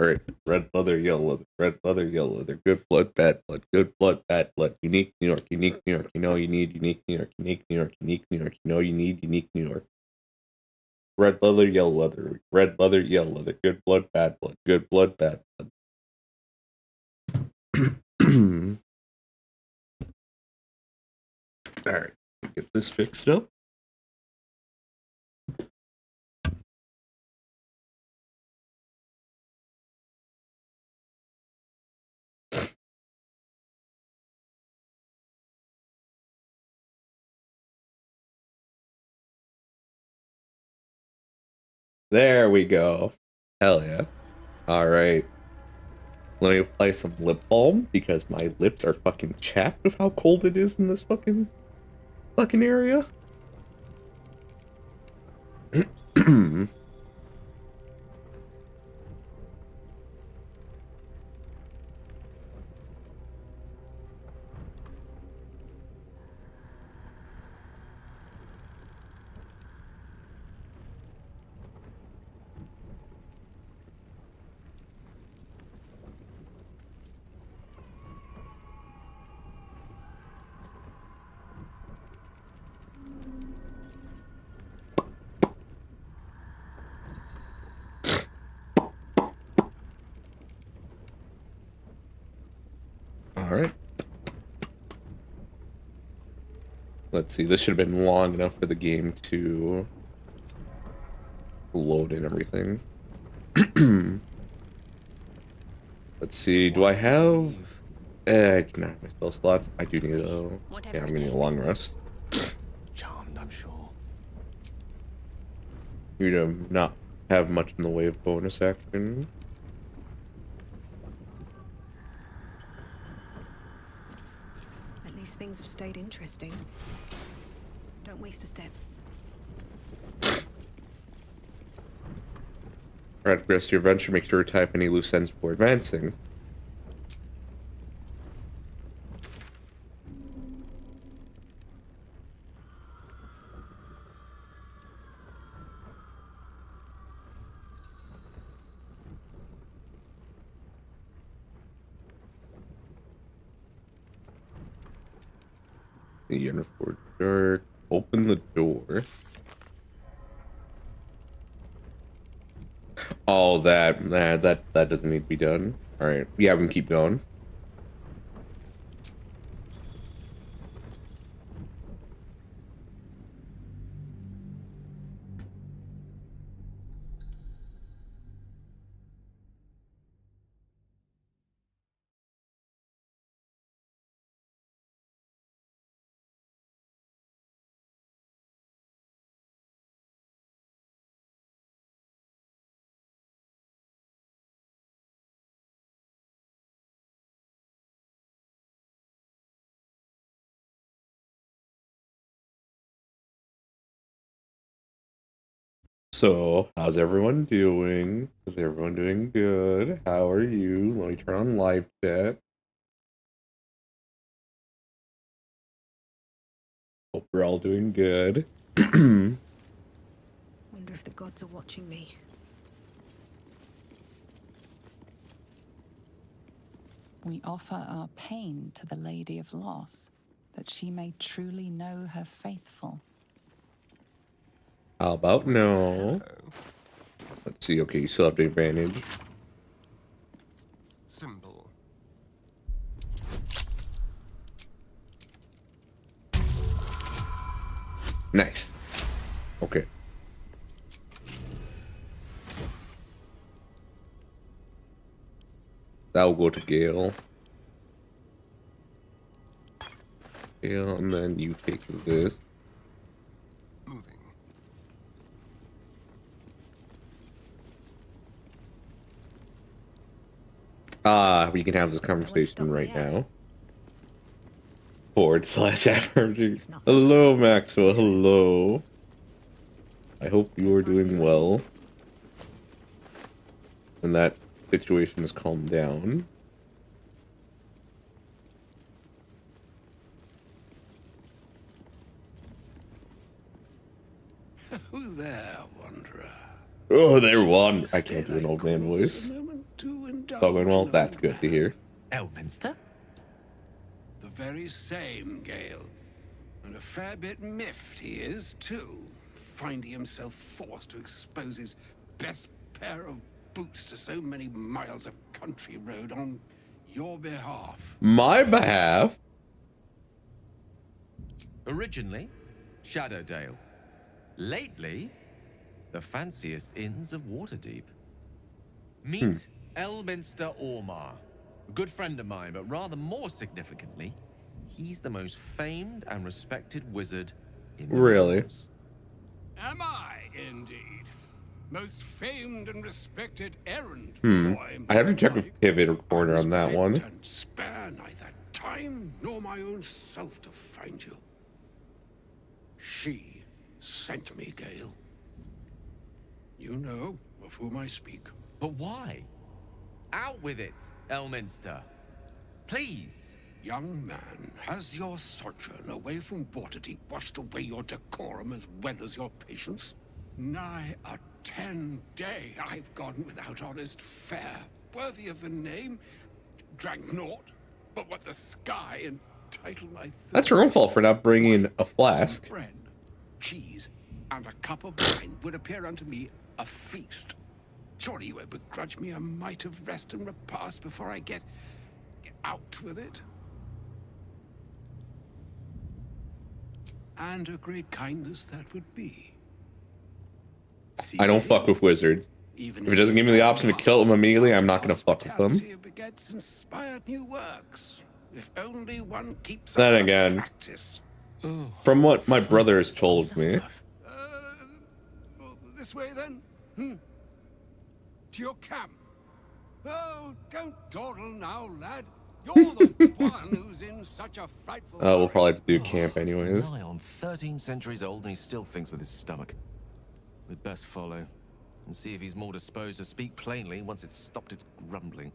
Alright, red leather, yellow leather, red leather, yellow leather, good blood, bad blood, good blood, bad blood, unique New York, unique New York, you know you need unique New York, unique New York, unique New York, you know you need unique New York. Red leather, yellow leather, red leather, yellow leather, good blood, bad blood, good blood, bad blood. Alright, get this fixed up. There we go. Hell yeah. Alright. Let me apply some lip balm because my lips are fucking chapped with how cold it is in this fucking area. Alright. Let's see, this should have been long enough for the game to load in everything. Let's see, do I have... I can have my spell slots. I do need a... Yeah, I'm gonna need a long rest. Charmed, I'm sure. You to not have much in the way of bonus action. At least things have stayed interesting. Don't waste a step. Try to progress your adventure, make sure to type any loose ends before advancing. The uniform dark. Open the door. Oh, that doesn't need to be done. All right, yeah, we can keep going. So, how's everyone doing? Is everyone doing good? How are you? Let me turn on live chat. Hope we're all doing good. Wonder if the gods are watching me. We offer our pain to the Lady of Loss, that she may truly know her faithful. How about no? Let's see. Okay, you still have the advantage. Simple. Nice. Okay. That'll go to Gale. Gale, and then you take this. Moving. We can have this conversation right now. /advertise. Hello, Maxwell. Hello. I hope you are doing well. And that situation has calmed down. Who there, wanderer? Oh, there one. I can't do an old man voice. A moment to going well. That's good to hear. Elminster? The very same, Gale. And a fair bit miffed he is, too, finding himself forced to expose his best pair of boots to so many miles of country road on your behalf. My behalf? Originally, Shadowdale. Lately, the fanciest inns of Waterdeep. Meet Elminster Ormar. A good friend of mine, but rather more significantly, he's the most famed and respected wizard in the Really? realms. Am I, indeed? Most famed and respected errand boy. I have to check with Pivot Recorder on that one. And spare neither time nor my own self to find you. She sent me, Gale. You know of whom I speak. But why? Out with it, Elminster. Please. Young man, has your sojourn away from Waterdeep washed away your decorum as well as your patience? Nigh a 10-day I've gone without honest fare, worthy of the name. Drank naught, but what the sky entitled my thirst. That's her own fault for not bringing a flask. Some bread, cheese, and a cup of wine would appear unto me a feast. Surely you would begrudge me a mite of rest and repast before I get out with it. And a great kindness that would be. See, I don't fuck with wizards. even If it doesn't give me the option to kill them immediately, I'm not gonna fuck with them. hospitality begets inspired new works. If only one keeps Then up the again. practice. From what my brother has told me. This way then? To your camp. Oh, don't dawdle now, lad. You're the one who's in such a frightful We'll hurry. probably have to do camp anyways. Nigh on 13 centuries old and he still thinks with his stomach. We'd best follow and see if he's more disposed to speak plainly once it's stopped its grumbling.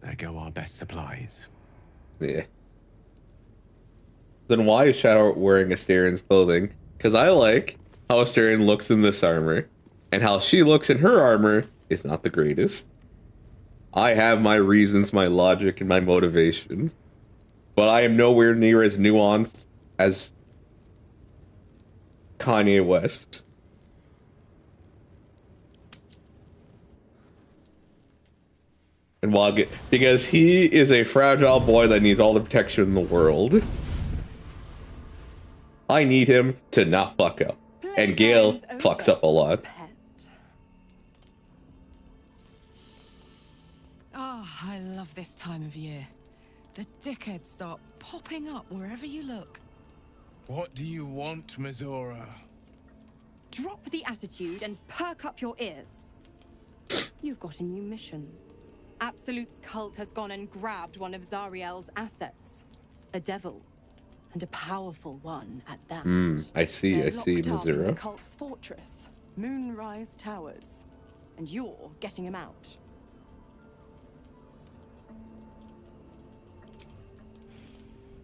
There go our best supplies. Yeah. Then why is Shadow wearing Asterian's clothing? Because I like how Astarian looks in this armor. And how she looks in her armor is not the greatest. I have my reasons, my logic, and my motivation. But I am nowhere near as nuanced as Kanye West. And because he is a fragile boy that needs all the protection in the world. I need him to not fuck up. And Gale fucks up a lot. Ah, I love this time of year. The dickheads start popping up wherever you look. What do you want, Mizora? Drop the attitude and perk up your ears. You've got a new mission. Absolute's cult has gone and grabbed one of Zariel's assets. A devil. And a powerful one at that. I see, They're I see, locked up in the Missouri. cult's fortress, Moonrise Towers. And you're getting him out.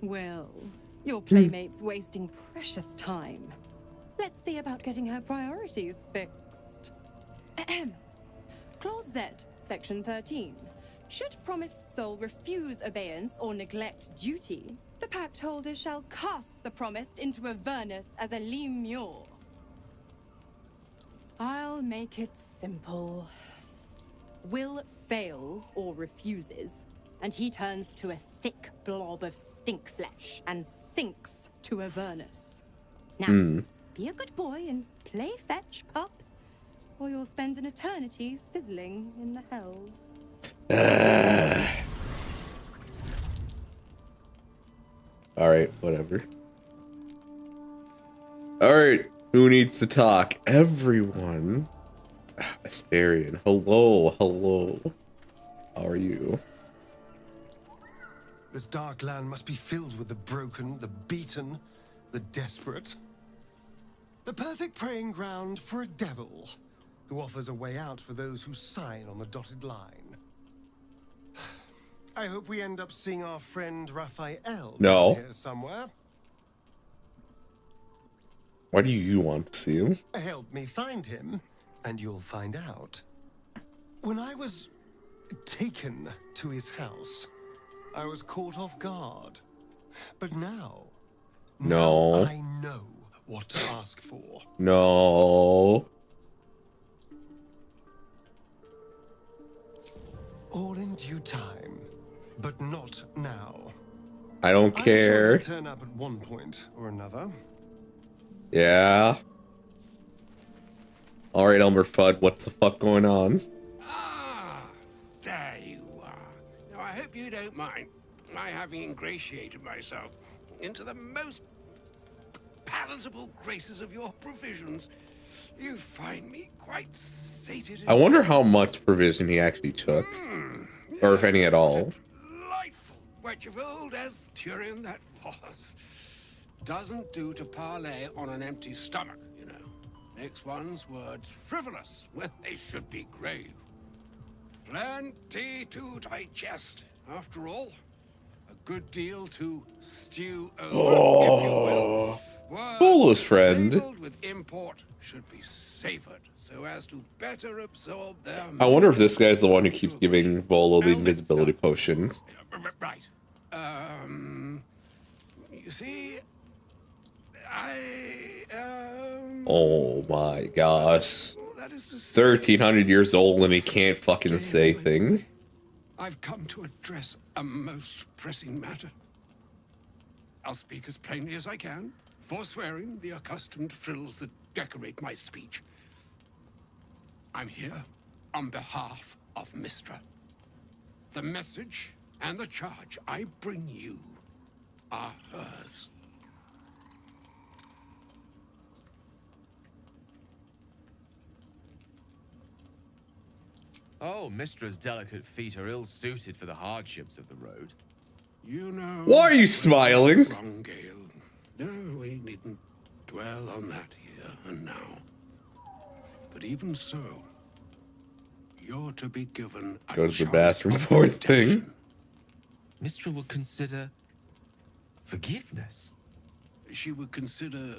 Well, your playmate's wasting precious time. Let's see about getting her priorities fixed. Ahem. Clause Z, Section 13. Should promised soul refuse obeyance or neglect duty, the pact holder shall cast the promised into Avernus as a lemure. I'll make it simple. Will fails or refuses, and he turns to a thick blob of stink flesh and sinks to Avernus. Now, be a good boy and play fetch, pup, or you'll spend an eternity sizzling in the hells. Alright, whatever. Alright, who needs to talk? Everyone. Astarian, hello, hello. How are you? This dark land must be filled with the broken, the beaten, the desperate. The perfect preying ground for a devil who offers a way out for those who sign on the dotted line. I hope we end up seeing our friend Raphael No. here somewhere. Why do you want to see him? Help me find him, and you'll find out. When I was taken to his house, I was caught off guard. But now No. I know what to ask for. No. All in due time, but not now. I don't I'm sure care. he'll turn up at one point or another. Yeah. All right, Elmer Fudd, what's the fuck going on? Ah, there you are. Now, I hope you don't mind my having ingratiated myself into the most palatable graces of your provisions. You find me quite sated. I wonder how much provision he actually took, or if any at all. Delightful wedge of old Arthurian that was. Doesn't do to parley on an empty stomach, you know. Makes one's words frivolous when they should be grave. Plenty to digest, after all. A good deal to stew over, if you will. Words Polo's friend. labeled with import should be savored so as to better absorb their. I wonder if this guy's the one who keeps giving Volo the invisibility potions. Right. You see, Oh my gosh. that is to say, 1300 years old and he can't fucking say things. I've come to address a most pressing matter. I'll speak as plainly as I can, forswearing the accustomed frills that decorate my speech. I'm here on behalf of Mistra. The message and the charge I bring you are hers. Oh, Mistra's delicate feet are ill-suited for the hardships of the road. You know. Why are you smiling? Wrong, Gale. No, we needn't dwell on that here and now. But even so, you're to be given a Go to the chance bathroom, of poor thing. redemption. Mistra would consider forgiveness. She would consider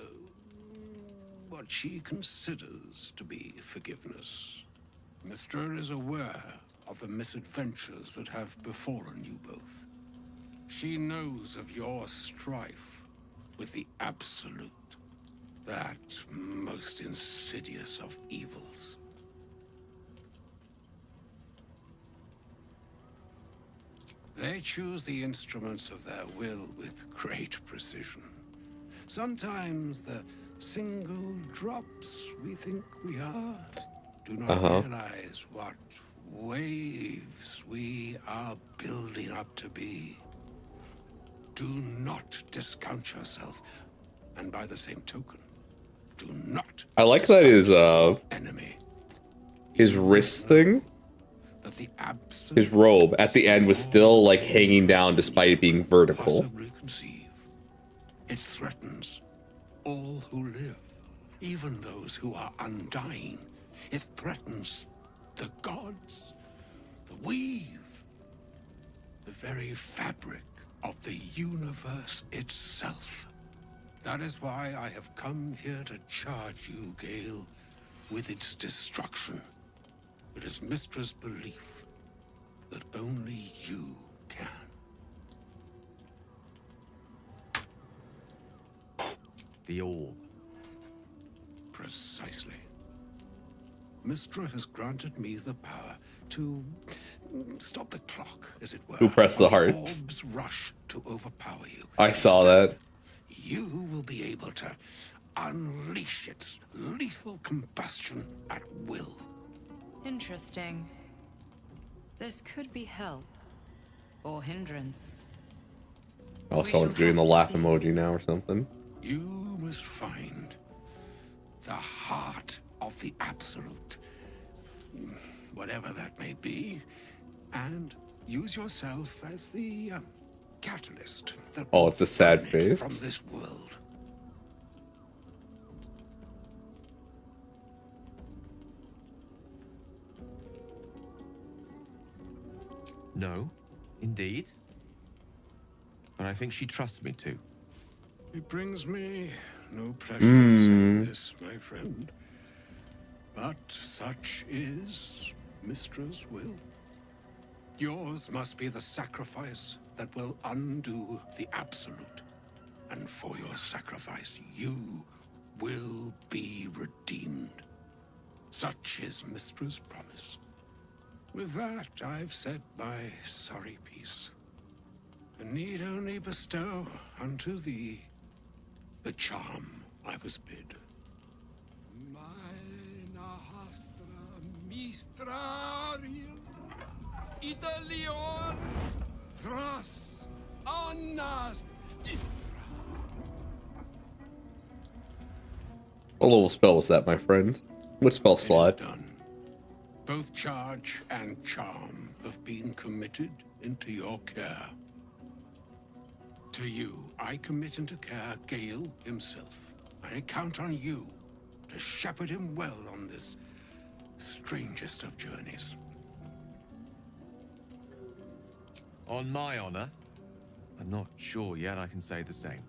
what she considers to be forgiveness. Mistra is aware of the misadventures that have befallen you both. She knows of your strife with the Absolute, that most insidious of evils. They choose the instruments of their will with great precision. Sometimes the single drops we think we are do not realize what waves we are building up to be. Do not discount yourself, and by the same token, do not. I like that enemy. his wrist thing, That the his robe at the end was still like hanging down despite it being vertical. possibly conceive. It threatens all who live, even those who are undying. It threatens the gods, the weave, the very fabric of the universe itself. That is why I have come here to charge you, Gale, with its destruction. It is Mistra's belief that only you can. The orb. Precisely. Mistra has granted me the power to stop the clock, as it were. Who pressed the of heart? Orb's rush to overpower you. I saw that. You will be able to unleash its lethal combustion at will. Interesting. This could be help or hindrance. Oh, We someone's shall doing the have to laugh see. emoji now or something. You must find the heart of the Absolute, whatever that may be, and use yourself as the catalyst that Oh, will it's a sad burn it face. from this world. No, indeed. But I think she trusts me too. It brings me no pleasure saying this, my friend. But such is Mistra's will. Yours must be the sacrifice that will undo the absolute. And for your sacrifice, you will be redeemed. Such is Mistra's promise. With that, I've said my sorry piece, and need only bestow unto thee the charm I was bid. Mina hastra mistrarium Italion thras annas. What level spell was that, my friend? What spell slot? It is done. Both charge and charm have been committed into your care. To you, I commit into care Gale himself. I count on you to shepherd him well on this strangest of journeys. On my honor, I'm not sure yet I can say the same.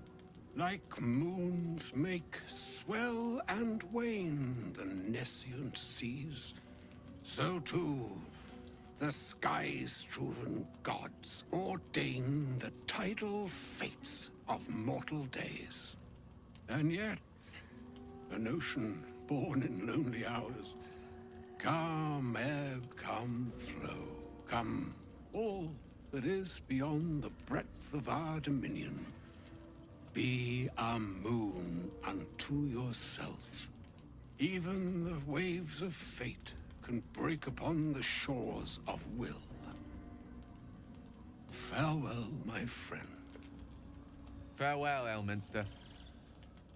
Like moons make swell and wane the nescient seas, so too the sky-strewn gods ordain the tidal fates of mortal days. And yet, an ocean born in lonely hours, come ebb, come flow, come all that is beyond the breadth of our dominion. Be a moon unto yourself. Even the waves of fate can break upon the shores of will. Farewell, my friend. Farewell, Elminster.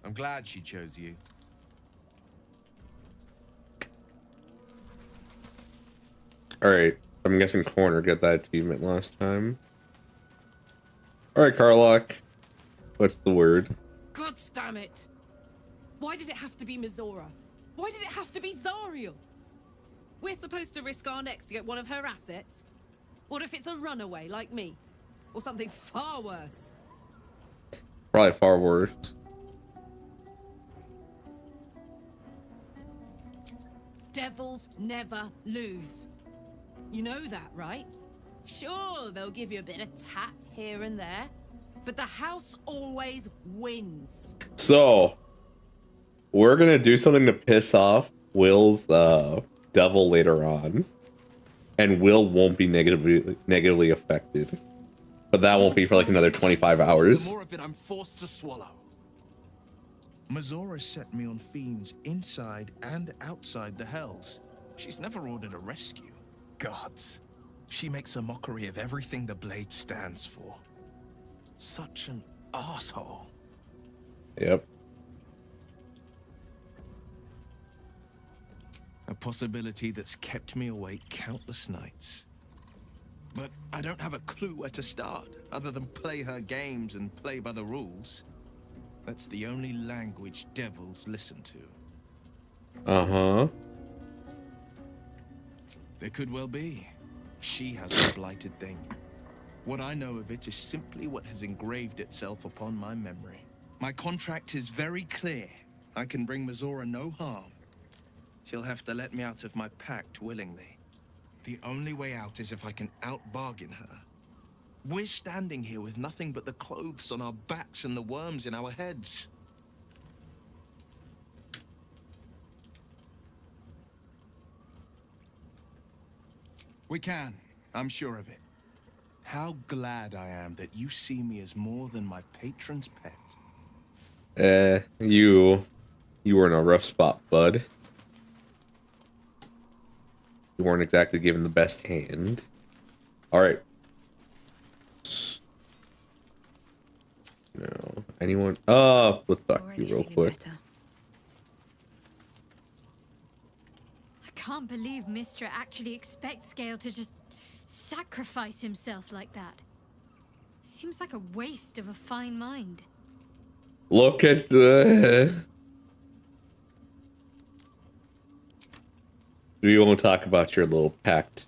I'm glad she chose you. Alright, I'm guessing Corner got that achievement last time. Alright, Karlach. What's the word? God damn it! Why did it have to be Mizora? Why did it have to be Zariel? We're supposed to risk our necks to get one of her assets? What if it's a runaway like me? Or something far worse? Probably far worse. Devils never lose. You know that, right? Sure, they'll give you a bit of tat here and there, but the house always wins. So, we're gonna do something to piss off Will's devil later on, and Will won't be negatively affected. But that won't be for like another 25 hours. The more of it I'm forced to swallow. Mizora set me on fiends inside and outside the Hells. She's never ordered a rescue. Gods. She makes a mockery of everything the blade stands for. Such an asshole. Yep. A possibility that's kept me awake countless nights. But I don't have a clue where to start, other than play her games and play by the rules. That's the only language devils listen to. Uh-huh. There could well be. She has a blighted thing. What I know of it is simply what has engraved itself upon my memory. My contract is very clear. I can bring Mizora no harm. She'll have to let me out of my pact willingly. The only way out is if I can out-bargain her. We're standing here with nothing but the clothes on our backs and the worms in our heads. We can. I'm sure of it. How glad I am that you see me as more than my patron's pet. You were in a rough spot, bud. You weren't exactly given the best hand. Alright. No. Anyone? Let's talk to you real quick. I can't believe Mistra actually expects Gale to just sacrifice himself like that. Seems like a waste of a fine mind. Look at the... Do you want to talk about your little pact,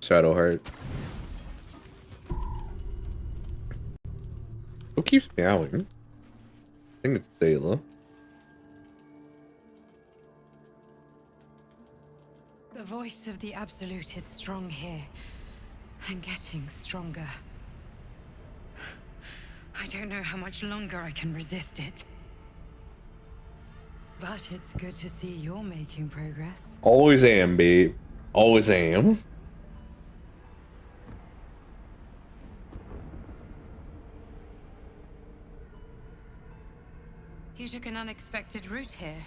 Shadowheart? Who keeps meowing? I think it's Dayla. The voice of the Absolute is strong here, and getting stronger. I don't know how much longer I can resist it. But it's good to see you're making progress. Always am, babe. Always am. You took an unexpected route here.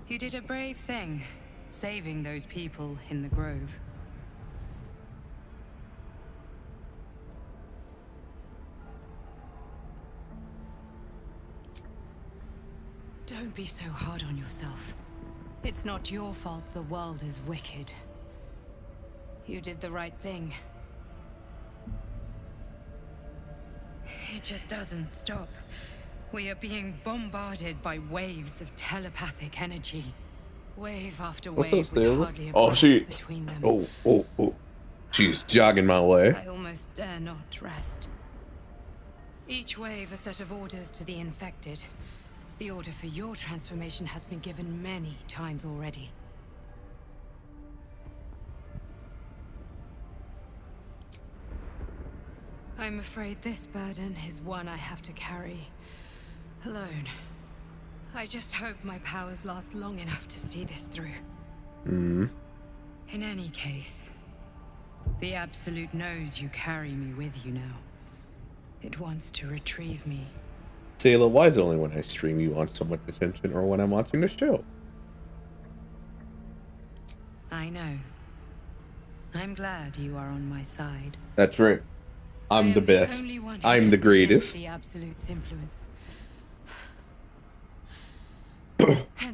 You did a brave thing, saving those people in the grove. Don't be so hard on yourself. It's not your fault the world is wicked. You did the right thing. It just doesn't stop. We are being bombarded by waves of telepathic energy. Wave after wave with hardly a breath between them. Oh. She's jogging my way. I almost dare not rest. Each wave a set of orders to the infected. The order for your transformation has been given many times already. I'm afraid this burden is one I have to carry alone. I just hope my powers last long enough to see this through. In any case, the Absolute knows you carry me with you now. It wants to retrieve me. Sayla, why is it only when I stream you want so much attention or when I'm watching the show? I know. I'm glad you are on my side. That's right. I'm the best. I'm the greatest. The Absolute's influence.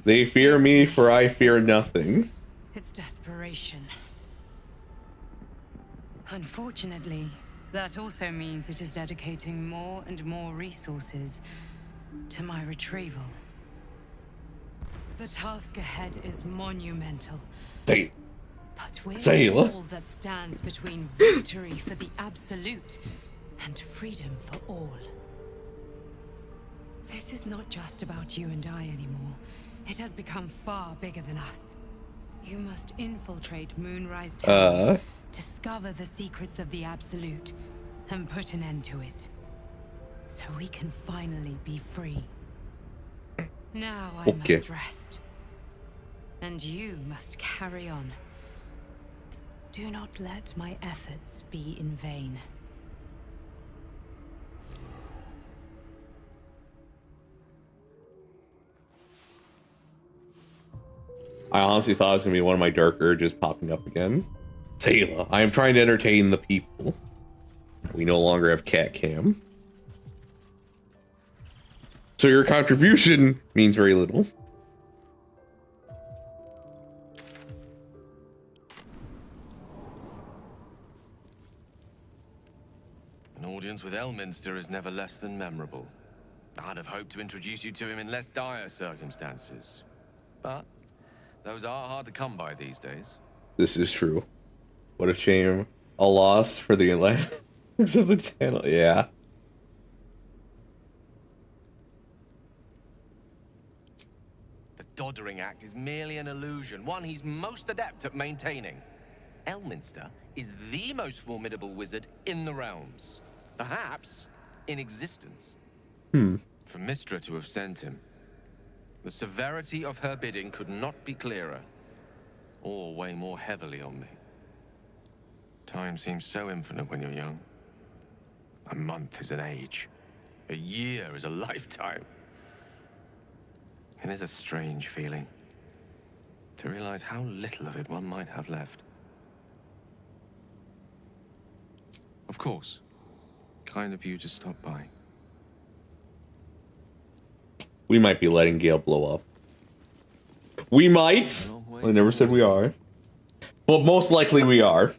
They fear me, for I fear nothing. It's desperation. Unfortunately, that also means it is dedicating more and more resources to my retrieval. The task ahead is monumental. But we're all that stands between victory for the Absolute and freedom for all. This is not just about you and I anymore. It has become far bigger than us. You must infiltrate Moonrise Towers, discover the secrets of the Absolute, and put an end to it. So we can finally be free. Now I must rest. And you must carry on. Do not let my efforts be in vain. I honestly thought it was going to be one of my dark urges popping up again. Sayla, I am trying to entertain the people. We no longer have cat cam. So your contribution means very little. An audience with Elminster is never less than memorable. I'd have hoped to introduce you to him in less dire circumstances. But those are hard to come by these days. This is true. What a shame. A loss for the Atlantis of the channel. Yeah. The Doddering Act is merely an illusion, one he's most adept at maintaining. Elminster is the most formidable wizard in the realms. Perhaps in existence. For Mystra to have sent him, the severity of her bidding could not be clearer, or weigh more heavily on me. Time seems so infinite when you're young. A month is an age. A year is a lifetime. It is a strange feeling to realize how little of it one might have left. Of course, kind of you to stop by. We might be letting Gale blow up. We might. I never said we are. But most likely we are.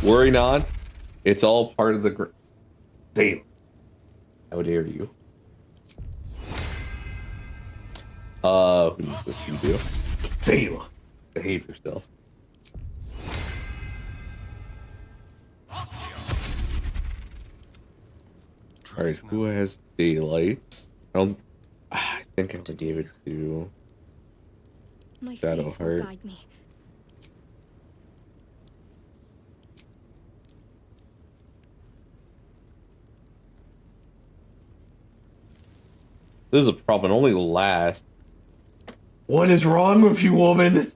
Worry not. It's all part of the Damn. How dare you? Who needs this to do? Damn. Behave yourself. Alright, who has daylight? I think I gave it to My Shadow face will Heart. guide me. This is a problem. It only lasts. What is wrong with you, woman?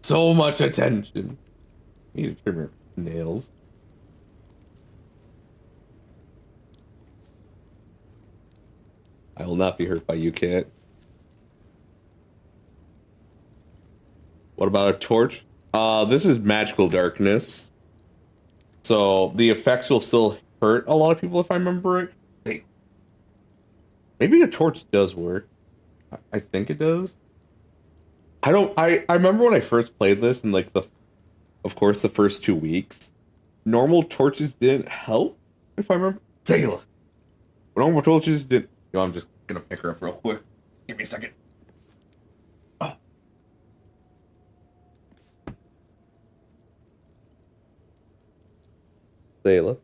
So much attention. You need to trim your nails. I will not be hurt by you, cat. What about a torch? This is magical darkness. So the effects will still hurt a lot of people if I remember it. Hey. Maybe a torch does work. I think it does. I remember when I first played this and like of course the first 2 weeks, normal torches didn't help, if I remember. Sayla. Normal torches didn't. Yo, I'm just gonna pick her up real quick. Give me a second. Oh. Sayla,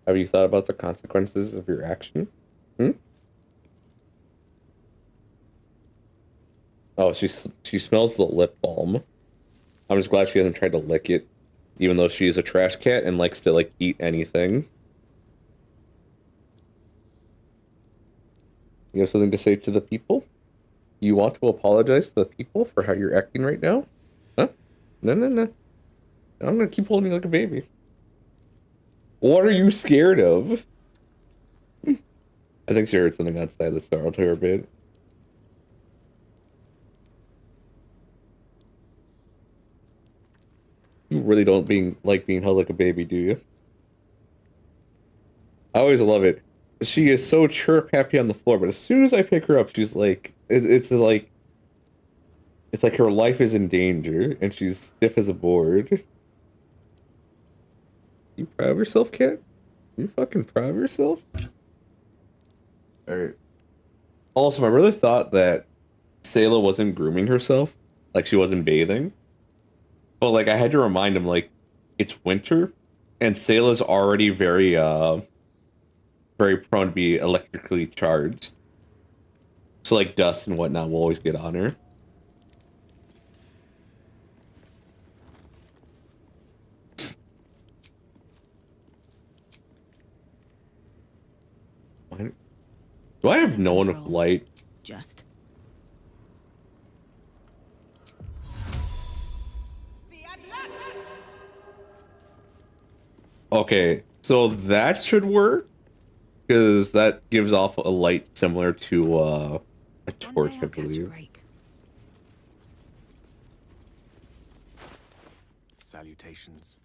have you thought about the consequences of your action? Oh, she smells the lip balm. I'm just glad she hasn't tried to lick it, even though she's a trash cat and likes to like eat anything. You have something to say to the people? You want to apologize to the people for how you're acting right now? Huh? No. I'm gonna keep holding you like a baby. What are you scared of? I think she heard something outside that startled her a bit. You really don't like being held like a baby, do you? I always love it. She is so chirp happy on the floor, but as soon as I pick her up, she's like, it's like her life is in danger, and she's stiff as a board. You proud of yourself, cat? You fucking proud of yourself? Alright. Also, my brother thought that Sayla wasn't grooming herself, like she wasn't bathing. But like I had to remind him, like, it's winter, and Sayla's already very prone to be electrically charged. So like dust and whatnot will always get on her. Do I have no enough light? Just. Okay, so that should work, because that gives off a light similar to a torch, I believe. Salutations.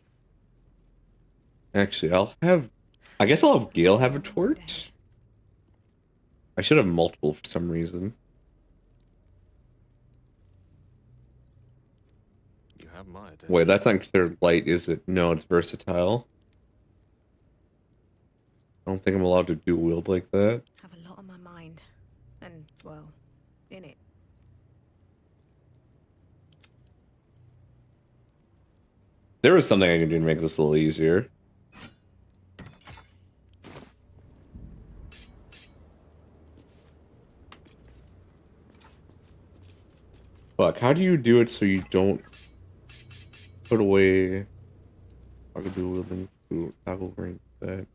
Actually, I guess I'll have Gale have a torch. I should have multiple for some reason. You have my attention. Wait, that's not considered light, is it? No, it's versatile. I don't think I'm allowed to do wield like that. Have a lot on my mind. And, well, in it. There is something I can do to make this a little easier. Fuck, how do you do it so you don't put away... I could do wielding to toggle range that.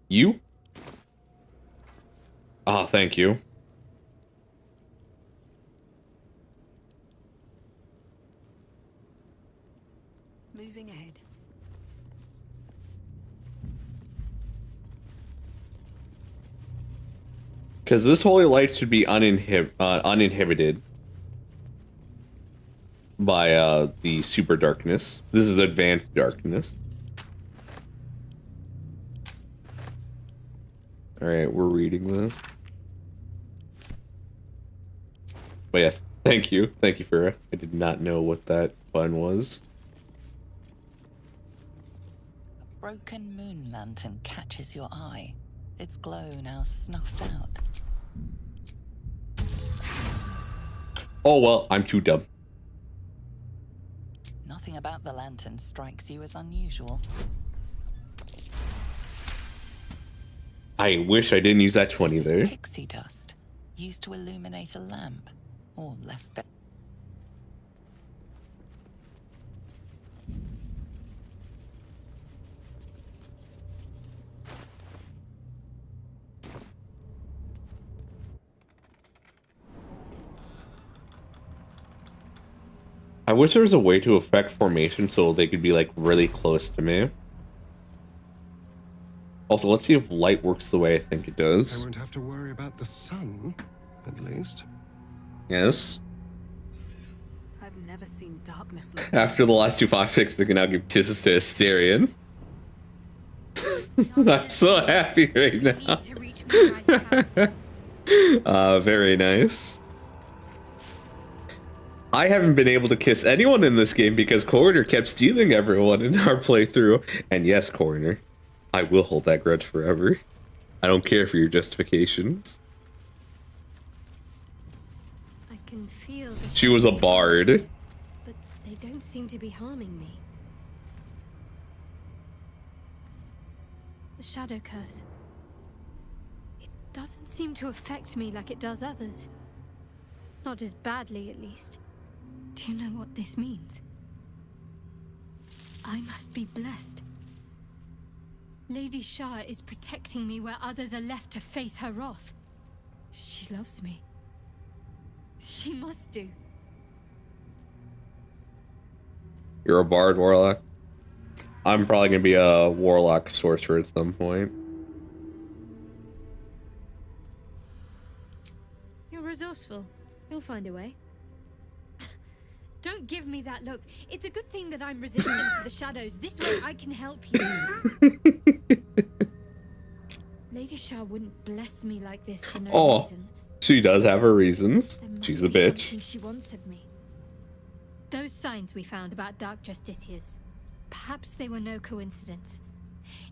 You? Ah, thank you. Moving ahead. Because this holy light should be uninhibited by the super darkness. This is advanced darkness. Alright, we're reading this. But yes, thank you. Thank you, Farah. I did not know what that button was. A broken moon lantern catches your eye. Its glow now snuffed out. Oh well, I'm too dumb. Nothing Nothing about the lantern strikes you as unusual. I wish I didn't use that 20 This is there. pixie dust, used to illuminate a lamp, or left behind. I wish there was a way to affect formation so they could be like really close to me. Also, let's see if light works the way I think it I does. won't have to worry about the sun, at least. Yes. I've never seen darkness like After the last 2 5-6, they can now give kisses to Asterion. I'm so happy right now. Very nice. I haven't been able to kiss anyone in this game because Coroner kept stealing everyone in our playthrough. And yes, Coroner, I will hold that grudge forever. I don't care for your justifications. I can feel the She was a bard. but they don't seem to be harming me. The shadow curse. It doesn't seem to affect me like it does others. Not as badly, at least. Do you know what this means? I must be blessed. Lady Shah is protecting me where others are left to face her wrath. She loves me. She must do. You're a bard warlock. I'm probably gonna be a warlock sorcerer at some point. You're resourceful. You'll find a way. Don't give me that look. It's a good thing that I'm resistant to the shadows. This way I can help you. Lady Shah wouldn't bless me like this for no reason. She does have her reasons. There must She's a be bitch. something she wants of me. Those signs we found about dark justiciars. Perhaps they were no coincidence.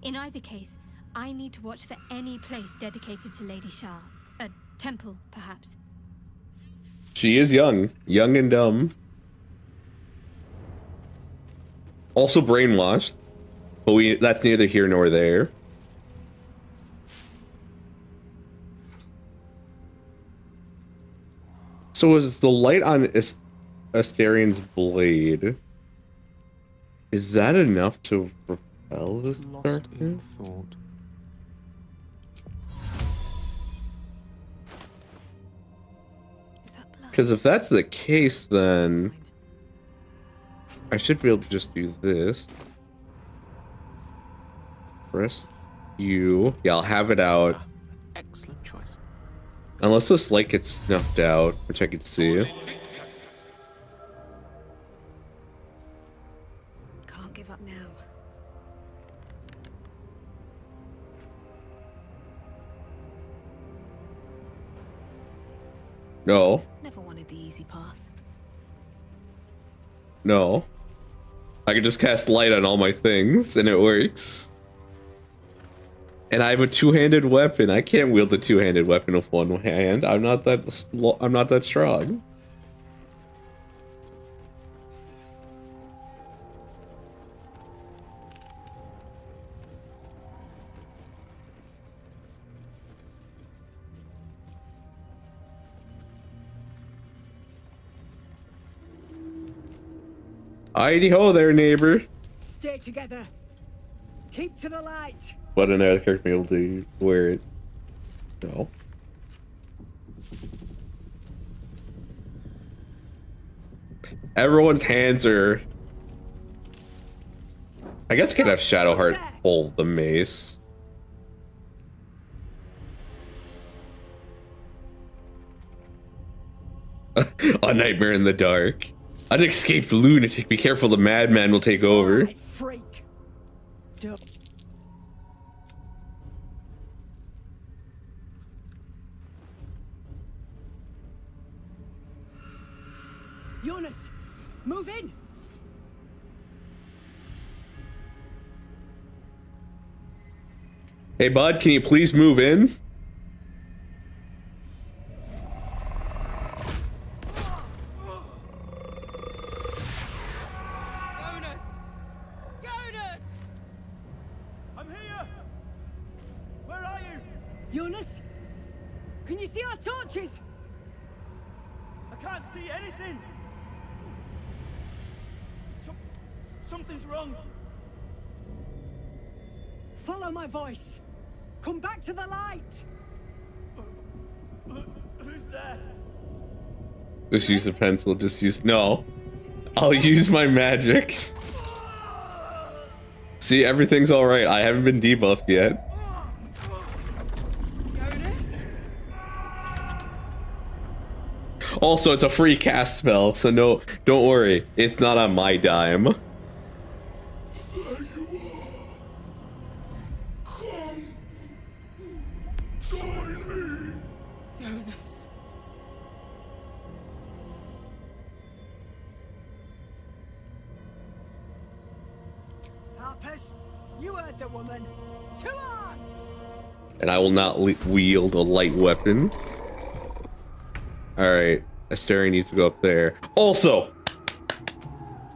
In either case, I need to watch for any place dedicated to Lady Shah. A temple, perhaps. She is young and dumb. Also brainwashed, but that's neither here nor there. So is the light on Asterian's blade, is that enough to repel this darkness? Because if that's the case, then I should be able to just do this. Press U. Yeah, I'll have it out. Excellent choice. Unless this light gets snuffed out, which I could see. Can't give up now. No. Never wanted the easy path. No. I can just cast light on all my things, and it works. And I have a two-handed weapon. I can't wield the two-handed weapon with one hand. I'm not that strong. Heidi ho there, neighbor. Stay together. Keep to the light. But another character be able to wear it. No. Everyone's hands are. I guess I could have Shadowheart hold the mace. A nightmare in the dark. An escaped lunatic. Be careful, the madman will take over. Freak. Don't. Jonas, move in. Hey, bud, can you please move in? Oh Helpers! Can you see our torches? I can't see anything. Something's wrong. Follow my voice. Come back to the light. Who's there? Just use a pencil, just use... No. I'll use my magic. See, everything's alright. I haven't been debuffed yet. Also, it's a free cast spell, so no, don't worry. It's not on my dime. Jonas. Harpers, you heard the woman. To arms! And I will not wield a light weapon. Alright, Asteri needs to go up there. Also,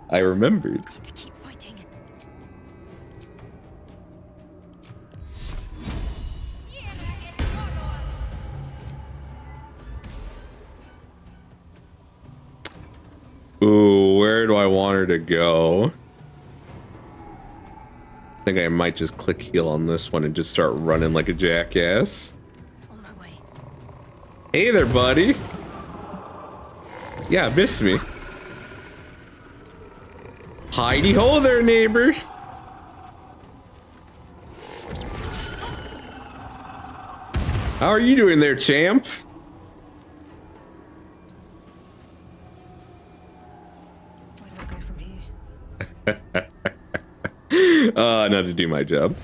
I remembered. Ooh, where do I want her to go? I think I might just click heal on this one and just start running like a jackass. On my way. Hey there, buddy. Yeah, missed me. Heidi ho there, neighbor. How are you doing there, champ? Not to do my job.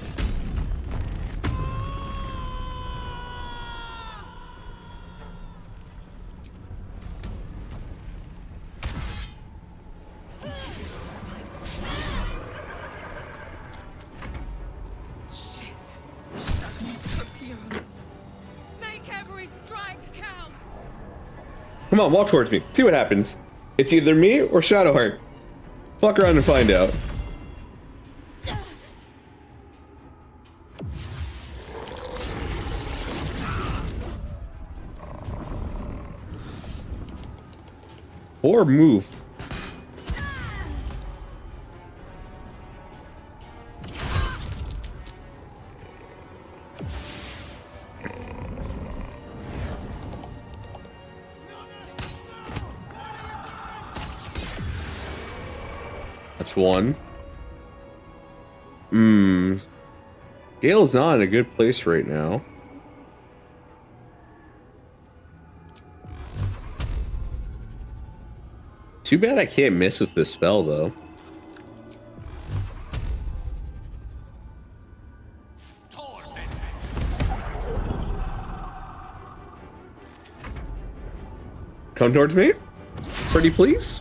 Shit. Make every strike count. Come on, walk towards me. See what happens. It's either me or Shadowheart. Fuck around and find out. Or move. That's one. Gale's not in a good place right now. Too bad I can't miss with this spell, though. Come towards me? Pretty please?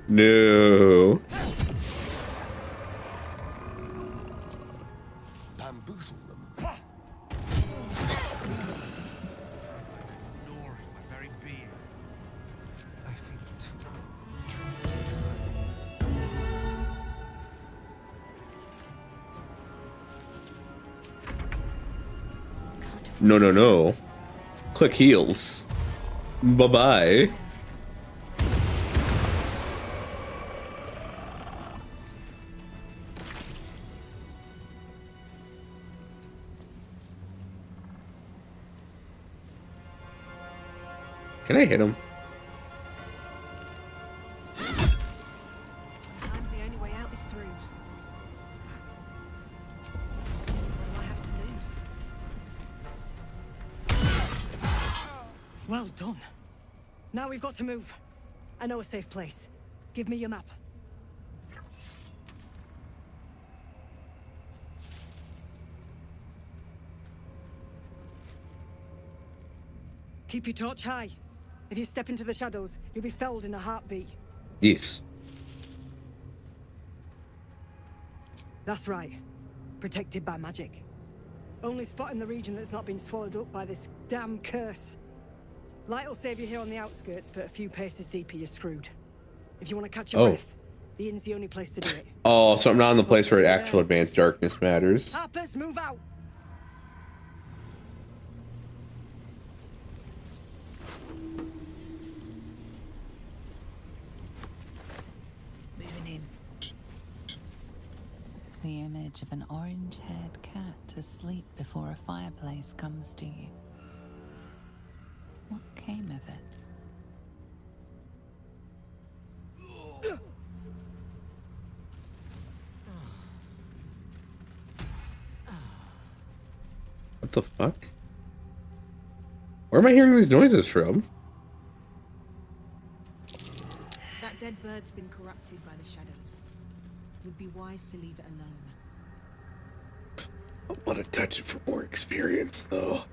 No. Bamboozle them. Ignoring my very being. I feel too. No, no, no. Click heals. Bye-bye. Can I hit him? Sometimes the only way out is through. What do I have to lose? Well done. Now we've got to move. I know a safe place. Give me your map. Keep your torch high. If you step into the shadows, you'll be felled in a heartbeat. Yes. That's right. Protected by magic. Only spot in the region that's not been swallowed up by this damn curse. Light will save you here on the outskirts, but a few paces deeper, you're screwed. If you want to catch your breath, the inn's the only place to do it. Oh, so I'm not in the place where actual advanced darkness matters. Harpers, move out! Moving in. The image of an orange-haired cat asleep before a fireplace comes to you. What came of it? What the fuck? Where am I hearing these noises from? That dead bird's been corrupted by the shadows. Would be wise to leave it alone. I want to touch it for more experience, though.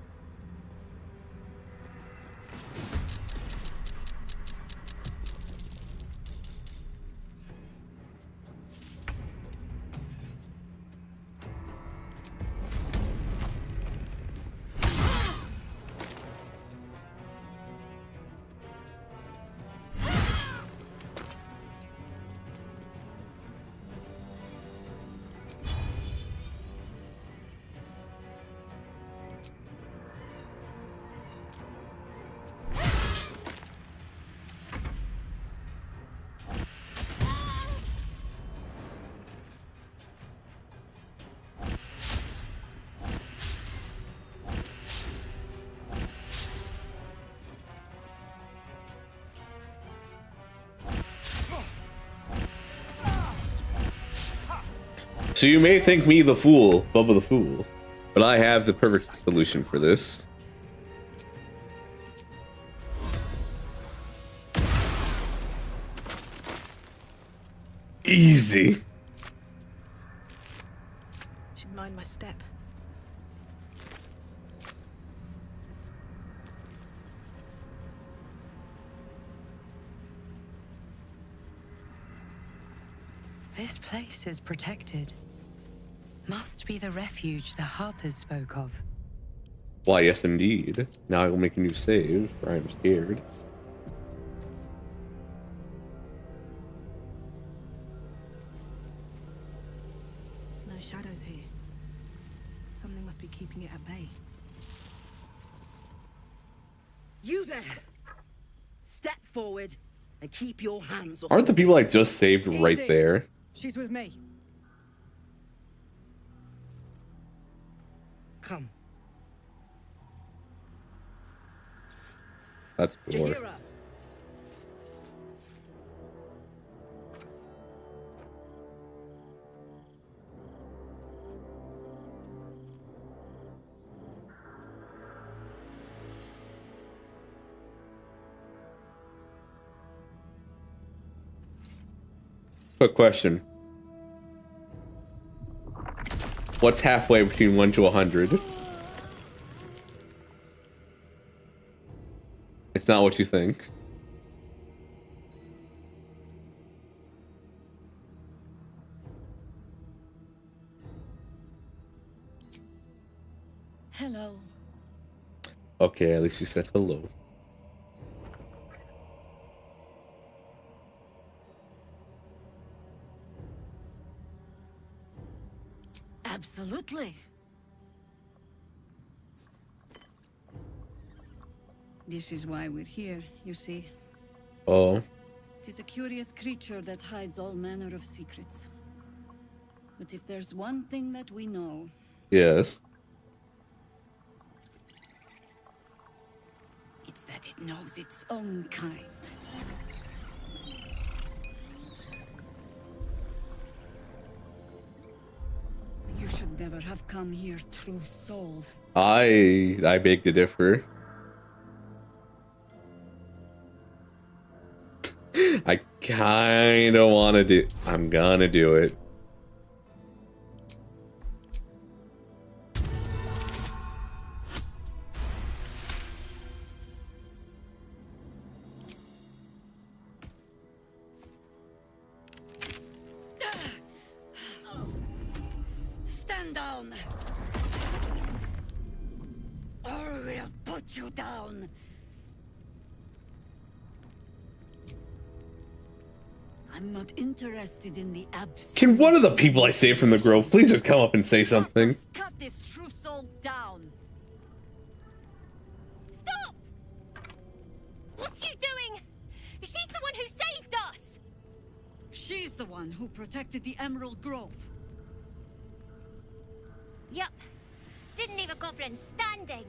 So you may think me the fool, Bubba the Fool, but I have the perfect solution for this. Easy. Should mind my step. This place is protected. Must be the refuge the Harpers spoke of. Why, yes indeed. Now I will make a new save, or I'm scared. No shadows here. Something must be keeping it at bay. You there! Step forward and keep your hands off. Aren't the people I just saved right there? She's with me. Come. That's more. Jahira. Quick question. What's halfway between 1 to 100? It's not what you think. Hello. Okay, at least you said hello. Absolutely. This is why we're here, you see. Oh. It is a curious creature that hides all manner of secrets. But if there's one thing that we know... Yes. It's that it knows its own kind. You should never have come here, true soul. I beg to differ. I kinda wanna do... I'm gonna do it. Stand down! Or we'll put you down! I'm not interested in the absolute. Can one of the people I saved from the grove please just come up and say something? Cut this true soul down. Stop! What's she doing? She's the one who saved us! She's the one who protected the Emerald Grove. Yup. Didn't leave a goblin standing.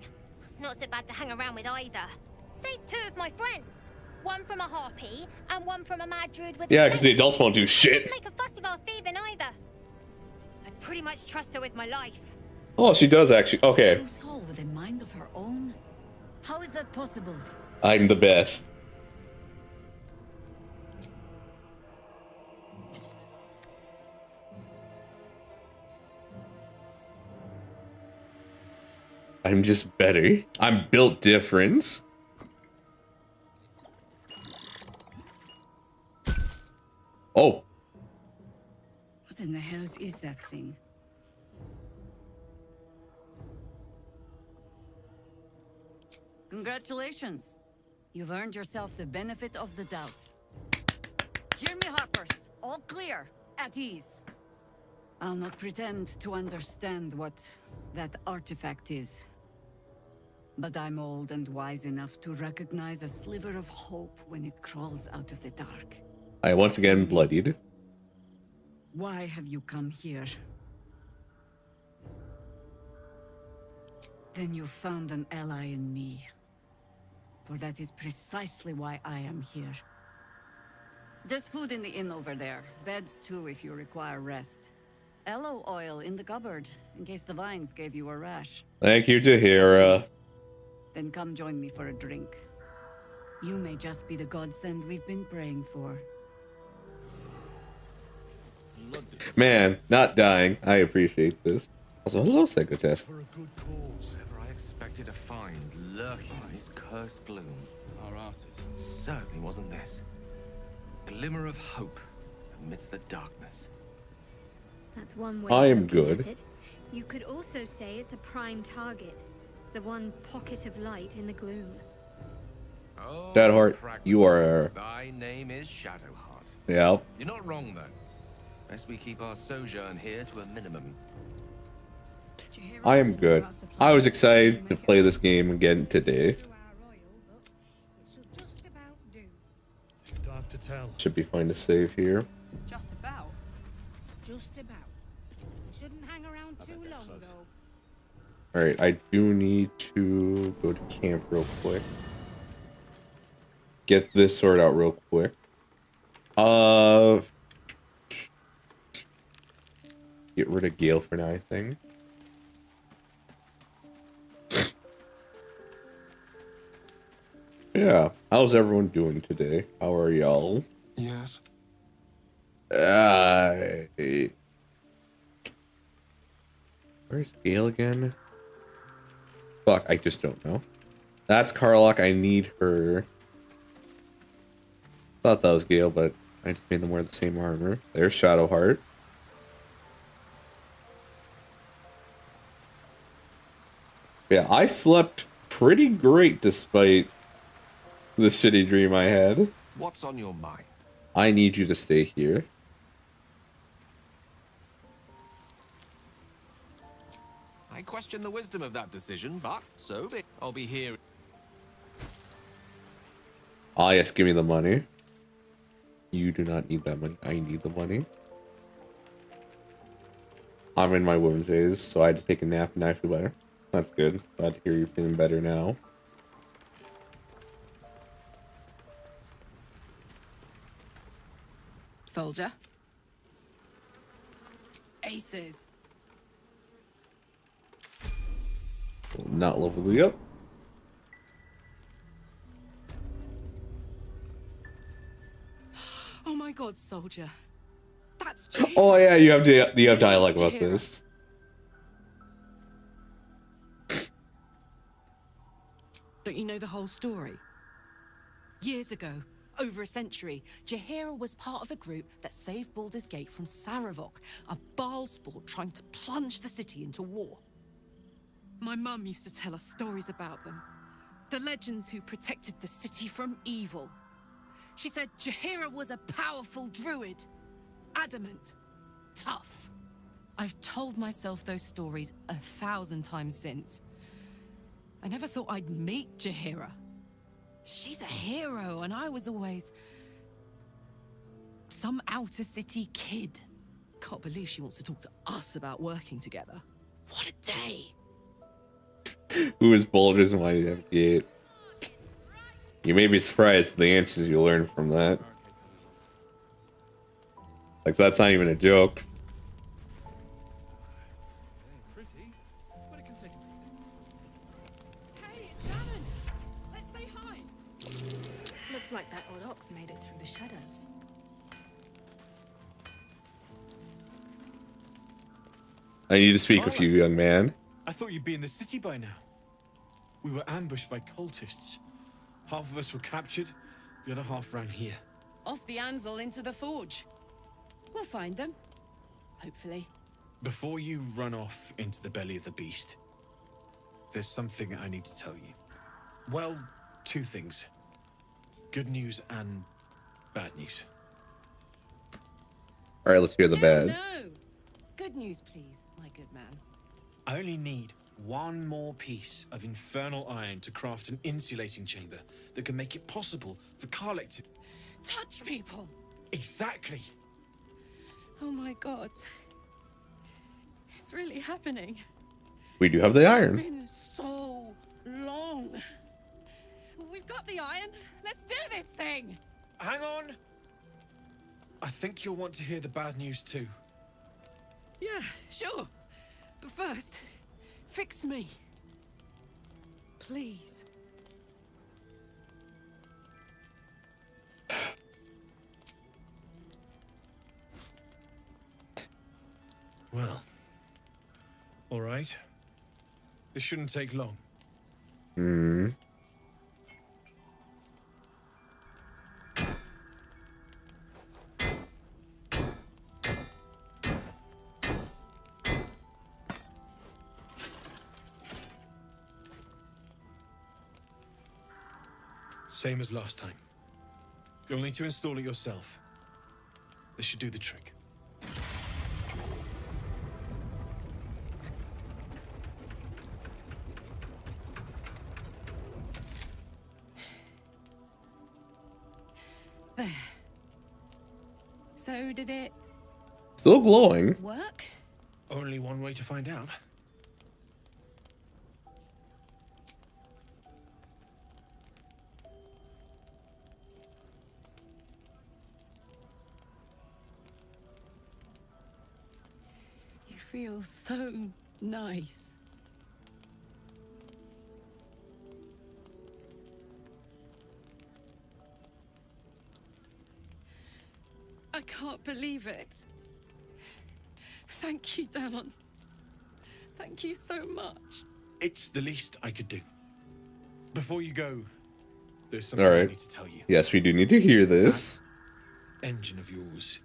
Not so bad to hang around with either. Saved 2 of my friends. One from a harpy, and one from a mad druid with Yeah, because the adults won't do shit. Didn't make a fuss about thieving either. I'd pretty much trust her with my life. Oh, she does actually. Okay. True soul with a mind of her own? How is that possible? I'm the best. I'm just better. I'm built different. Oh. What in the hells is that thing? Congratulations. You've earned yourself the benefit of the doubt. Hear me, Harpers. All clear. At ease. I'll not pretend to understand what that artifact is. But I'm old and wise enough to recognize a sliver of hope when it crawls out of the dark. I once again bloodied. Why have you come here? Then you found an ally in me. For that is precisely why I am here. There's food in the inn over there. Beds too if you require rest. Aloe oil in the cupboard, in case the vines gave you a rash. Thank you, Tahira. Then come join me for a drink. You may just be the godsend we've been praying for. Man, not dying. I appreciate this. Also, hello, Psychotest. For a good cause. Ever I expected to find lurking in this cursed gloom. Our asses. Certainly wasn't this. Glimmer of hope amidst the darkness. That's one way I am of looking good. at it. You could also say it's a prime target. The one pocket of light in the gloom. Oh, Shadowheart, you are. Thy name is Shadowheart. Yeah. You're not wrong though. Best we keep our sojourn here to a minimum. I am good. I was excited to play this game again today. Dark to tell. Should be fine to save here. Just about. Just about. We shouldn't hang around too long, though. Alright, I do need to go to camp real quick. Get this sorted out real quick. Get rid of Gale for now, I think. Yeah, how's everyone doing today? How are y'all? Yes. Where's Gale again? Fuck, I just don't know. That's Carlock. I need her. Thought that was Gale, but I just made them wear the same armor. There's Shadowheart. Yeah, I slept pretty great despite the shitty dream I had. What's on your mind? I need you to stay here. I question the wisdom of that decision, but so be it. I'll be here. Ah, yes, give me the money. You do not need that money. I need the money. I'm in my women's days, so I had to take a nap and I feel better. That's good. Glad to hear you're feeling better now. Soldier. Aces. Not leveling up. Oh my god, soldier. That's Oh yeah, you have dialogue about this. Don't you know the whole story? Years ago, over a century, Jaheira was part of a group that saved Baldur's Gate from Saravok, a Baalspawn trying to plunge the city into war. My mum used to tell us stories about them. The legends who protected the city from evil. She said Jaheira was a powerful druid. Adamant. Tough. I've told myself those stories 1,000 times since. I never thought I'd meet Jaheira. She's a hero, and I was always some outer city kid. Can't believe she wants to talk to us about working together. What a day! Who is Baldur's Mighty MK8? You may be surprised at the answers you learn from that. Like, that's not even a joke. Hey, it's Shannon! Let's say hi! Looks like that old ox made it through the shadows. I need to speak with you, young man. I thought you'd be in the city by now. We were ambushed by cultists. Half of us were captured, the other half ran here. Off the anvil into the forge. We'll find them. Hopefully. Before you run off into the belly of the beast, there's something I need to tell you. Well, two things. Good news and bad news. Alright, let's hear the bad. No! Good news, please, my good man. I only need one more piece of infernal iron to craft an insulating chamber that can make it possible for Karlek to... Touch people! Exactly! Oh my god. It's really happening. We do have the iron. It's been so long. We've got the iron. Let's do this thing! Hang on! I think you'll want to hear the bad news too. Yeah, sure. But first, fix me. Please. Well, all right. This shouldn't take long. Hmm. Same as last time. You'll need to install it yourself. This should do the trick. There. So did it Still glowing. work? Only one way to find out. You feel so nice. I can't believe it. Thank you, Danon. Thank you so much. It's the least I could do. Before you go, there's something All I right. need to tell you. Yes, we do need to hear this. Engine of yours.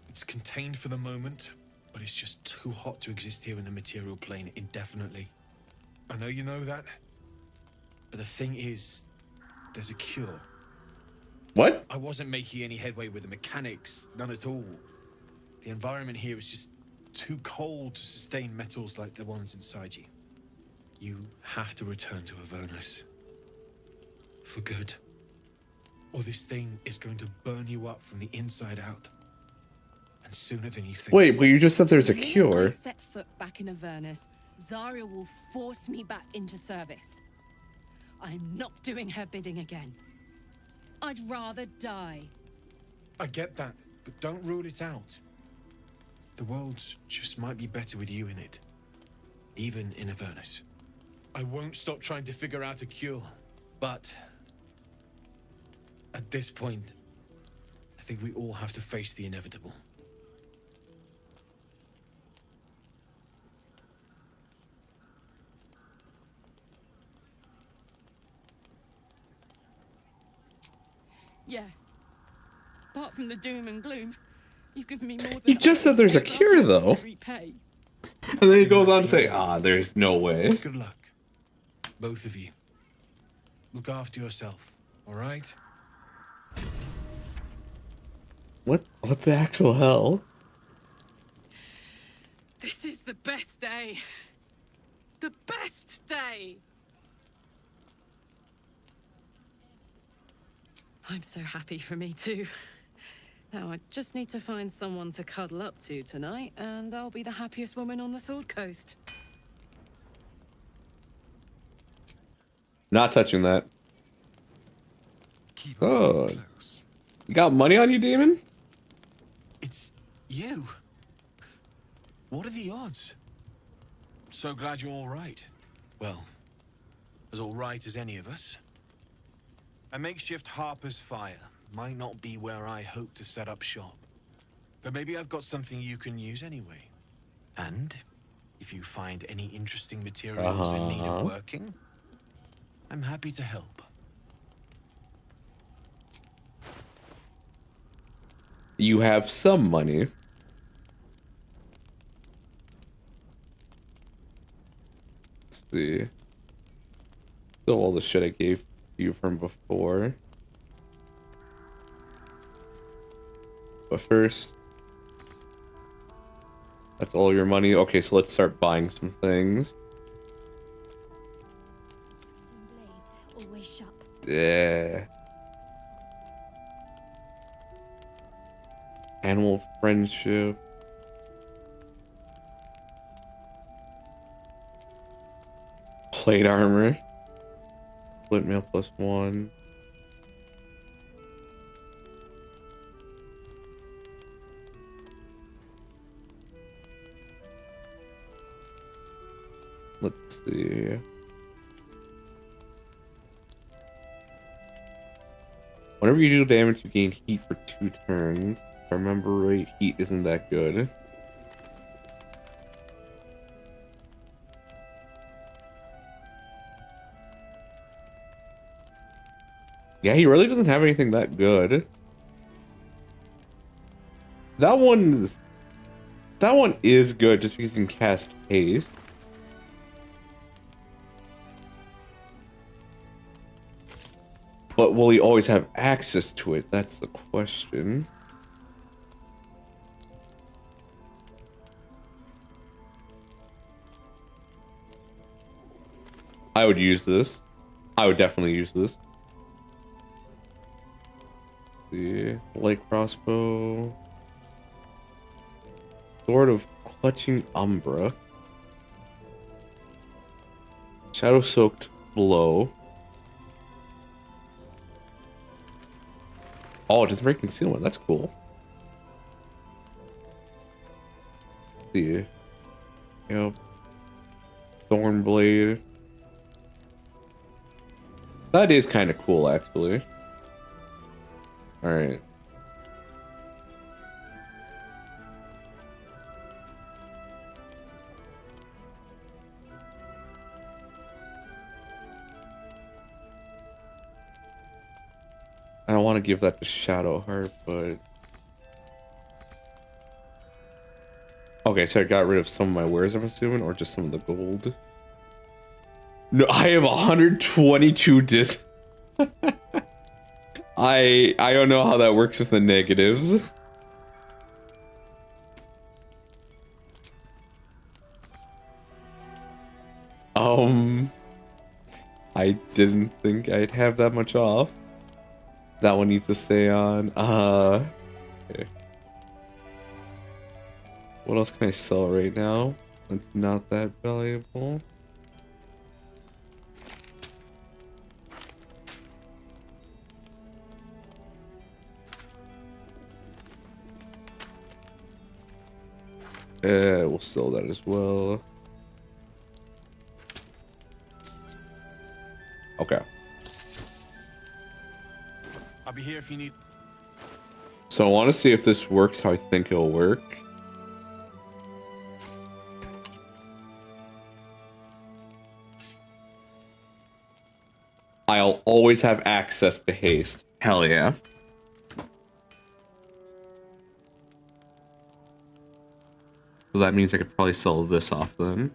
It's contained for the moment, but it's just too hot to exist here in the material plane indefinitely. I know you know that, but the thing is, there's a cure. What? I wasn't making any headway with the mechanics, none at all. The environment here is just too cold to sustain metals like the ones inside you. You have to return to Avernus. For good. Or this thing is going to burn you up from the inside out. And sooner than you think. Wait, but you just said there's a The minute cure. I set foot back in Avernus, Zarya will force me back into service. I'm not doing her bidding again. I'd rather die. I get that, but don't rule it out. The world just might be better with you in it. Even in Avernus. I won't stop trying to figure out a cure, but at this point, I think we all have to face the inevitable. Yeah. Apart from the doom and gloom, you've given me more than You just said there's a cure, though. to repay. And then he goes on to say, there's no way. Good luck. Both of you. Look after yourself, all right? What the actual hell? This is the best day. The best day. I'm so happy for me too. Now I just need to find someone to cuddle up to tonight, and I'll be the happiest woman on the Sword Coast. Not touching that. Oh. You got money on you, demon? It's you. What are the odds? So glad you're all right. Well, as all right as any of us. A makeshift Harper's Fire might not be where I hope to set up shop. But maybe I've got something you can use anyway. And if you find any interesting materials in need of working, I'm happy to help. You have some money. Let's see. Still all the shit I gave you from before. But first, that's all your money. Okay, so let's start buying some things. Always sharp. Yeah. Animal friendship. Plate armor. Split mail +1. Let's see. Whenever you do damage, you gain heat for 2 turns. If I remember right, heat isn't that good. Yeah, he really doesn't have anything that good. That one is good just because you can cast haste. But will he always have access to it? That's the question. I would use this. I would definitely use this. The light crossbow. Sword of Clutching Umbra. Shadow Soaked Blow. Oh, it doesn't break concealment. That's cool. See. Yep. Thornblade. That is kind of cool, actually. Alright. I don't want to give that to Shadowheart, but... Okay, so I got rid of some of my wares, I'm assuming, or just some of the gold? No, I have 122 dis... I don't know how that works with the negatives. I didn't think I'd have that much off. That one needs to stay on. Okay. What else can I sell right now? That's not that valuable. We'll sell that as well. Okay. I'll be here if you need. So I want to see if this works how I think it'll work. I'll always have access to haste. Hell yeah. So that means I could probably sell this off then.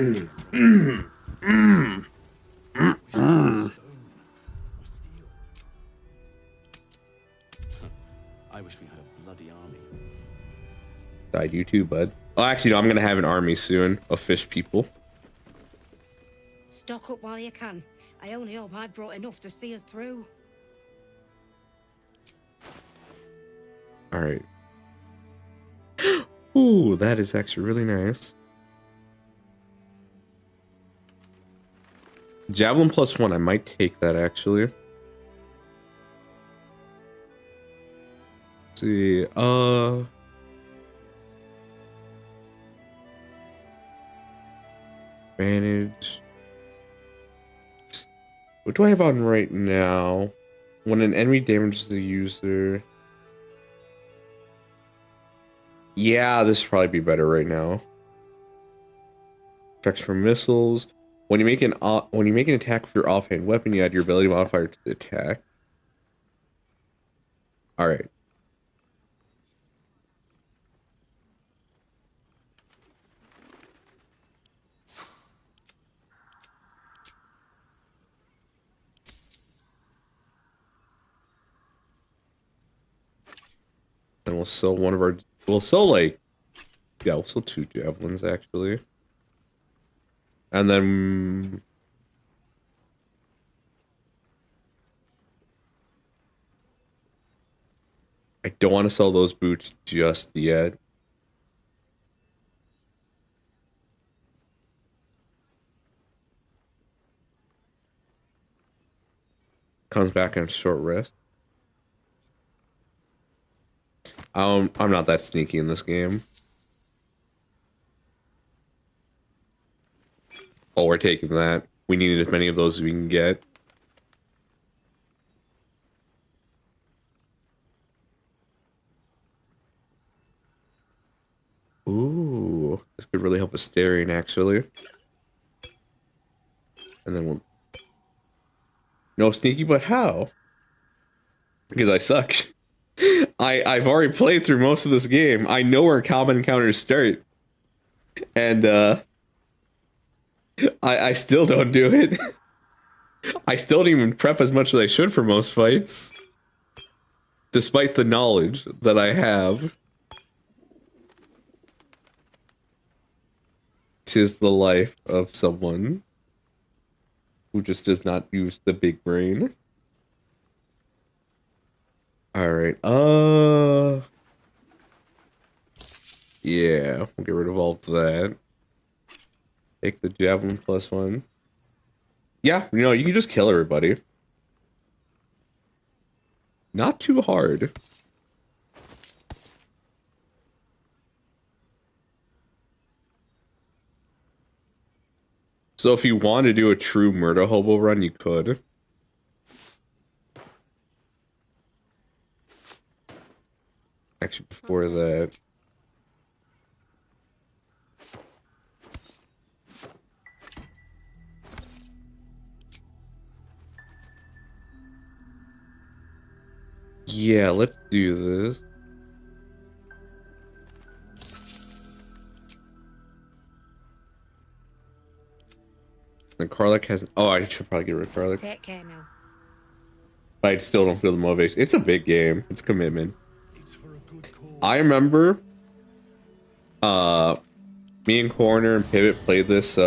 I wish we had a bloody army. Died you too, bud. Oh, actually, no, I'm gonna have an army soon of fish people. Stock up while you can. I only hope I've brought enough to see us through. All right. Ooh, that is actually really nice. Javelin +1, I might take that actually. Let's see, advantage. What do I have on right now? When an enemy damages the user. Yeah, this would probably be better right now. Checks for missiles. When you make an attack with your offhand weapon, you add your ability modifier to the attack. All right. And we'll sell one of our. We'll sell like. Yeah, we'll sell 2 javelins actually. And then. I don't want to sell those boots just yet. Comes back on short rest. I'm not that sneaky in this game. Oh, we're taking that. We need as many of those as we can get. Ooh, this could really help Asterion, actually. And then we'll... No sneaky, but how? Because I suck. I've already played through most of this game. I know where common encounters start. And, I still don't do it. I still don't even prep as much as I should for most fights. Despite the knowledge that I have. 'Tis the life of someone who just does not use the big brain. Alright, yeah, we'll get rid of all of that. Take the javelin +1. Yeah, you know, you can just kill everybody. Not too hard. So if you want to do a true murder hobo run, you could. Actually, before that... Yeah, let's do this. And Karlach has... Oh, I should probably get rid of Karlach. Take care now. I still don't feel the motivation. It's a big game. It's a commitment. I remember... me and Corner and Pivot played this,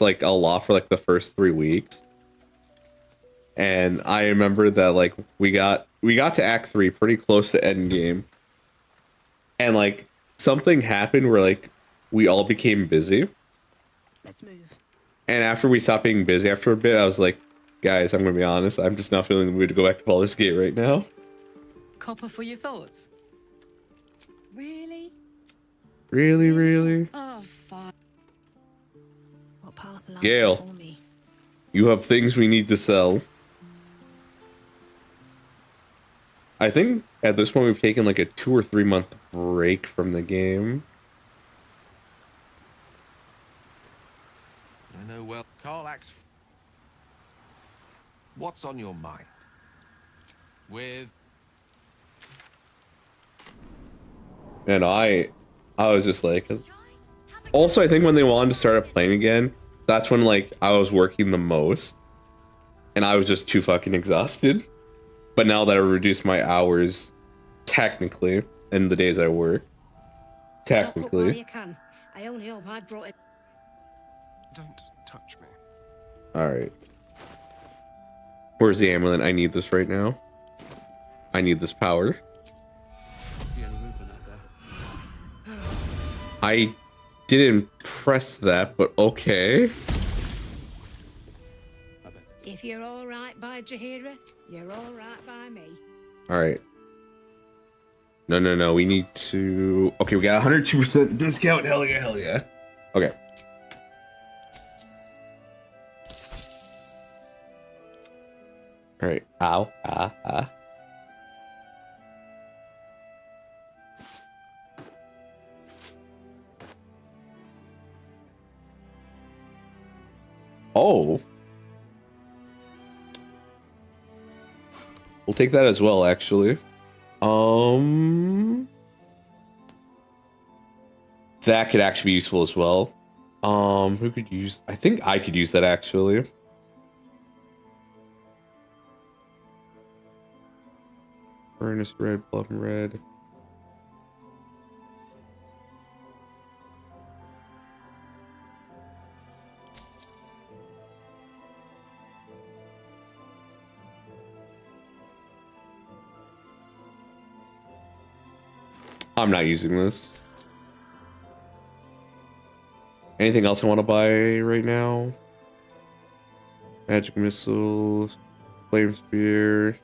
like, a lot for, like, the first 3 weeks. And I remember that, like, we got to Act 3 pretty close to endgame. And, like, something happened where, like, we all became busy. Let's move. And after we stopped being busy after a bit, I was like, guys, I'm gonna be honest, I'm just not feeling the mood to go back to Baldur's Gate right now. Copper for your thoughts. Really? Really? Oh, fine. What path lies Gale, before me? you have things we need to sell. I think at this point we've taken like a 2 or 3 month break from the game. I know well. Karlach's... What's on your mind? With... And I was just like, Also, I think when they wanted to start up playing again, that's when like I was working the most, and I was just too fucking exhausted. But now that I reduced my hours, technically, in the days I work, technically. You can. I only hope I brought it. Don't touch me. All right. Where's the amulet? I need this right now. I need this power. I didn't press that, but okay. If you're all right by Jahira, you're all right by me. All right. No. We need to. Okay, we got 102% discount. Hell yeah. Okay. All right. Ow. Ah. Oh. We'll take that as well, actually. That could actually be useful as well. Who could use? I think I could use that actually. Furnace red, plum red. I'm not using this. Anything else I want to buy right now? Magic missiles, flame spear.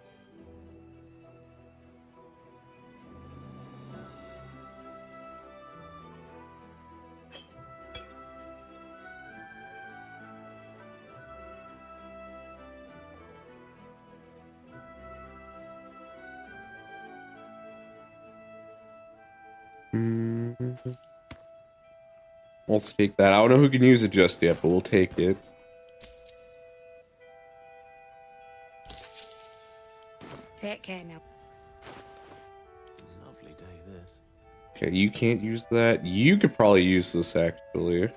Let's take that. I don't know who can use it just yet, but we'll take it. Take care now. Lovely day, this. Okay, you can't use that. You could probably use this, actually.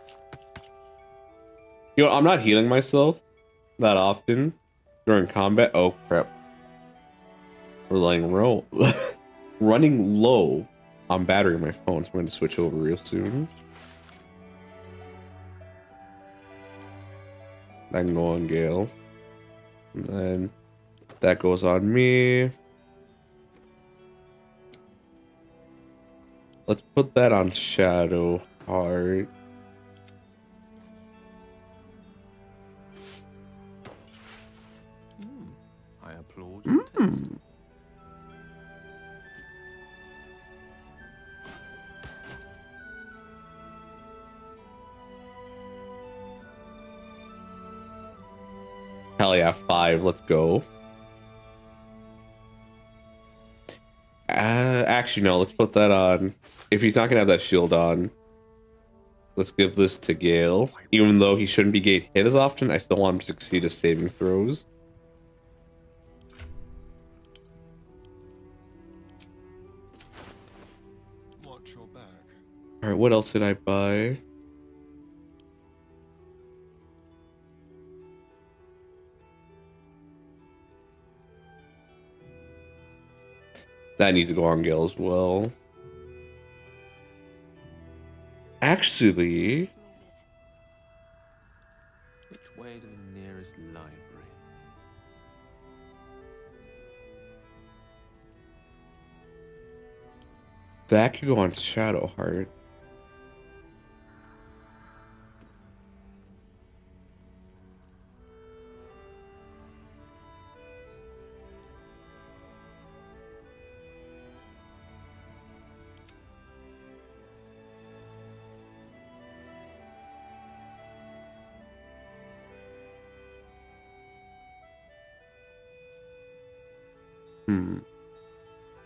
You know, I'm not healing myself that often during combat. Oh, crap. We're running low on battery on my phone, so I'm going to switch over real soon. That can go on Gale. And then that goes on me. Let's put that on Shadow Heart. I applaud your taste. Hell yeah, 5. Let's go. Actually, no. Let's put that on. If he's not gonna have that shield on, let's give this to Gale. Even though he shouldn't be getting hit as often, I still want him to succeed his saving throws. Watch your back. All right. What else did I buy? That needs to go on Gale as well. Actually, Which way to the nearest library? that could go on Shadow Heart.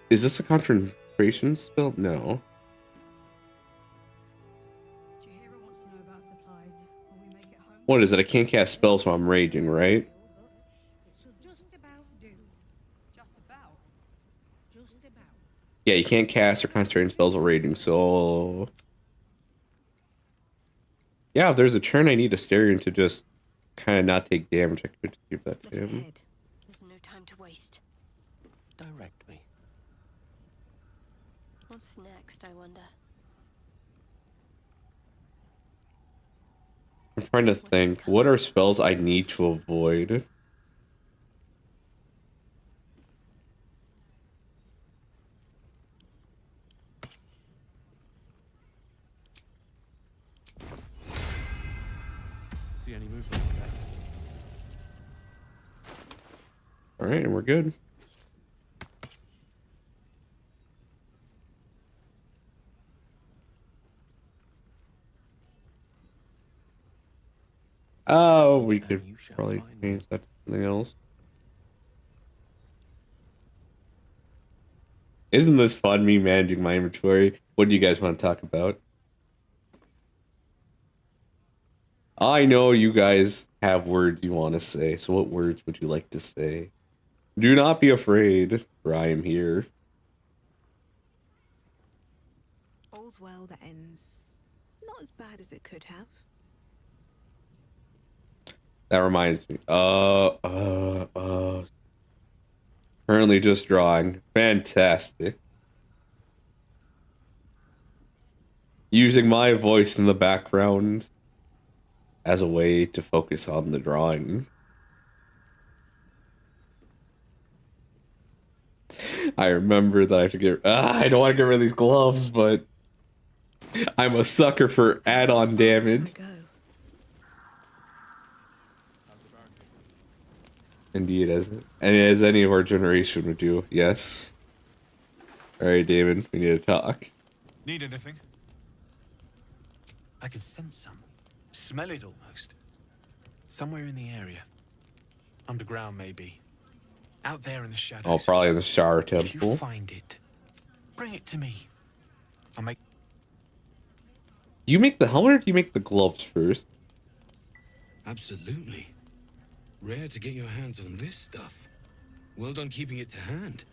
Is this a concentration spell? No. What is it? I can't cast spells while I'm raging, right? Yeah, you can't cast or concentrate spells while raging, so... Yeah, if there's a turn I need Asterion to just kind of not take damage, I could give that to him. There's no time to waste. Direct me. What's next, I wonder? I'm trying to think. What are spells I need to avoid? See any movement? Alright, and we're good. Oh, we could probably change that to something else. Isn't this fun, me managing my inventory? What do you guys want to talk about? I know you guys have words you want to say, so what words would you like to say? Do not be afraid, for I am here. All's well that ends not as bad as it could have. That reminds me. Currently just drawing. Fantastic. Using my voice in the background as a way to focus on the drawing. I remember that I have to get... I don't want to get rid of these gloves, but I'm a sucker for add-on damage. Indeed, as any of our generation would do. Yes. Alright, Damon, we need to talk. Need anything? I can sense some. Smell it almost. Somewhere in the area. Underground, maybe. Out there in the shadows. Oh, probably in the shower If you temple. find it, bring it to me. I'll make... Do you make the helmet or do you make the gloves first? Absolutely. Rare to get your hands on this stuff. Well done keeping it to hand.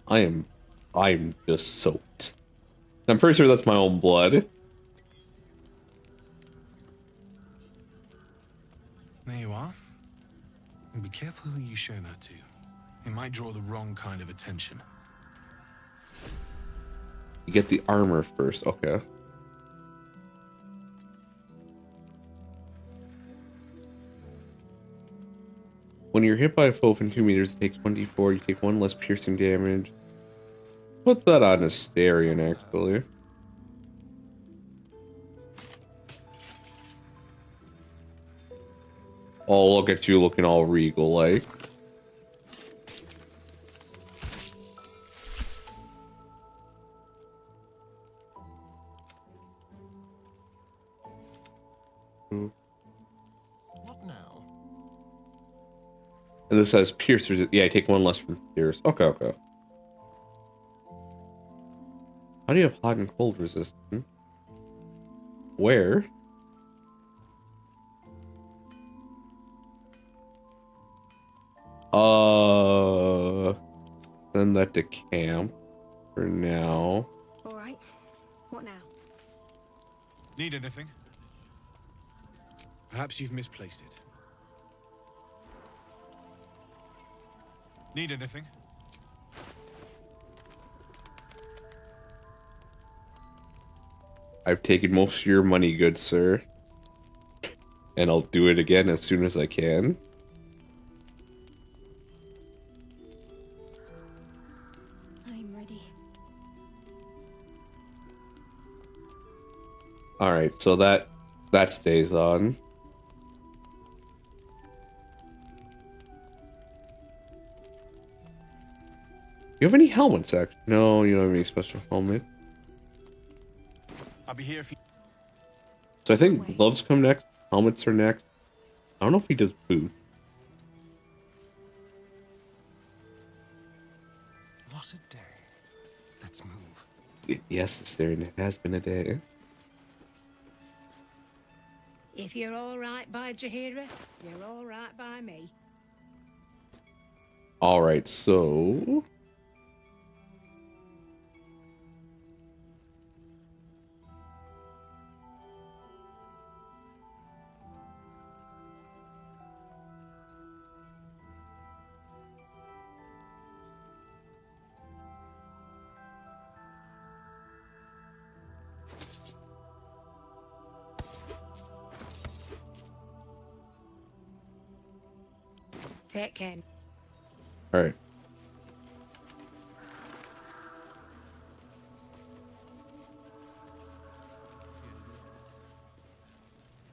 I'm just soaked. I'm pretty sure that's my own blood. There you are. And be careful who you show that to. It might draw the wrong kind of attention. You get the armor first, okay. When you're hit by a foe from 2 meters, it takes 1d4. You take 1 less piercing damage. Put that on Asterion, actually. Oh, look at you looking all regal-like. What now? And this says pierce. Yeah, I take 1 less from pierce. Okay, okay. How do you have hot and cold resistance? Where? Send that to camp for now. All right. What now? Need anything? Perhaps you've misplaced it. Need anything? I've taken most of your money, good sir. And I'll do it again as soon as I can. I'm ready. Alright, so that stays on. You have any helmets, actually? No, you don't have any special helmet. I'll be here if you... So I think gloves come next, helmets are next. I don't know if he does boots. What a day. Let's move. Yes, Asterion, it has been a day. If you're all right by Jaheira, you're all right by me. All right, so Take care. all right.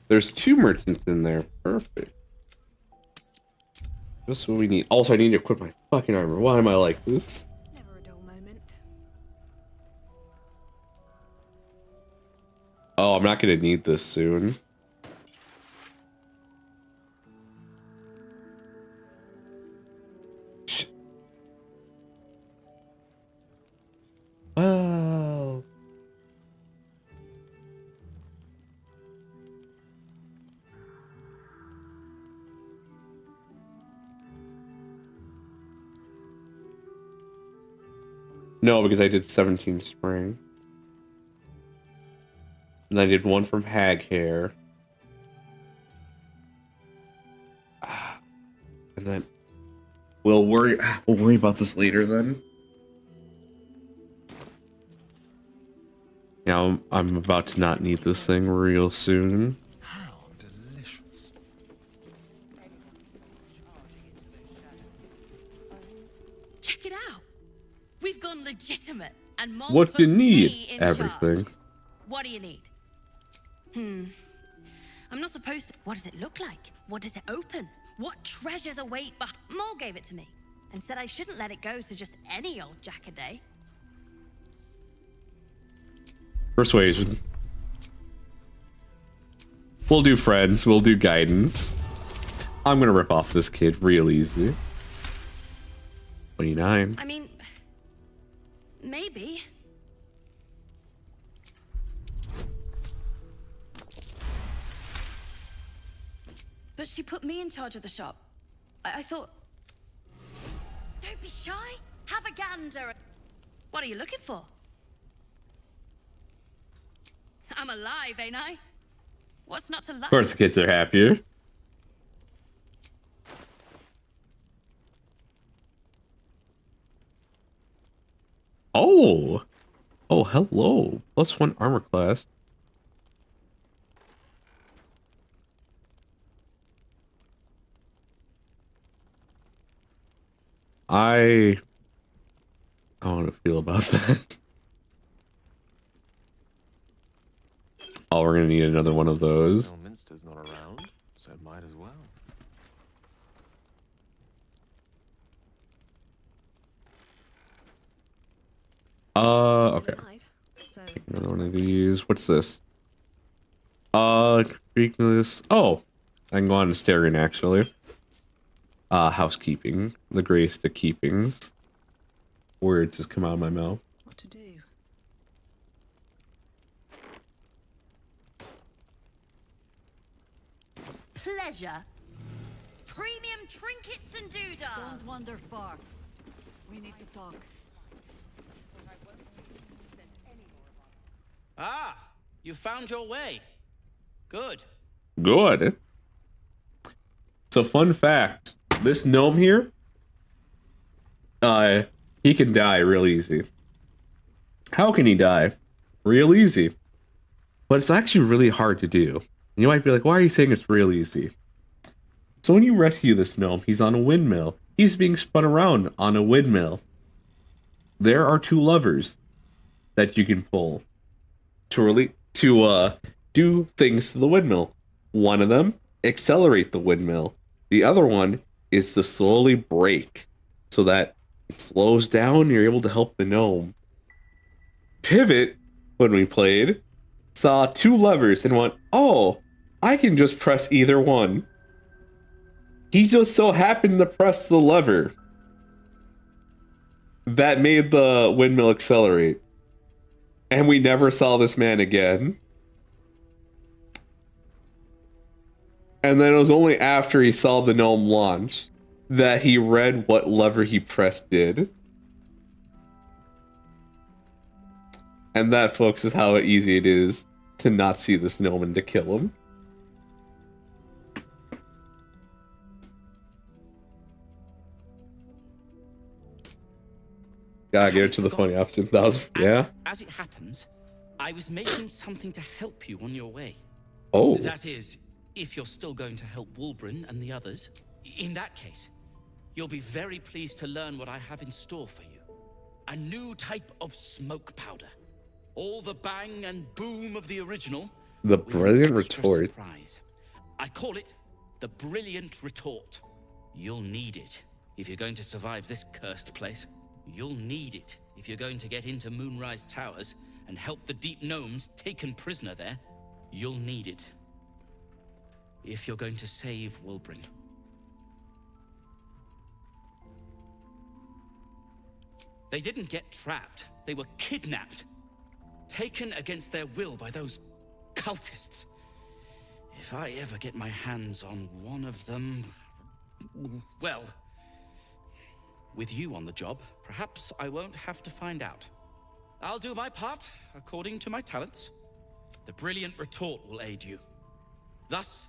There's 2 merchants in there. Perfect. Just what we need. Also, I need to equip my fucking armor. Why am I like this? Never a dull moment. Oh, I'm not gonna need this soon. Oh. No, because I did 17 spring. And I did 1 from hag hair. And then we'll worry about this later then. Yeah, I'm about to not need this thing real soon. How delicious. Check it out. We've gone legitimate and Mom What put you me need? in Everything. charge. What do you need? I'm not supposed to. What does it look like? What does it open? What treasures await? Mol gave it to me and said I shouldn't let it go to just any old jackaday. Persuasion. We'll do friends. We'll do guidance. I'm gonna rip off this kid real easy. 29. I mean, maybe. But she put me in charge of the shop. I thought... Don't be shy. Have a gander. What are you looking for? I'm alive, ain't I? What's not to like? Of course the kids are happier. Oh. Oh, hello. +1 armor class. I don't know how to feel about that. Oh, we're gonna need another one of those. Well, Minster's not around, so might as well. Okay. Take another one of these. What's this? Weakness. Oh, I can go on to Styrian actually. Housekeeping. The greatest of keepings. Words just come out of my mouth. What to do? Pleasure. Premium trinkets and doodah. Don't wander far. We need to talk. Ah, you found your way. Good. Good. So fun fact, this gnome here, he can die real easy. How can he die? Real easy. But it's actually really hard to do. And you might be like, why are you saying it's real easy? So when you rescue this gnome, he's on a windmill. He's being spun around on a windmill. There are 2 levers that you can pull to do things to the windmill. One of them, accelerate the windmill. The other one is to slowly brake so that it slows down and you're able to help the gnome. Pivot, when we played, saw 2 levers and went, oh, I can just press either one. He just so happened to press the lever that made the windmill accelerate. And we never saw this man again. And then it was only after he saw the gnome launch that he read what lever he pressed did. And that, folks, is how easy it is to not see the snowman to kill him. Gotta get it to the funny option. Yeah. As it happens, I was making something to help you on your way. Oh. That is, if you're still going to help Wulbren and the others. In that case, you'll be very pleased to learn what I have in store for you. A new type of smoke powder. All the bang and boom of the original. The brilliant retort. Surprise. I call it the brilliant retort. You'll need it if you're going to survive this cursed place. You'll need it if you're going to get into Moonrise Towers and help the deep gnomes taken prisoner there. You'll need it if you're going to save Wulbren. They didn't get trapped. They were kidnapped. Taken against their will by those cultists. If I ever get my hands on one of them... well... with you on the job, perhaps I won't have to find out. I'll do my part, according to my talents. The brilliant retort will aid you. Thus,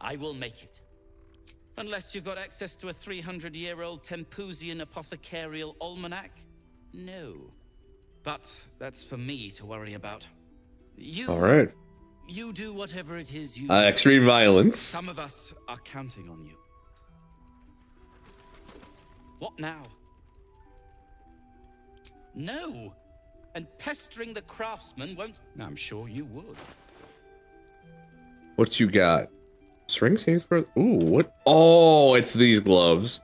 I will make it. Unless you've got access to a 300-year-old Tempusian apothecarial almanac? No. But that's for me to worry about. You... All right. You do whatever it is you Extreme violence. Some of us are counting on you. What now? No. And pestering the craftsman won't... I'm sure you would. What you got? String saves for... Ooh, what? Oh, it's these gloves.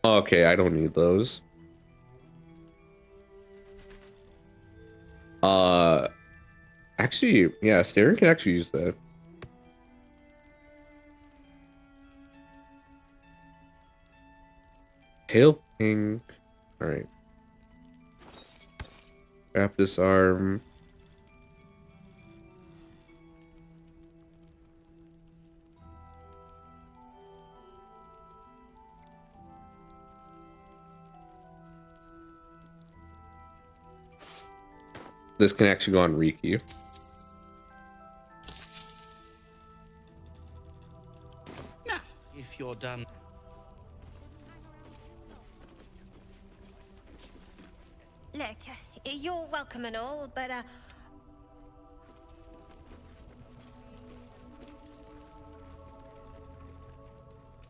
Okay, I don't need those. Actually, yeah, Staring can actually use that. Pale pink. Alright. Wrap this arm. This can actually go on Rikku. Now, if you're done... Look, you're welcome and all, but,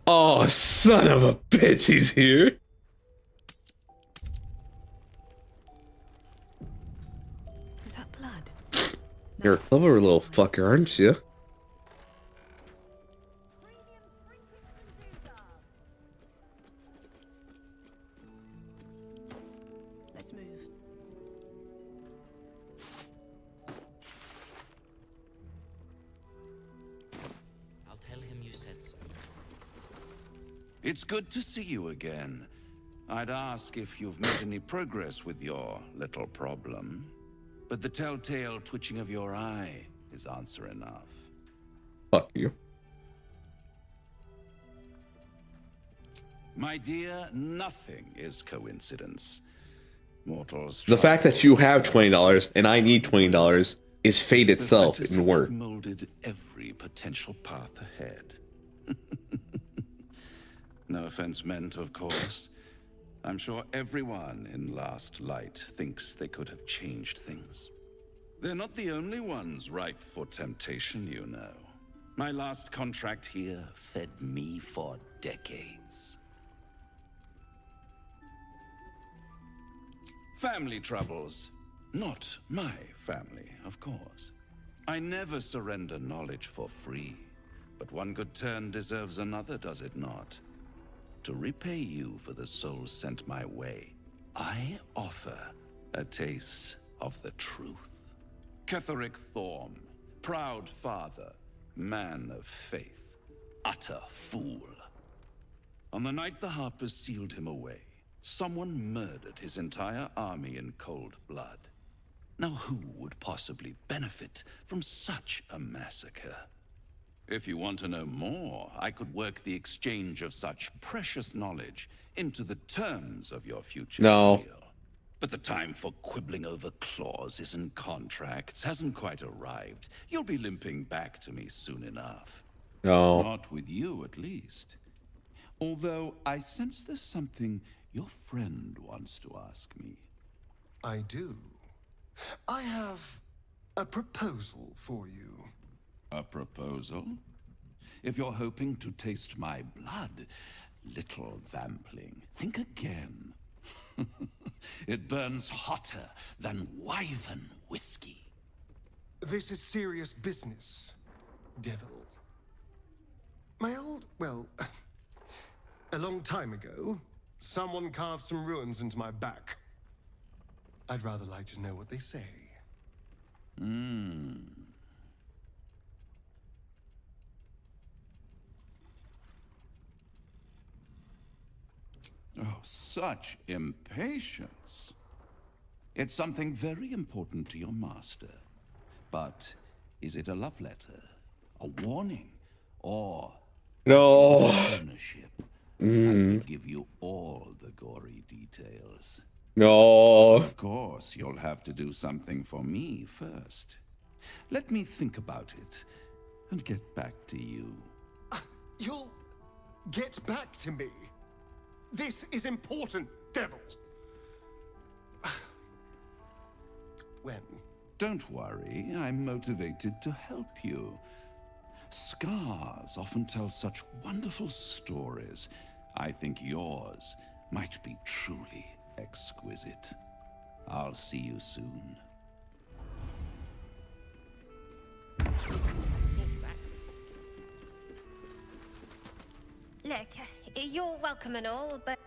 Oh, son of a bitch, he's here. Is that blood? You're a clever little fucker, aren't you? Let's move. I'll tell him you said so. It's good to see you again. I'd ask if you've made any progress with your little problem, but the telltale twitching of your eye is answer enough. Fuck you. My dear, nothing is coincidence. Mortals. The fact that you have $20 and I need $20 is fate itself in work. Molded every potential path ahead. No offense meant, of course. I'm sure everyone in Last Light thinks they could have changed things. They're not the only ones ripe for temptation, you know. My last contract here fed me for decades. Family troubles. Not my family, of course. I never surrender knowledge for free. But one good turn deserves another, does it not? To repay you for the souls sent my way, I offer a taste of the truth. Ketheric Thorm, proud father, man of faith, utter fool. On the night the Harpers sealed him away, someone murdered his entire army in cold blood. Now who would possibly benefit from such a massacre? If you want to know more, I could work the exchange of such precious knowledge into the terms of your future No. deal. But the time for quibbling over clauses and contracts hasn't quite arrived. You'll be limping back to me soon enough. No. Not with you, at least. Although I sense there's something your friend wants to ask me. I do. I have a proposal for you. A proposal? If you're hoping to taste my blood, little vampling, think again. It burns hotter than wyvern whiskey. This is serious business, devil. Well, a long time ago, someone carved some runes into my back. I'd rather like to know what they say. Oh, such impatience. It's something very important to your master. But is it a love letter, a warning, or No. ownership? I can give you all the gory details. No. Of course, you'll have to do something for me first. Let me think about it and get back to you. You'll get back to me. This is important, devil. When? Don't worry, I'm motivated to help you. Scars often tell such wonderful stories. I think yours might be truly exquisite. I'll see you soon. Look, you're welcome and all, but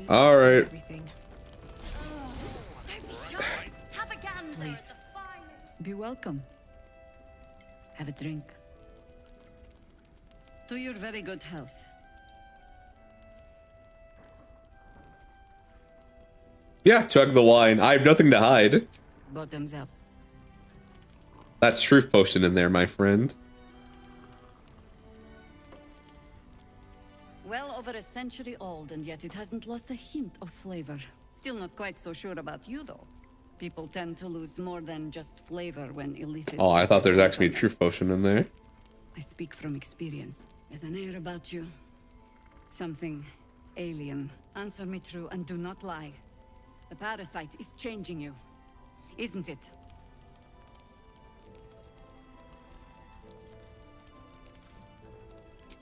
All right. Don't be shy. Have a gander. Please. Be welcome. Have a drink. To your very good health. Yeah, chug the wine. I have nothing to hide. Bottoms up. That's truth potion in there, my friend. Well over a century old, and yet it hasn't lost a hint of flavor. Still not quite so sure about you, though. People tend to lose more than just flavor when illicit. Oh, I thought there's actually a truth potion in there. I speak from experience. There's an air about you. Something alien. Answer me true and do not lie. The parasite is changing you, isn't it?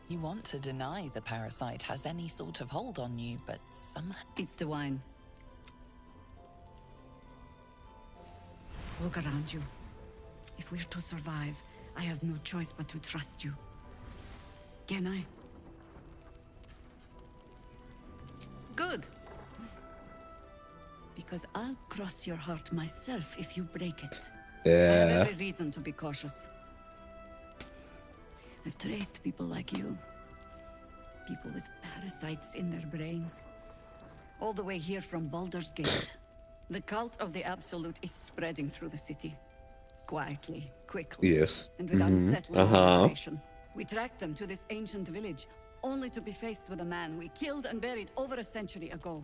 You want to deny the parasite has any sort of hold on you, but somehow... It's the wine. Look around you. If we're to survive, I have no choice but to trust you. Can I? Good. Because I'll cross your heart myself if you break it. I have Yeah. every reason to be cautious. I've traced people like you. People with parasites in their brains. All the way here from Baldur's Gate. The cult of the Absolute is spreading through the city. Quietly, quickly. Yes. And without Mhm. settling information. We tracked them to this ancient village, only to be faced with a man we killed and buried over a century ago.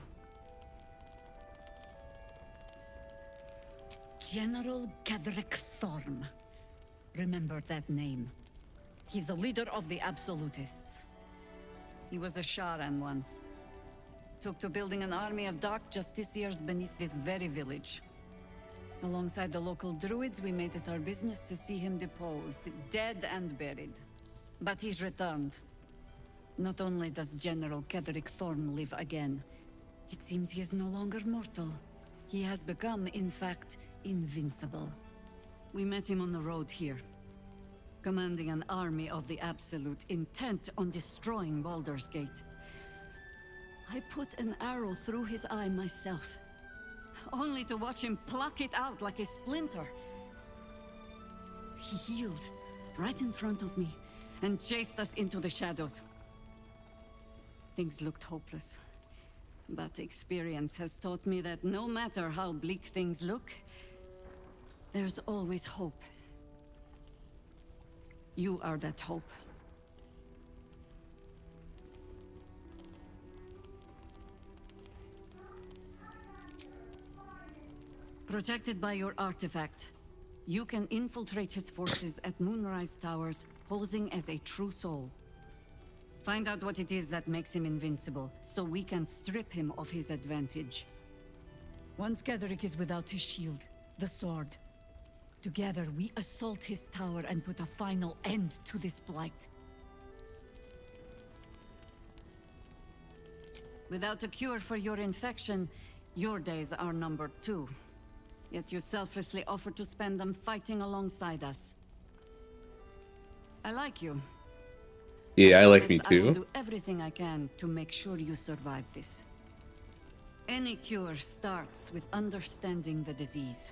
General Gadrick Thorm. Remember that name. He's the leader of the Absolutists. He was a Sharan once. Took to building an army of dark justiciars beneath this very village. Alongside the local druids, we made it our business to see him deposed, dead and buried. But he's returned. Not only does General Gadrick Thorm live again, it seems he is no longer mortal. He has become, in fact, invincible. We met him on the road here, commanding an army of the Absolute, intent on destroying Baldur's Gate. I put an arrow through his eye myself, only to watch him pluck it out like a splinter. He healed right in front of me and chased us into the shadows. Things looked hopeless, but experience has taught me that no matter how bleak things look, There's always hope. You are that hope. Protected by your artifact, you can infiltrate his forces at Moonrise Towers, posing as a true soul. Find out what it is that makes him invincible, so we can strip him of his advantage. Once Ketheric is without his shield, the sword, together we assault his tower and put a final end to this blight. Without a cure for your infection, your days are numbered too. Yet you selflessly offer to spend them fighting alongside us. I like you. Yeah, I like me I will too. do everything I can to make sure you survive this. Any cure starts with understanding the disease.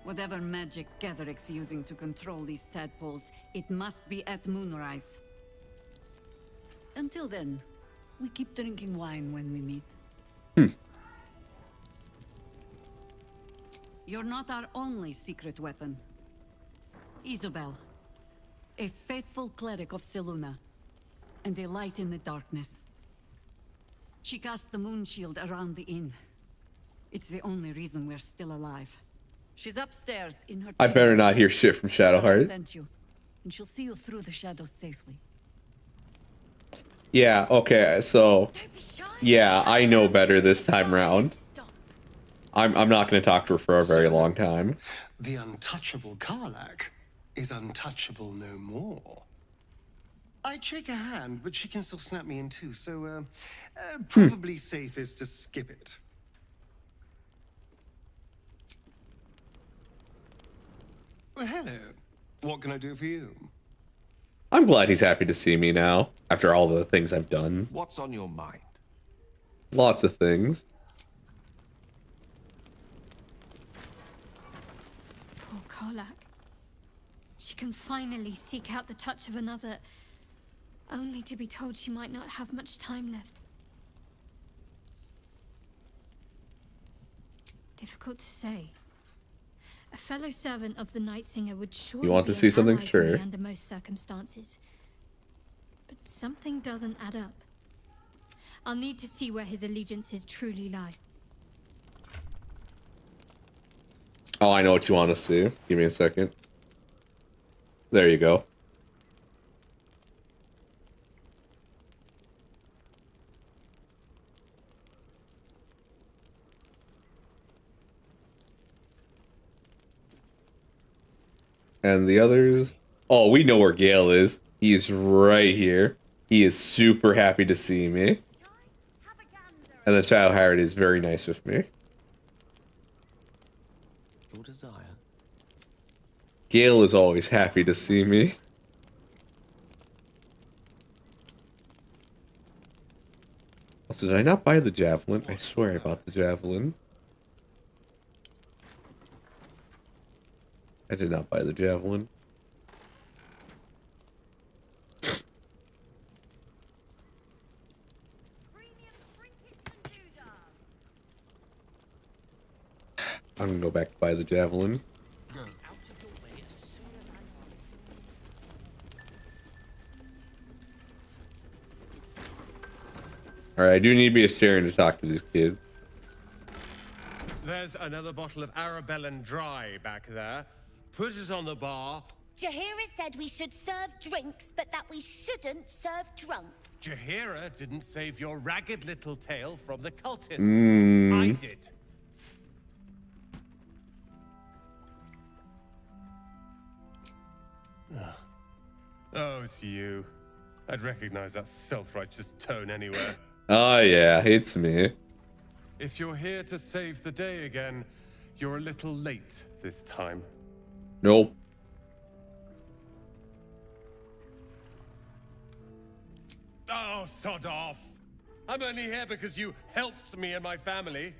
Whatever magic Ketheric's using to control these tadpoles, it must be at Moonrise. Until then, we keep drinking wine when we meet. You're not our only secret weapon. Isobel, a faithful cleric of Selûne, and a light in the darkness. She cast the moon shield around the inn. It's the only reason we're still alive. She's upstairs in her I better chambers. not hear shit from I Shadowheart. sent you, and she'll see you through the shadows safely. Yeah, okay, so yeah, I know better this time round. I'm not gonna talk to her for a very long time. The untouchable Karlak is untouchable no more. I'd shake her hand, but she can still snap me in two, so probably safest to skip it. Well, hello. What can I do for you? I'm glad he's happy to see me now, after all the things I've done. What's on your mind? Lots of things. Poor Karlak. She can finally seek out the touch of another, only to be told she might not have much time left. Difficult to say. A fellow servant of the Night Singer would surely You want be to see an something? ally to Sure. me under most circumstances. But something doesn't add up. I'll need to see where his allegiances truly lie. Oh, I know what you want to see. Give me a second. There you go. And the others? Oh, we know where Gale is. He's right here. He is super happy to see me. And the Shadowheart is very nice with me. Your desire. Gale is always happy to see me. Also, did I not buy the javelin? I swear I bought the javelin. I did not buy the javelin. I'm gonna go back to buy the javelin. Alright, I do need to be a Styrian to talk to this kid. There's another bottle of Arabellan Dry back there. Put it on the bar. Jaheira said we should serve drinks, but that we shouldn't serve drunk. Jaheira didn't save your ragged little tail from the cultists. Mm. I did. Oh, it's you. I'd recognize that self-righteous tone anywhere. Oh yeah, it's me. If you're here to save the day again, you're a little late this time. Nope. Oh, sod off! I'm only here because you helped me and my family.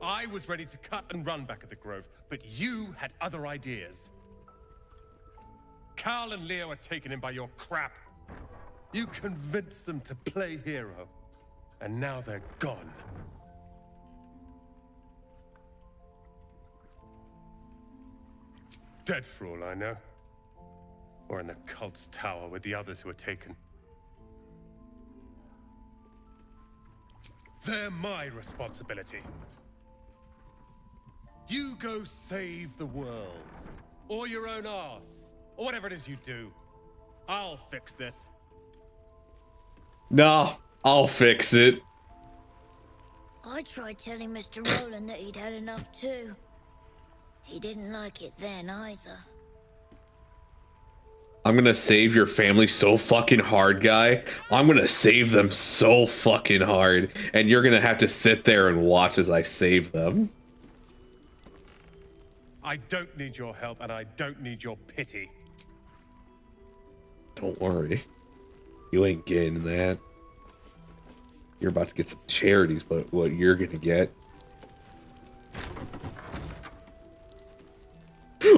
I was ready to cut and run back at the Grove, but you had other ideas. Carl and Leo are taken in by your crap. You convinced them to play hero, and now they're gone. Dead for all I know. Or in the cult's tower with the others who were taken. They're my responsibility. You go save the world. Or your own arse. Or whatever it is you do. I'll fix this. No, I'll fix it. I tried telling Mr. Rowland that he'd had enough too. He didn't like it then either. I'm gonna save your family so fucking hard, guy. I'm gonna save them so fucking hard. And you're gonna have to sit there and watch as I save them. I don't need your help, and I don't need your pity. Don't worry. You ain't getting that. You're about to get some charities, but what you're gonna get.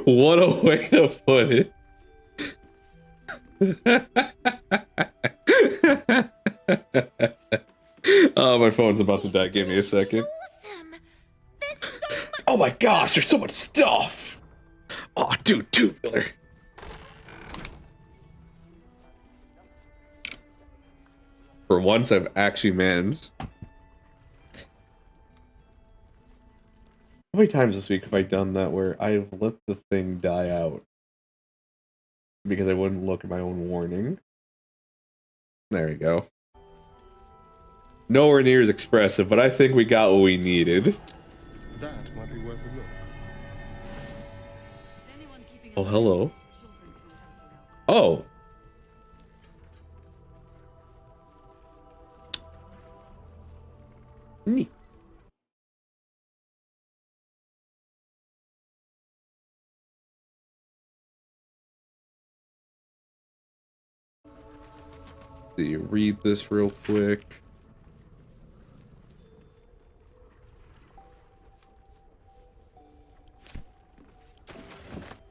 What a way to put it. Oh, my phone's about to die. Give me a second. Oh my gosh, there's so much stuff. Oh, dude, tubular. For once, I've actually managed. How many times this week have I done that where I've let the thing die out because I wouldn't look at my own warning? There we go. Nowhere near as expressive, but I think we got what we needed. That might be worth a look. Oh, hello. Oh. Neat. Do you read this real quick?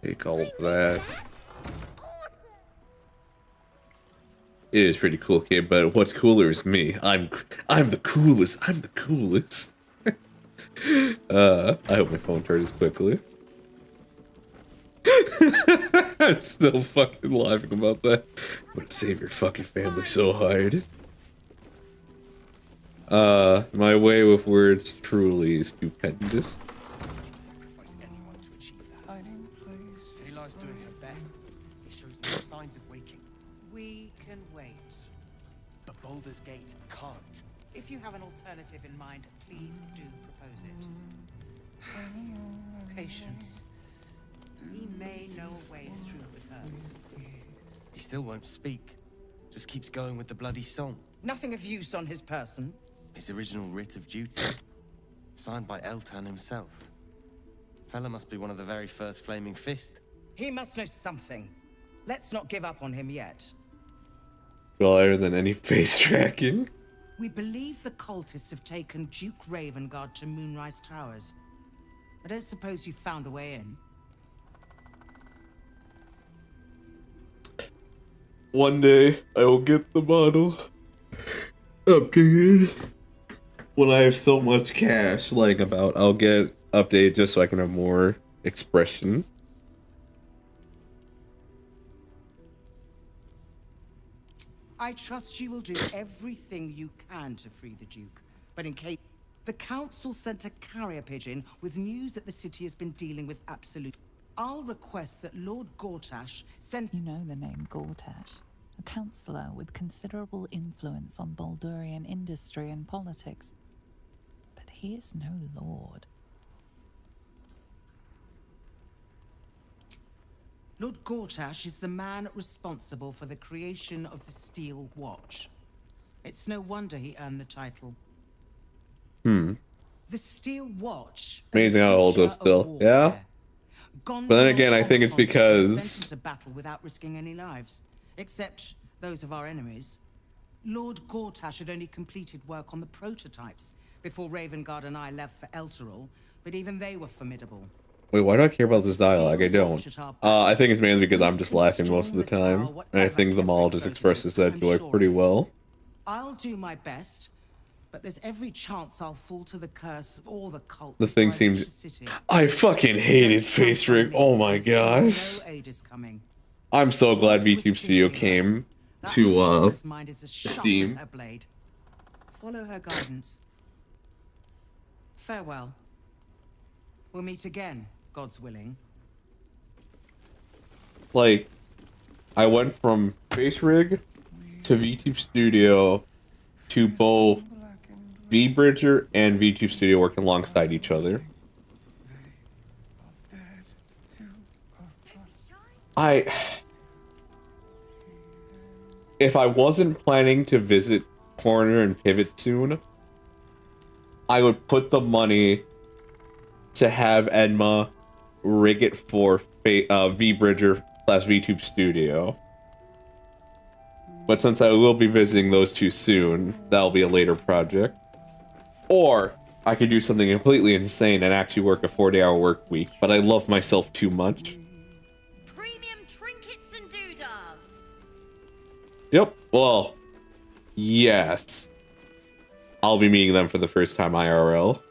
Take all of that. It is pretty cool, kid, but what's cooler is me. I'm the coolest. I'm the coolest. I hope my phone turns quickly. I'm still fucking laughing about that. I'm gonna save your fucking family so hard. My way with words truly stupendous. We can wait. But Baldur's Gate can't. If you have an alternative in mind, please do propose it. Patience. He may know a way through the curse. He still won't speak. Just keeps going with the bloody song. Nothing of use on his person. His original writ of duty. Signed by Eltan himself. Fella must be one of the very first Flaming Fist. He must know something. Let's not give up on him yet. Better than any face tracking. We believe the cultists have taken Duke Ravengard to Moonrise Towers. I don't suppose you found a way in. One day, I will get the model updated. When I have so much cash laying about, I'll get updated just so I can have more expression. I trust you will do everything you can to free the Duke. But in case... The Council sent a carrier pigeon with news that the city has been dealing with absolute... I'll request that Lord Gortash sends... You know the name Gortash, a councillor with considerable influence on Baldurian industry and politics. But he is no lord. Lord Gortash is the man responsible for the creation of the Steel Watch. It's no wonder he earned the title. The Steel Watch... Amazing how it holds up still. Yeah? But then again, I think it's because... Sent into battle without risking any lives. Except those of our enemies. Lord Gortash had only completed work on the prototypes before Ravengard and I left for Elturel, but even they were formidable. Wait, why do I care about this dialogue? I don't. I think it's mainly because I'm just laughing most of the time. And I think the mall just expresses that joy pretty well. I'll do my best, but there's every chance I'll fall to the curse of all the cult. The thing seems... I fucking hated Face Rig. Oh my gosh. I'm so glad VTube Studio came to Steam. Follow her guidance. Farewell. We'll meet again, God's willing. Like, I went from Face Rig to VTube Studio to both VBridger and VTube Studio working alongside each other. If I wasn't planning to visit Corner and Pivot soon, I would put the money to have Edma rig it for VBridger / VTube Studio. But since I will be visiting those two soon, that'll be a later project. Or I could do something completely insane and actually work a 40-hour work week, but I love myself too much. Premium trinkets and doodahs. Yep, well, yes. I'll be meeting them for the first time IRL.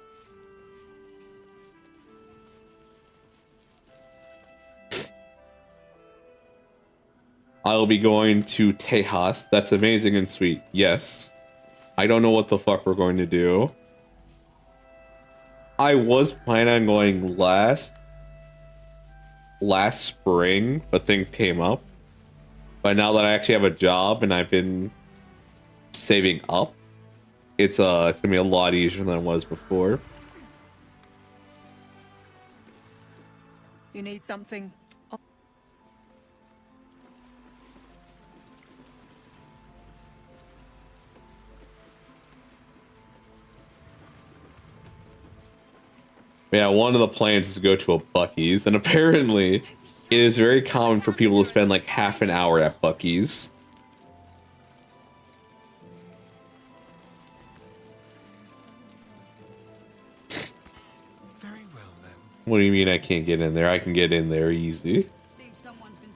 I'll be going to Tejas. That's amazing and sweet. Yes. I don't know what the fuck we're going to do. I was planning on going last spring, but things came up. But now that I actually have a job and I've been saving up, it's gonna be a lot easier than it was before. You need something? Yeah, one of the plans is to go to a Buc-ee's, and apparently it is very common for people to spend like half an hour at Buc-ee's. Very well then. What do you mean I can't get in there? I can get in there easy. Seems someone's been...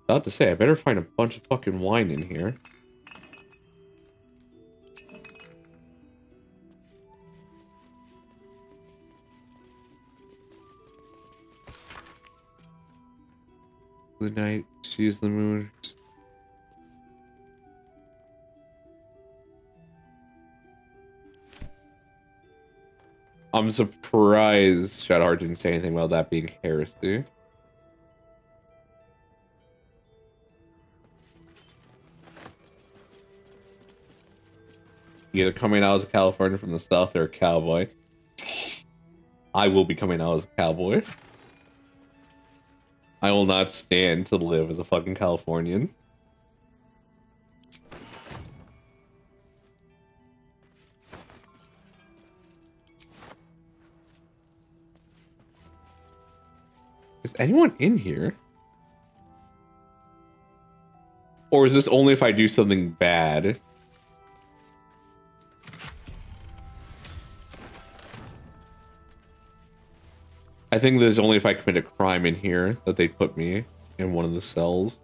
About to say, I better find a bunch of fucking wine in here. The night, she's the moon. I'm surprised Shadowheart didn't say anything about that being heresy. Either coming out as a Californian from the South or a cowboy. I will be coming out as a cowboy. I will not stand to live as a fucking Californian. Is anyone in here? Or is this only if I do something bad? I think there's only if I commit a crime in here that they put me in one of the cells.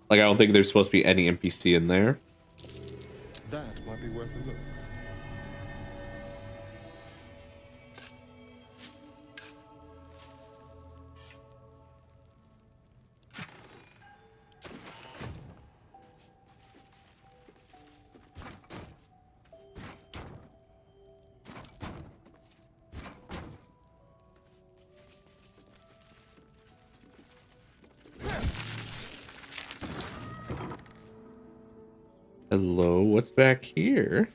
Like, I don't think there's supposed to be any NPC in there. That might be worth a look. Hello, what's back here?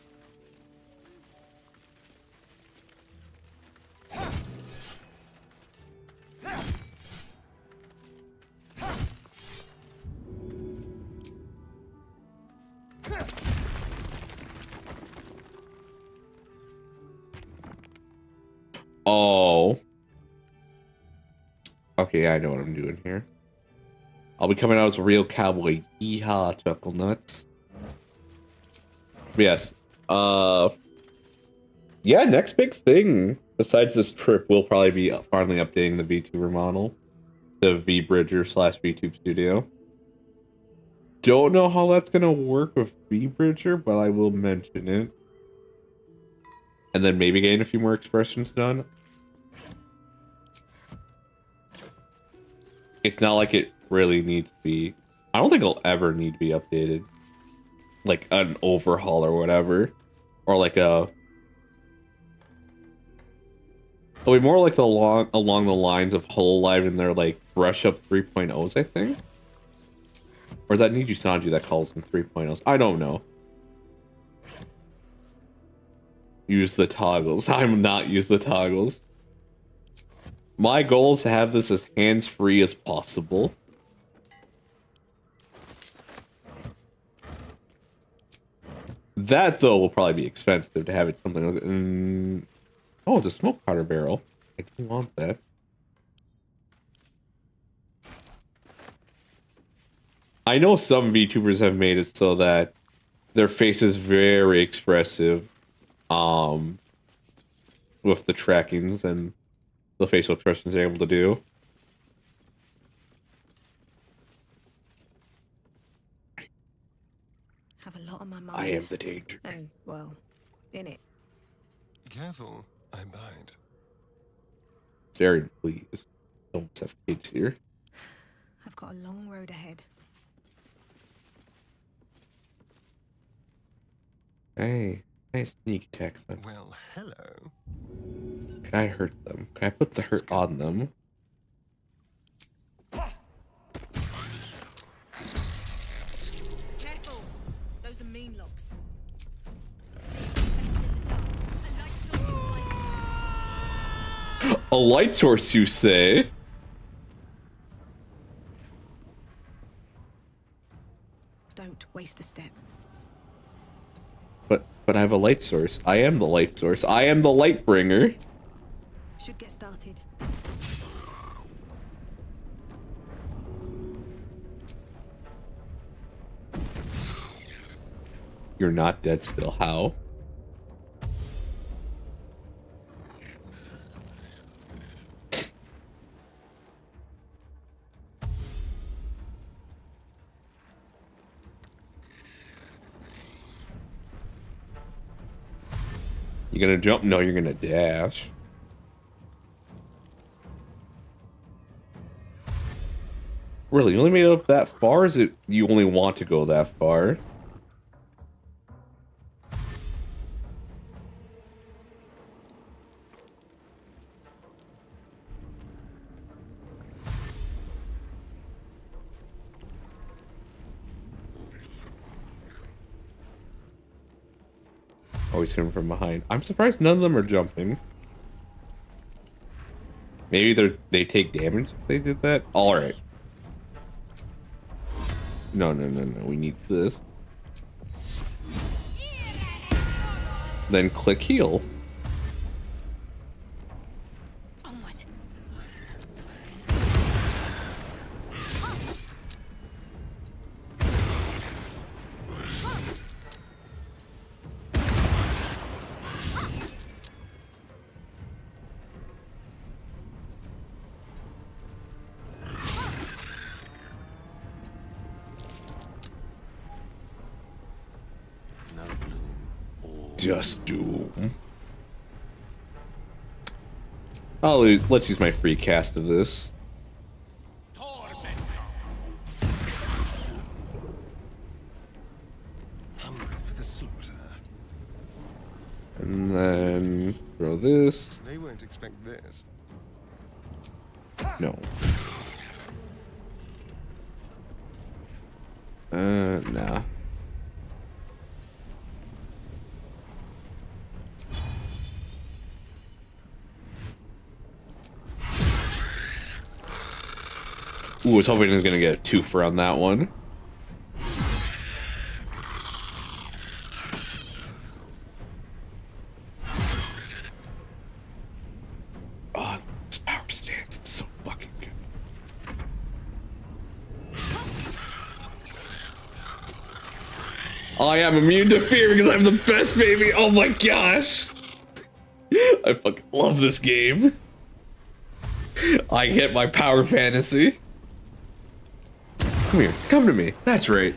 Oh. Okay, I know what I'm doing here. I'll be coming out as a real cowboy. Yeehaw, chuckle nuts. Yes. Yeah, next big thing Besides this trip, we'll probably be finally updating the VTuber model to VBridger/VTube Studio. Don't know how that's gonna work with VBridger, but I will mention it. And then maybe getting a few more expressions done. It's not like it really needs to be. I don't think it'll ever need to be updated. Like an overhaul or whatever. Or like a... It'll be more like along the lines of Hololive and their like brush up 3.0s, I think. Or is that Niju Sanji that calls them 3.0s? I don't know. Use the toggles. I'm not use the toggles. My goal is to have this as hands-free as possible. That, though, will probably be expensive to have it something like... Oh, the smoke powder barrel. I do want that. I know some VTubers have made it so that their face is very expressive with the trackings and the facial expressions they're able to do. Have a lot on my mind. I am the danger. And, well, in it. Careful, I bite. Darian, please. Don't have kids here. I've got a long road ahead. Hey, can I sneak attack them? Well, hello. Can I hurt them? Can I put the hurt on them? Careful! Those are mean locks. A light source, you say? Don't waste a step. But I have a light source. I am the light source. I am the light bringer. Should get started. You're not dead still. How? You gonna jump? No, you're gonna dash. Really? You only made it up that far? Is it you only want to go that far? Always hit him from behind. I'm surprised none of them are jumping. Maybe they take damage if they did that? Alright. No. We need this. Then click heal. Just doom. Let's use my free cast of this. Hungry for the slaughter. And then throw this. They won't expect this. No. Nah. Ooh, I was hoping he was gonna get a twofer on that one. Oh, this power stance, it's so fucking good. I am immune to fear because I'm the best, baby. Oh my gosh. I fucking love this game. I get my power fantasy. Come here, come to me. That's right.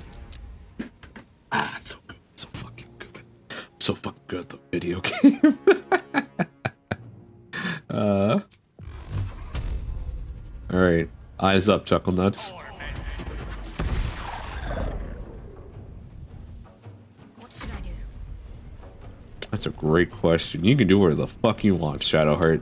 Ah, so good, so fucking good. I'm so fucking good at the video game. All right, eyes up, Chuckle Nuts. That's a great question. You can do whatever the fuck you want, Shadowheart.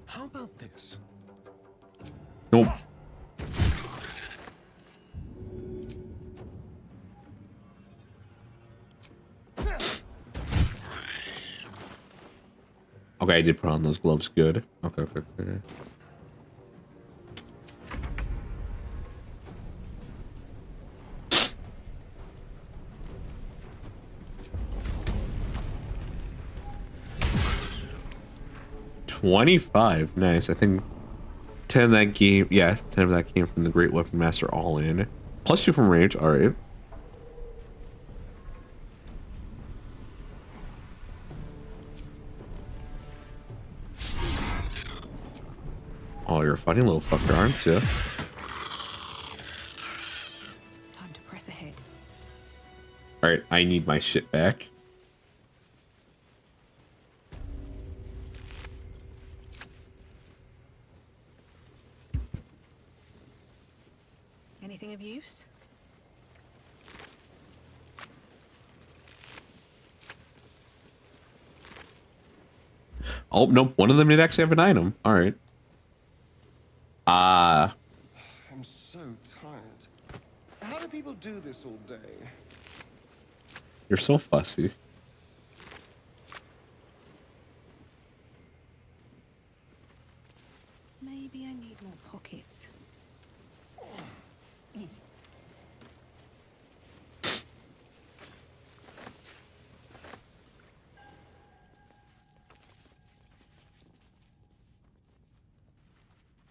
How about this? Nope. Okay, I did put on those gloves. Good. Okay, okay, okay. $25. Nice. I think 10 of that game. Yeah, 10 of that came from the Great Weapon Master all in. Plus 2 from Rage. All right. Oh, you're a funny little fucker, aren't you? Time to press ahead. All right, I need my shit back. Anything of use? Oh, nope. One of them did actually have an item. All right. I'm so tired. How do people do this all day? You're so fussy. Maybe I need more pockets.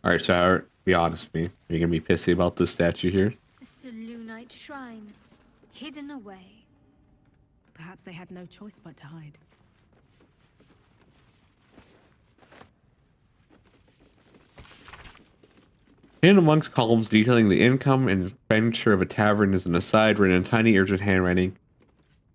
All right, so Howard, be honest with me. Are you gonna be pissy about this statue here? The Selûnite shrine, hidden away. Perhaps they had no choice but to hide. Hidden amongst columns detailing the income and expenditure of a tavern is an aside written in tiny urgent handwriting.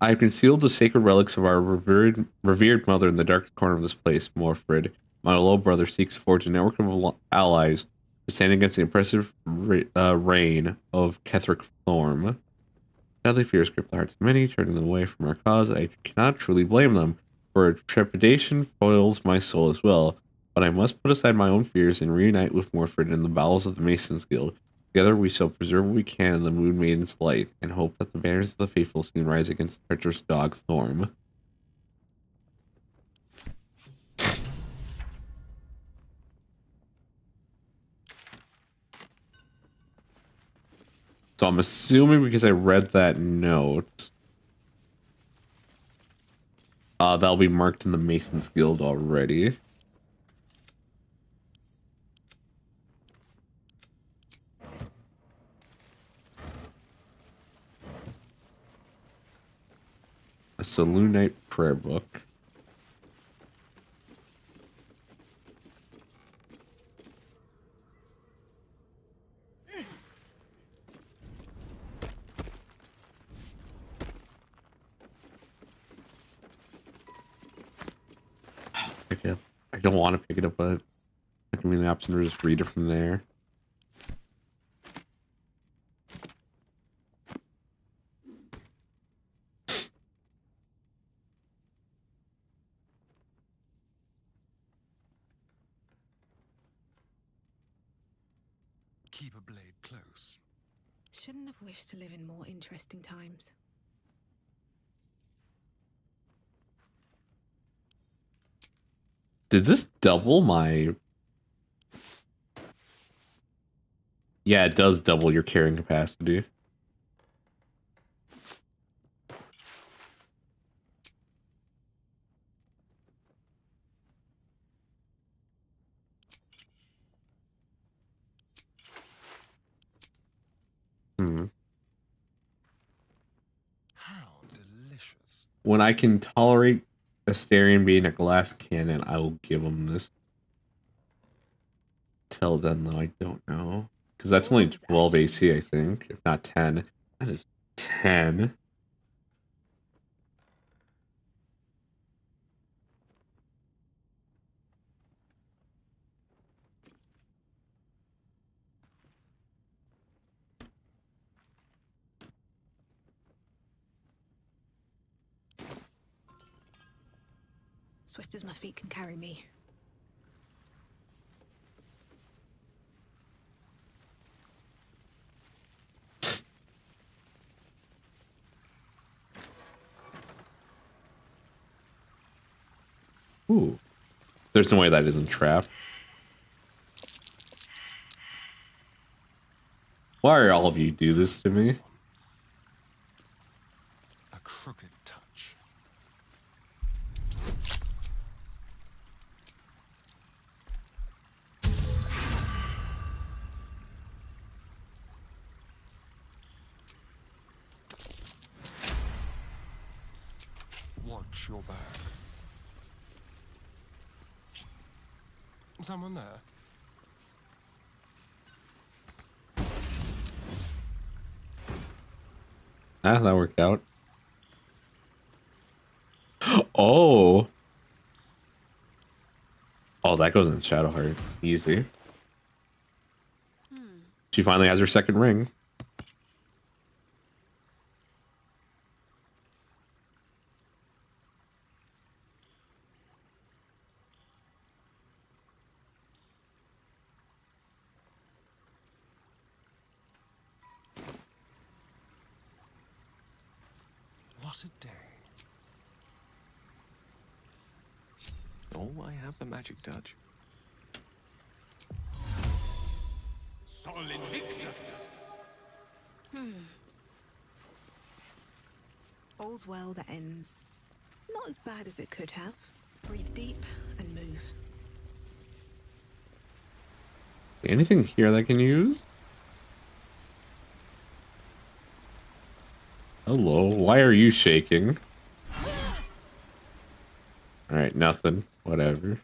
I have concealed the sacred relics of our revered mother in the darkest corner of this place, Morfred. My little brother seeks to forge a network of allies to stand against the impressive reign of Ketheric Thorm. Sadly, fears grip the hearts of many, turning them away from our cause. I cannot truly blame them, for trepidation foils my soul as well. But I must put aside my own fears and reunite with Morfred in the bowels of the Masons Guild. Together we shall preserve what we can in the Moon Maiden's light, and hope that the banners of the faithful soon rise against the treacherous dog Thorm. So I'm assuming because I read that note, that'll be marked in the Masons Guild already. A Selûnite prayer book. Pick it up. I don't want to pick it up, but I can read the option or just read it from there. Keep a blade close. Shouldn't have wished to live in more interesting times. Did this double my... Yeah, it does double your carrying capacity. when I can tolerate Astarion being a glass cannon, I will give him this. Till then, though, I don't know. Because that's only 12 AC, I think. If not 10. That is 10. Swift as my feet can carry me. Ooh. There's no way that isn't trapped. Why are all of you do this to me? A crooked touch. Watch your back. Someone there? Ah, that worked out. Oh! Oh, that goes in Shadowheart. Easy. She finally has her second ring. What a day. Oh, I have the magic touch. Sol Invictus. All's well that ends. Not as bad as it could have. Breathe deep and move. Anything here that I can use? Hello, why are you shaking? Alright, nothing. Whatever.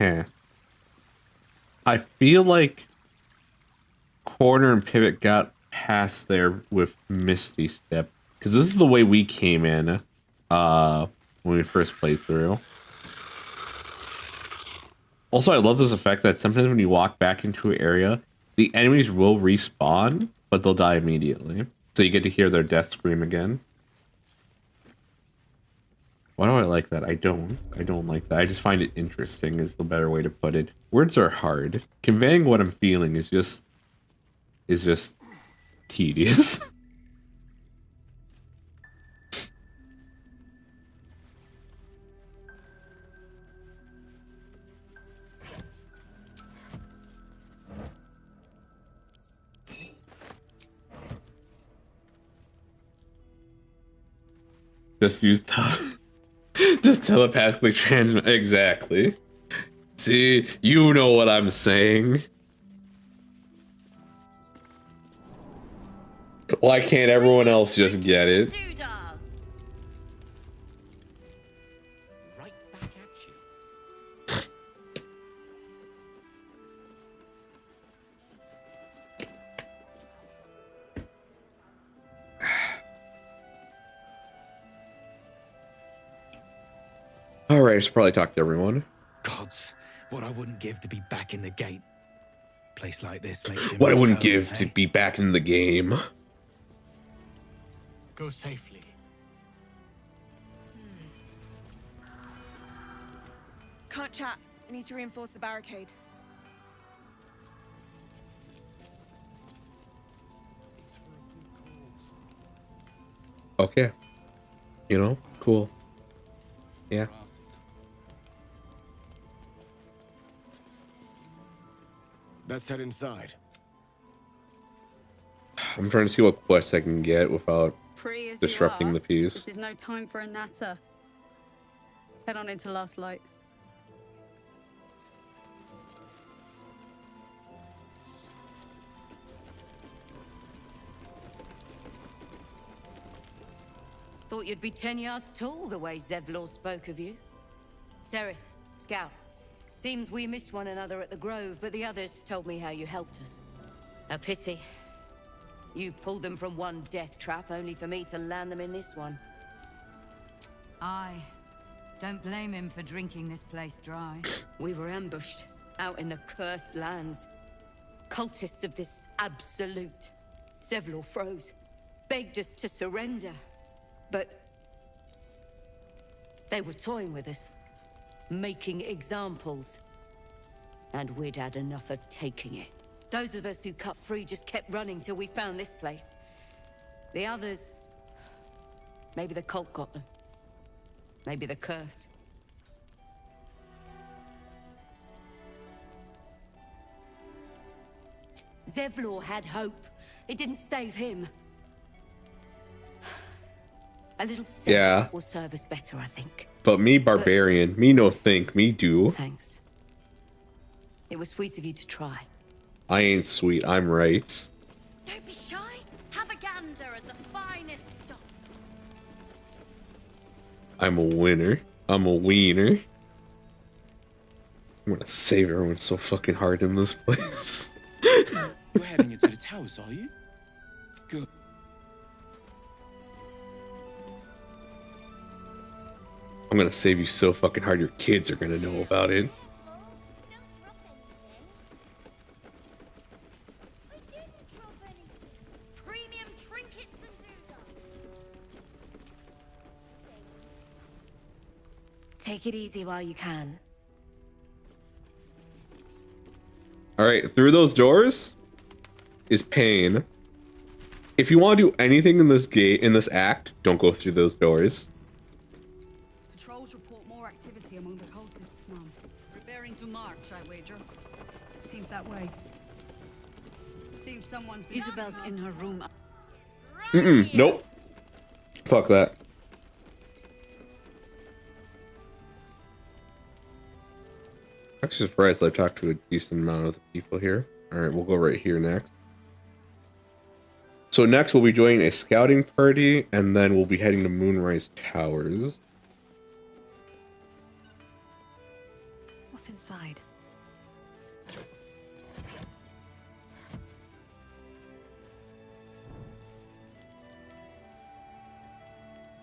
Huh. I feel like Corner and Pivot got past there with Misty Step. Because this is the way we came in when we first played through. Also, I love this effect that sometimes when you walk back into an area, the enemies will respawn, but they'll die immediately. So you get to hear their death scream again. Why do I like that? I don't like that. I just find it interesting is the better way to put it. Words are hard. Conveying what I'm feeling is just tedious. Just telepathically transmit. Exactly. See, you know what I'm saying. Why can't everyone else just get it? Right back at you. Alright, I should probably talk to everyone. Gods, what I wouldn't give to be back in the gate. Place like this makes you What I wouldn't home, give to be back in the game. Go safely. Can't chat. I need to reinforce the barricade. Okay. You know, cool. Yeah. Let's head inside. I'm trying to see what quests I can get without Free as disrupting you are, the peace. This is no time for a natter. Head on into Last Light. Thought you'd be 10 yards tall the way Zevlor spoke of you. Ceres, Scout. Seems we missed one another at the Grove, but the others told me how you helped us. A pity. You pulled them from one death trap, only for me to land them in this one. Aye. Don't blame him for drinking this place dry. We were ambushed, out in the cursed lands. Cultists of this absolute. Zevlor froze, begged us to surrender. But they were toying with us, making examples. And we'd had enough of taking it. Those of us who cut free just kept running till we found this place. The others... maybe the cult got them. Maybe the curse. Zevlor had hope. It didn't save him. A little sense will serve us better, I think. But me, barbarian, me no think, me do. Thanks. It was sweet of you to try. I ain't sweet, I'm right. Don't be shy. Have a gander at the finest stock. I'm a winner. I'm a wiener. I'm gonna save everyone so fucking hard in this place. You're heading into the towers, are you? Good. I'm gonna save you so fucking hard your kids are gonna know about it. Premium trinkets and Take it easy while you can. Alright, through those doors is pain. If you want to do anything in this act, don't go through those doors. Patrols report more activity among the cultists, ma'am. Preparing to march, I wager. Seems that way. Seems someone's been... Isabel's in her room. Nope. Fuck that. I'm actually surprised I've talked to a decent amount of the people here. Alright, we'll go right here next. So next we'll be joining a scouting party, and then we'll be heading to Moonrise Towers. What's inside?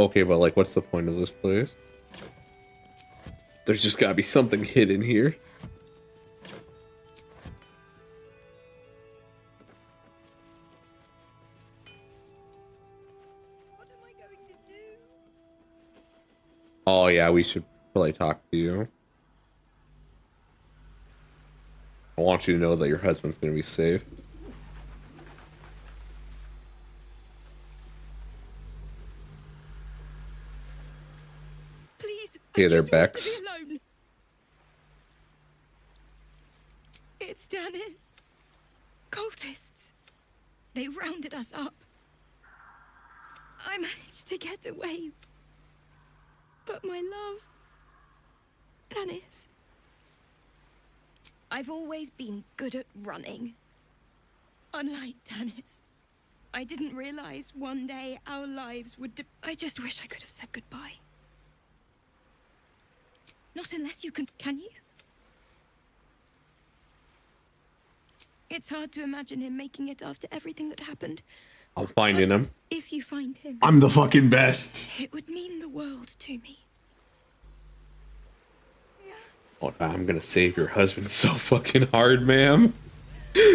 Okay, but like, what's the point of this place? There's just gotta be something hidden here. Oh yeah, we should probably talk to you. I want you to know that your husband's gonna be safe. Please, Hey there, Bex. It's Dennis. Cultists. They rounded us up. I managed to get away. But my love... Dennis. I've always been good at running. Unlike Dennis. I didn't realize one day our lives would... I just wish I could have said goodbye. Not unless you can you? It's hard to imagine him making it after everything that happened. I'm finding him. If you find him... I'm the fucking best. It would mean the world to me. Oh, I'm gonna save your husband so fucking hard, ma'am.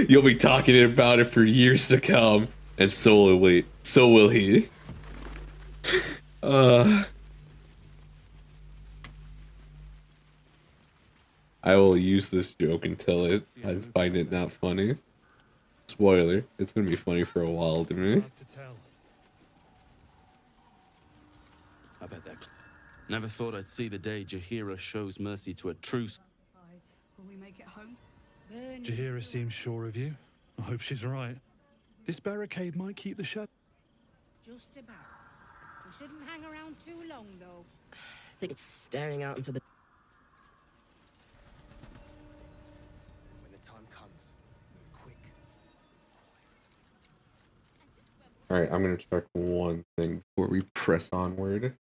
You'll be talking about it for years to come, and so will we. So will he. I will use this joke until I find it not funny. Spoiler, it's gonna be funny for a while to me. I bet that. Never thought I'd see the day Jaheira shows mercy to a truce. Will we make it home? Jaheira seems sure of you. I hope she's right. This barricade might keep the shadow. Just about. We shouldn't hang around too long, though. I think it's staring out into the... When the time comes, move quick. All right, I'm gonna check one thing before we press onward.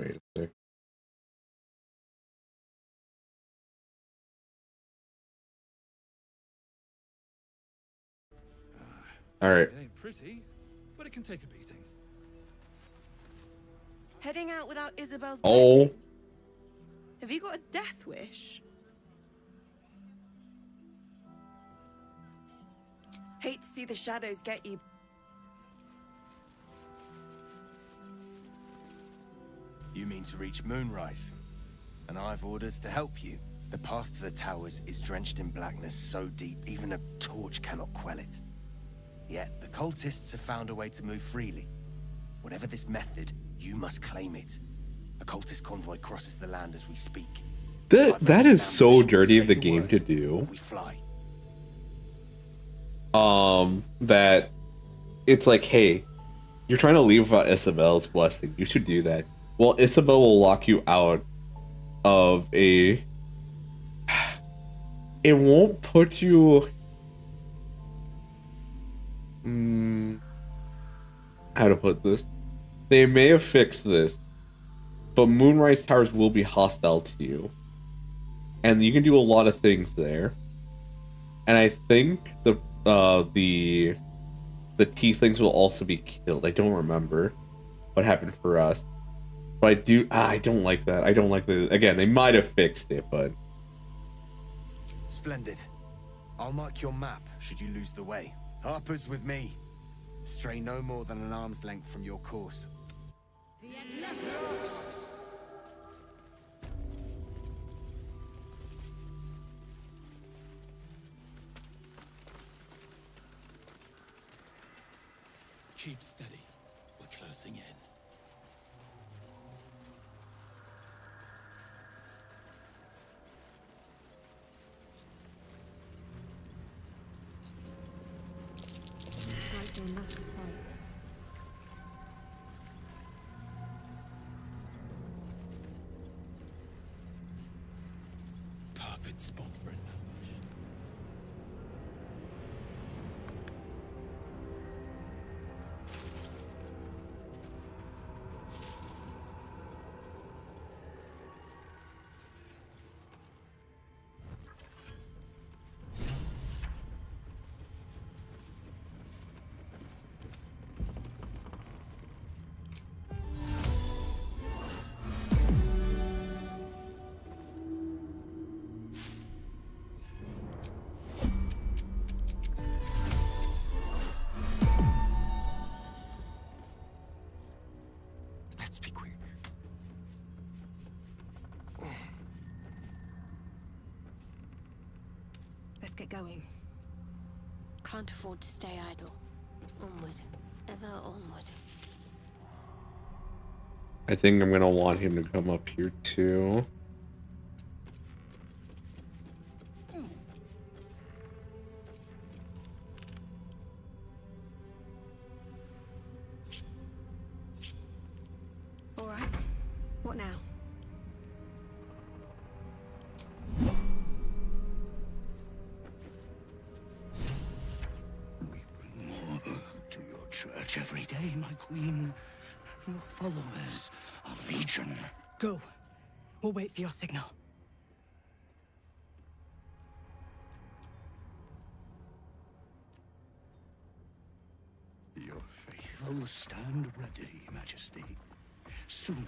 Wait a sec. All right. It ain't pretty, but it can take a beating. Heading out without Isabel's Oh. blessing? Have you got a death wish? Hate to see the shadows get you. You mean to reach Moonrise, and I've orders to help you. The path to the towers is drenched in blackness so deep even a torch cannot quell it. Yet the cultists have found a way to move freely. Whatever this method, you must claim it. A cultist convoy crosses the land as we speak. That is so dirty of the game to do. We fly. That it's like, hey, you're trying to leave without Isabel's blessing. You should do that. Well, Isabel will lock you out of a... It won't put you... How to put this? They may have fixed this, but Moonrise Towers will be hostile to you. And you can do a lot of things there. And I think the tieflings will also be killed. I don't remember what happened for us. But I don't like that. I don't like the... Again, they might have fixed it, but... Splendid. I'll mark your map should you lose the way. Harper's with me. Stray no more than an arm's length from your course. Keep steady. We're closing in. Perfect spot for an ambush. Let's be quick. Let's get going. Can't afford to stay idle. Onward. Ever onward. I think I'm gonna want him to come up here too. All right. What now? More to your church every day, my queen. Your followers are legion. Go. We'll wait for your signal. Your faithful stand ready, Majesty. Soon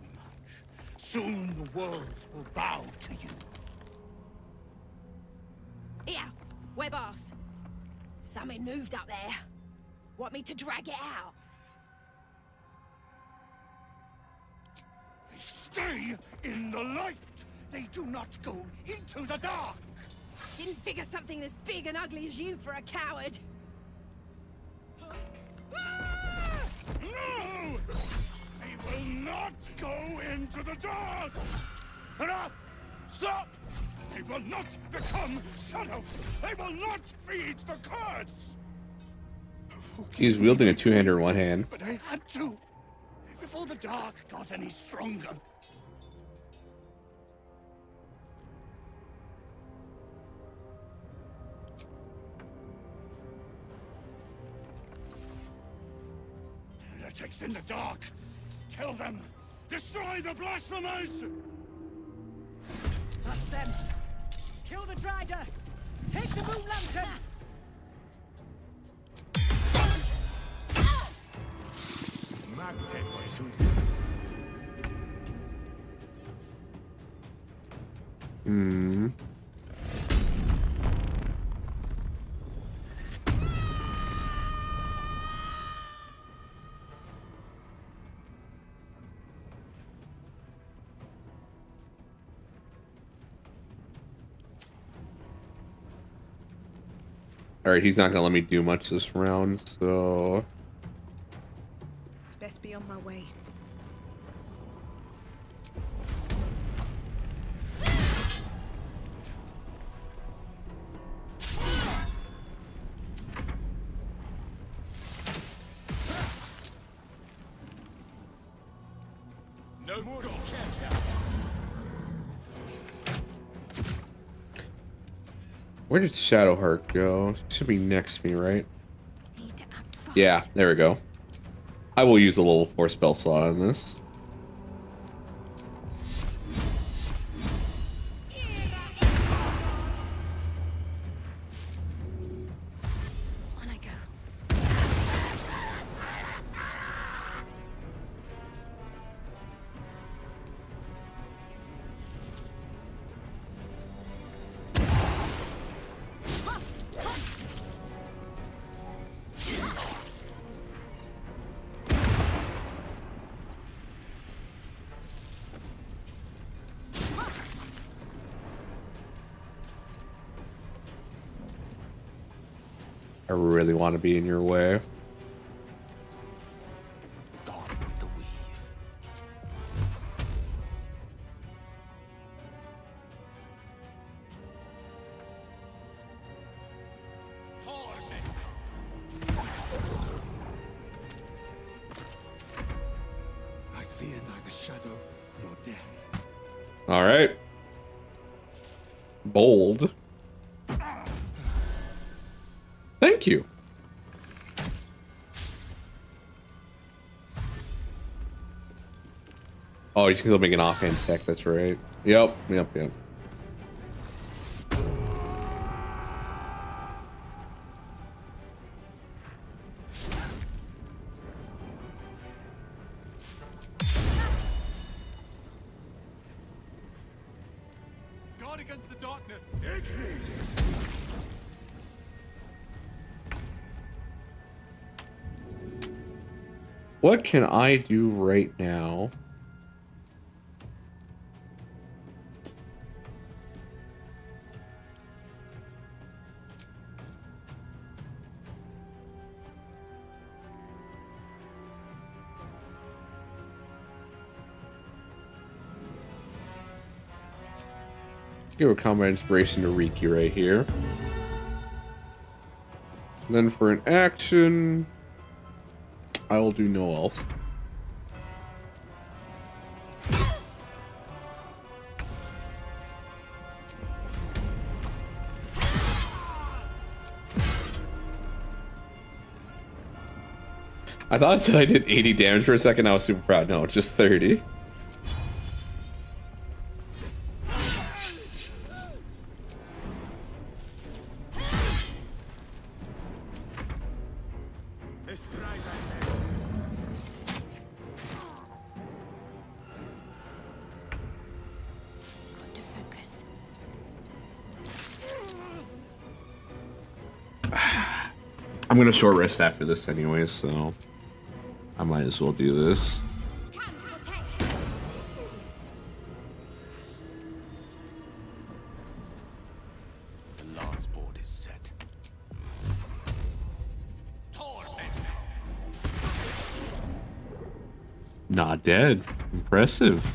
we march. Soon the world will bow to you. Yeah. Web ass. Something moved up there. Want me to drag it out? Stay in the light! They do not go into the dark! Didn't figure something as big and ugly as you for a coward. No! They will not go into the dark! Enough! Stop! They will not become shadows! They will not feed the curse! He's wielding a two-hander in one hand. But I had to, before the dark got any stronger. Heretics in the dark! Kill them! Destroy the blasphemers! That's them. Kill the Drider. Take the moon lantern. Hmm. All right, he's not gonna let me do much this round, so Best be on my way. No more. where did Shadowheart go? Should be next to me, right? Yeah, there we go. I will use a level 4 spell slot on this. On I go. I really want to be in your way. Gone with the weave. I fear neither shadow nor death. All right. Bold. Thank you. Oh, you can still make an offhand attack. That's right. Yep. Guard against the darkness. What can I do right now? Give a combat inspiration to Rikku right here. Then for an action, I will do no else. I thought it said I did 80 damage for a second. I was super proud. No, it's just 30. I'm gonna short rest after this anyway, so I might as well do this. The last board is set. Not dead. Impressive.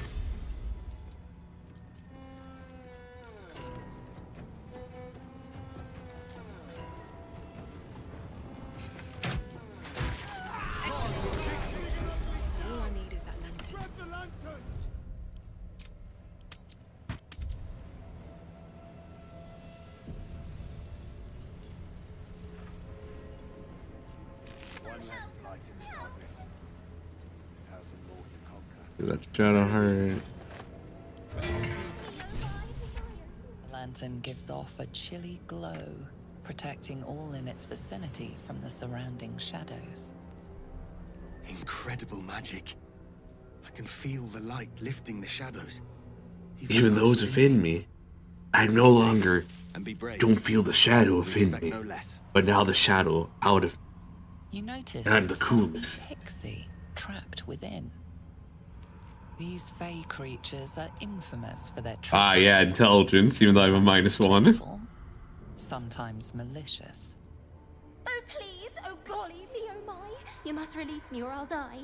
That's Shadowheart. The lantern gives off a chilly glow, protecting all in its vicinity from the surrounding shadows. Incredible magic. I can feel the light lifting the shadows. Even those within me, I no longer don't feel the shadow within me, but now the shadow out of me. You notice And I'm the a tiny coolest. pixie trapped within. These fey creatures are infamous for their Ah, yeah, intelligence, even though I'm a -1. sometimes malicious. Oh, please! Oh, golly, me oh my! You must release me or I'll die.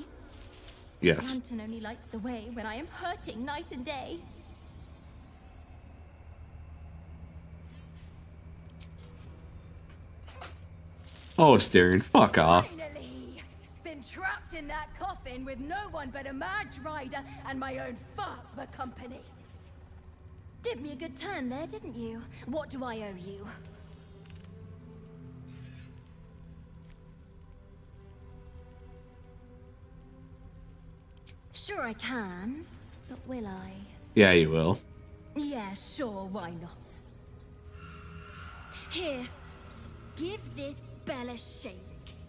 Yes. This lantern only lights the way when I am hurting night and day. Oh, Asterion, fuck off. Finally! Been trapped in that coffin with no one but a Madge Rider and my own farts for company. Did me a good turn there, didn't you? What do I owe you? Sure I can, but will I? Yeah, you will. Yeah, sure, why not? Here, give this bell a shake.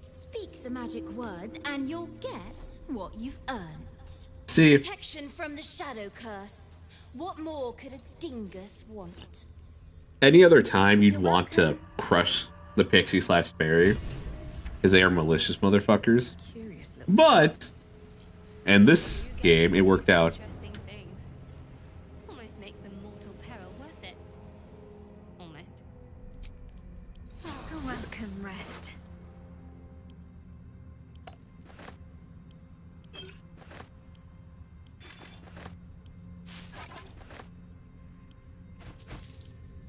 Speak the magic words and you'll get what you've earned. See. Protection from the shadow curse. What more could a dingus want? Any other time you'd want to crush the pixie / fairy, because they are malicious motherfuckers. But in this game, it worked out. Almost makes the mortal peril worth it. Almost. Welcome, rest.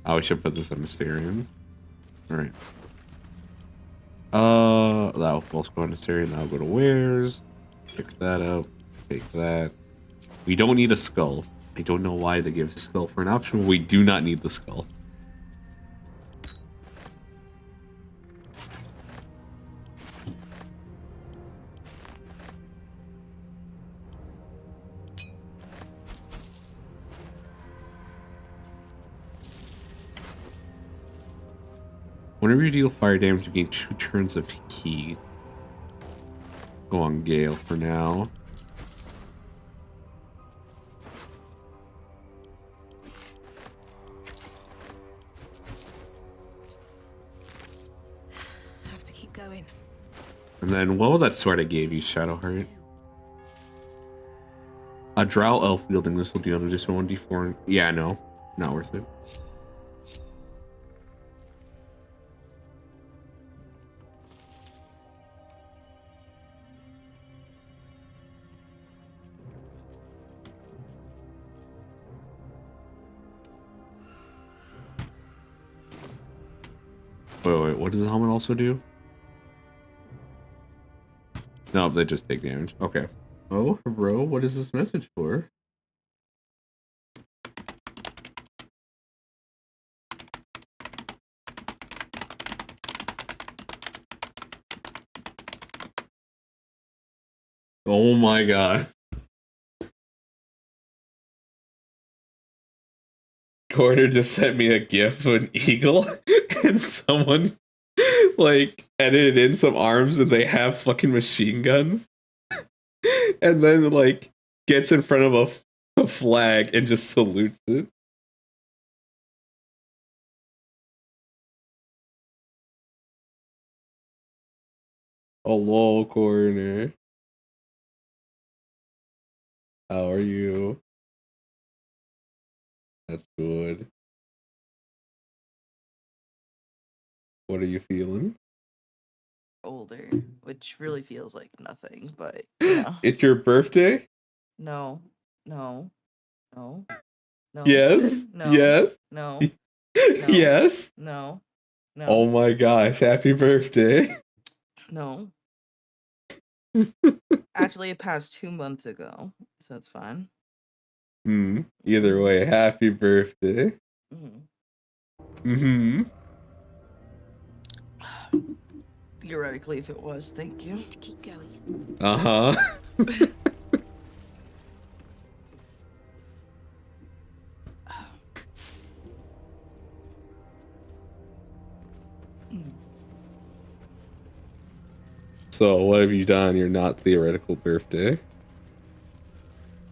Oh, I should put this on Asterion. Alright. That'll both go on Asterion. That'll go to wares. Pick that up. Take that. We don't need a skull. I don't know why they give us a skull for an option. We do not need the skull. Whenever you deal fire damage, you gain 2 turns of heat. Go on Gale for now. Have to keep going. And then what was that sword I gave you, Shadowheart? A drow elf wielding this will do an additional 1d4. Yeah, no. Not worth it. Wait, what does the helmet also do? No, they just take damage. Okay. Oh, bro, what is this message for? Oh my god. Corner just sent me a gif of an eagle and someone like edited in some arms and they have fucking machine guns and then like gets in front of a flag and just salutes it. Hello, Corner. How are you? That's good. What are you feeling? Older, which really feels like nothing, but you know. It's your birthday? No, no, no, no. Yes. No. Yes. No. Yes. No. No. Oh my gosh! Happy birthday. No. Actually, it passed 2 months ago, so it's fine. Either way, happy birthday. Theoretically, if it was, thank you. To keep going. Uh-huh. So, what have you done on your not theoretical birthday?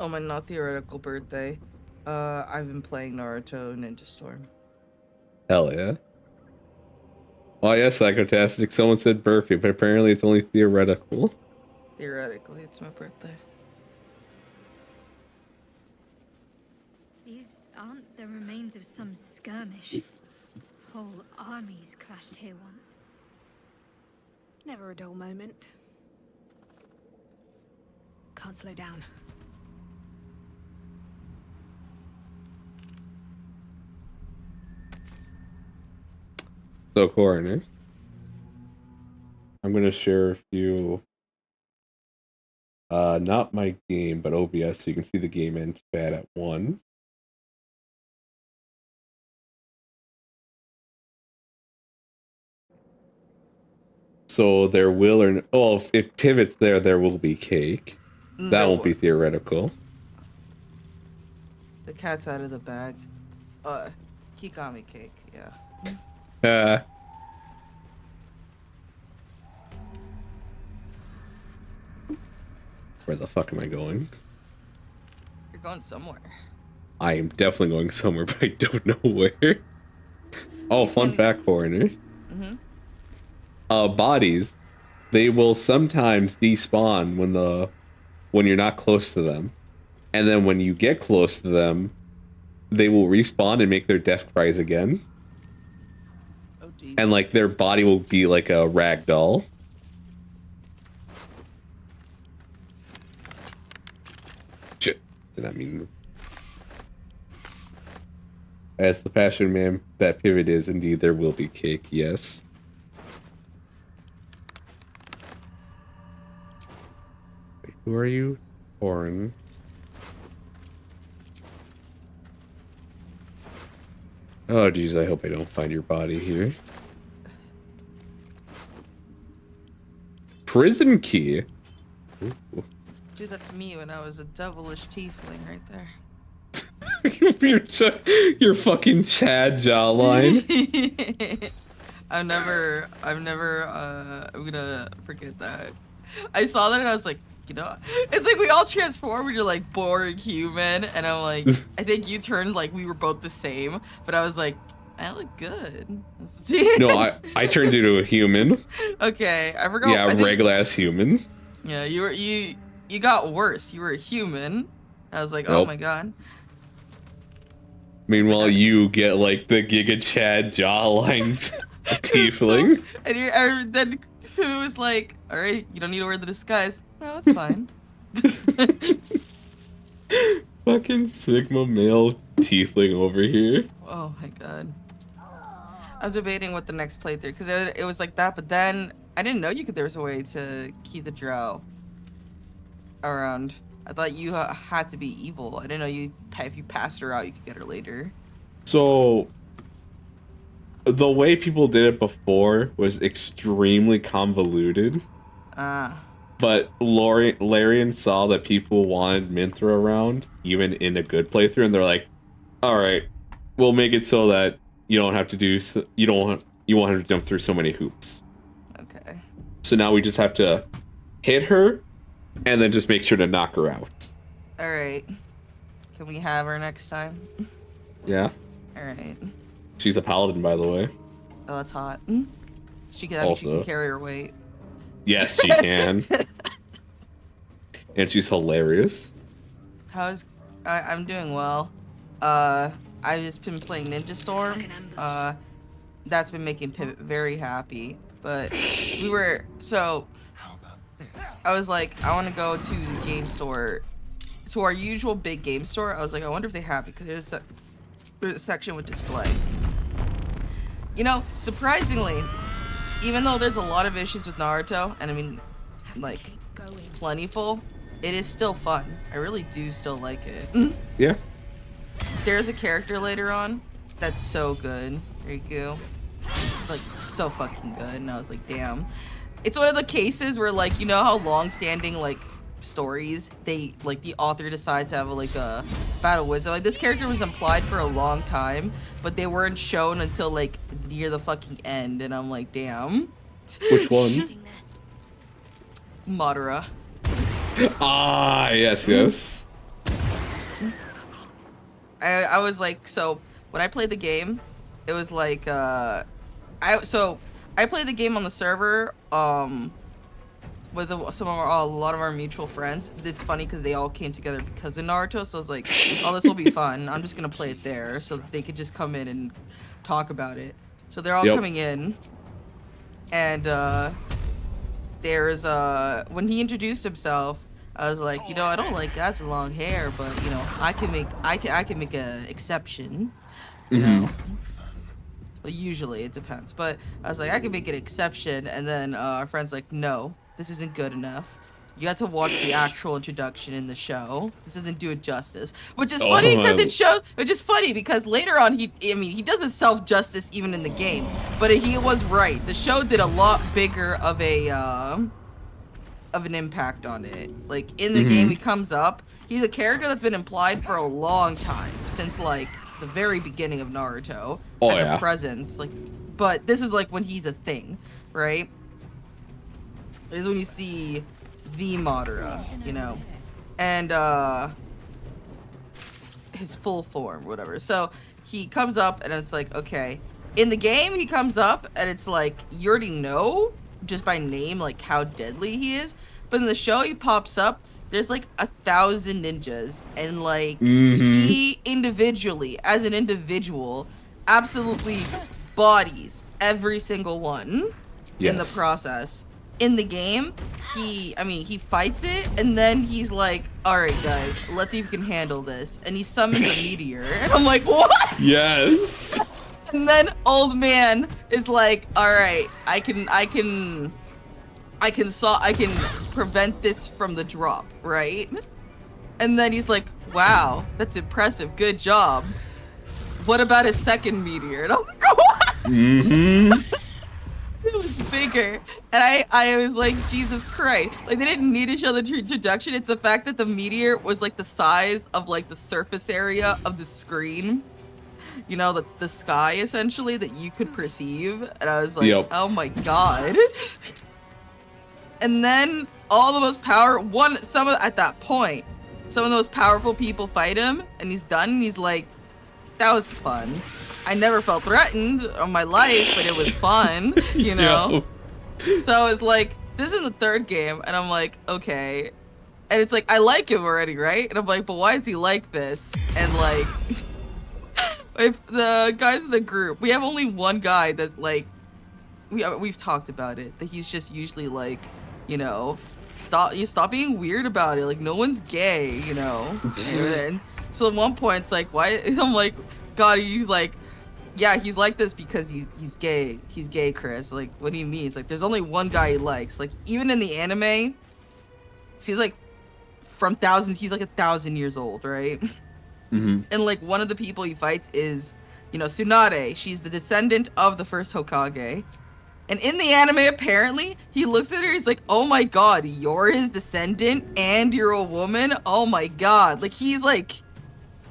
Oh, my not theoretical birthday. I've been playing Naruto Ninja Storm. Hell yeah. Oh yeah, Psychotastic. Someone said birthday, but apparently it's only theoretical. Theoretically, it's my birthday. These aren't the remains of some skirmish. Whole armies clashed here once. Never a dull moment. Can't slow down. So, Coroner, I'm gonna share a few. Not my game, but OBS, so you can see the game ends bad at once. So there will or if Pivot's there, there will be cake. That won't be theoretical. The cat's out of the bag. Kikami cake, yeah. Where the fuck am I going? You're going somewhere. I am definitely going somewhere, but I don't know where. Oh, fun fact, Coroner. Bodies, they will sometimes despawn when you're not close to them, and then when you get close to them, they will respawn and make their death cries again. Oh, geez. And like their body will be like a rag doll. Shit, did that mean? As the passion man that Pivot is, indeed there will be cake. Yes. Wait, who are you? Orin. Oh, geez, I hope I don't find your body here. Prison key? Ooh. Dude, that's me when I was a devilish tiefling right there. your fucking Chad jawline. I'm gonna forget that. I saw that and I was like, you know, it's like we all transformed into like boring human, and I'm like, I think you turned like we were both the same, but I was like, I look good. No, I turned into a human. Okay, I forgot. Yeah, regular ass human. Yeah, you got worse. You were a human. I was like, oh Nope. my god. Meanwhile, you get like the Giga Chad jawline tiefling. And then who was like, all right, you don't need to wear the disguise. No, it's fine. Fucking Sigma male tiefling over here. Oh my god. I'm debating what the next playthrough, because it was like that, but then I didn't know there was a way to keep the drow around. I thought you had to be evil. I didn't know if you passed her out, you could get her later. So, the way people did it before was extremely convoluted. But Larian saw that people wanted Minthra around, even in a good playthrough, and they're like, "All right, we'll make it so that you don't have to you won't have to jump through so many hoops." Okay. So now we just have to hit her, and then just make sure to knock her out. All right. Can we have her next time? Yeah. All right. She's a paladin, by the way. Oh, that's hot. She can carry her weight. Yes, she can. And she's hilarious. I'm doing well. I've just been playing Ninja Storm. That's been making Pivot very happy. But I was like, I want to go to the game store, to our usual big game store. I was like, I wonder if they have it, because there's a section with display. You know, surprisingly, even though there's a lot of issues with Naruto, and I mean, like, plentiful, it is still fun. I really do still like it. Yeah. There's a character later on that's so good, Rikku. It's like so fucking good, and I was like, damn. It's one of the cases where, like, you know how long-standing, like, stories, they, like, the author decides to have, like, a battle wisdom. Like, this character was implied for a long time, but they weren't shown until, like, near the fucking end, and I'm like, damn. Which one? Madara. Ah, yes. I was like, so when I played the game, it was like, I played the game on the server, with a lot of our mutual friends. It's funny because they all came together because of Naruto, so I was like, oh, this will be fun. I'm just gonna play it there so that they could just come in and talk about it. So they're all coming in, and there's when he introduced himself, I was like, you know, I don't like guys with long hair, but you know, I can make an exception. You know? Well, usually it depends, but I was like, I can make an exception, and then our friend's like, no, this isn't good enough. You have to watch the actual introduction in the show. This doesn't do it justice. Which is funny because it shows. Which is funny because later on he does himself justice even in the game. But he was right. The show did a lot bigger of an impact on it. Like in the game, he comes up. He's a character that's been implied for a long time, since like the very beginning of Naruto as a presence. Like, but this is like when he's a thing, right? This is when you see the Madara, you know, and his full form, whatever. So he comes up, and it's like, okay. In the game, he comes up, and it's like you already know just by name like how deadly he is. But in the show, he pops up. There's like 1,000 ninjas, and like he individually, as an individual, absolutely bodies every single one in the process. In the game, he fights it, and then he's like, all right, guys, let's see if we can handle this. And he summons a meteor, and I'm like, what? Yes. And then old man is like, all right, I can prevent this from the drop, right? And then he's like, wow, that's impressive, good job. What about his second meteor? And I'm like, what? It was bigger, and I was like, Jesus Christ. Like, they didn't need to show the introduction. It's the fact that the meteor was like the size of like the surface area of the screen, you know, the sky essentially, that you could perceive. And I was like, oh my god. And then all the most at that point, some of the most powerful people fight him, and he's done, and he's like, that was fun. I never felt threatened on my life, but it was fun, you know? So I was like, this is the third game, and I'm like, okay. And it's like, I like him already, right? And I'm like, but why is he like this? And like, if the guys in the group, we have only one guy that like, we've talked about it, that he's just usually like, you know, stop being weird about it. Like, no one's gay, you know? And so at one point, it's like, why? I'm like, God, he's like, yeah, he's like this because he's gay. He's gay, Chris. Like, what do you mean? It's like, there's only one guy he likes. Like, even in the anime, he's like, from thousands, he's like 1,000 years old, right? And like, one of the people he fights is, you know, Tsunade. She's the descendant of the first Hokage. And in the anime, apparently, he looks at her, he's like, oh my god, you're his descendant and you're a woman? Oh my god. Like, he's like,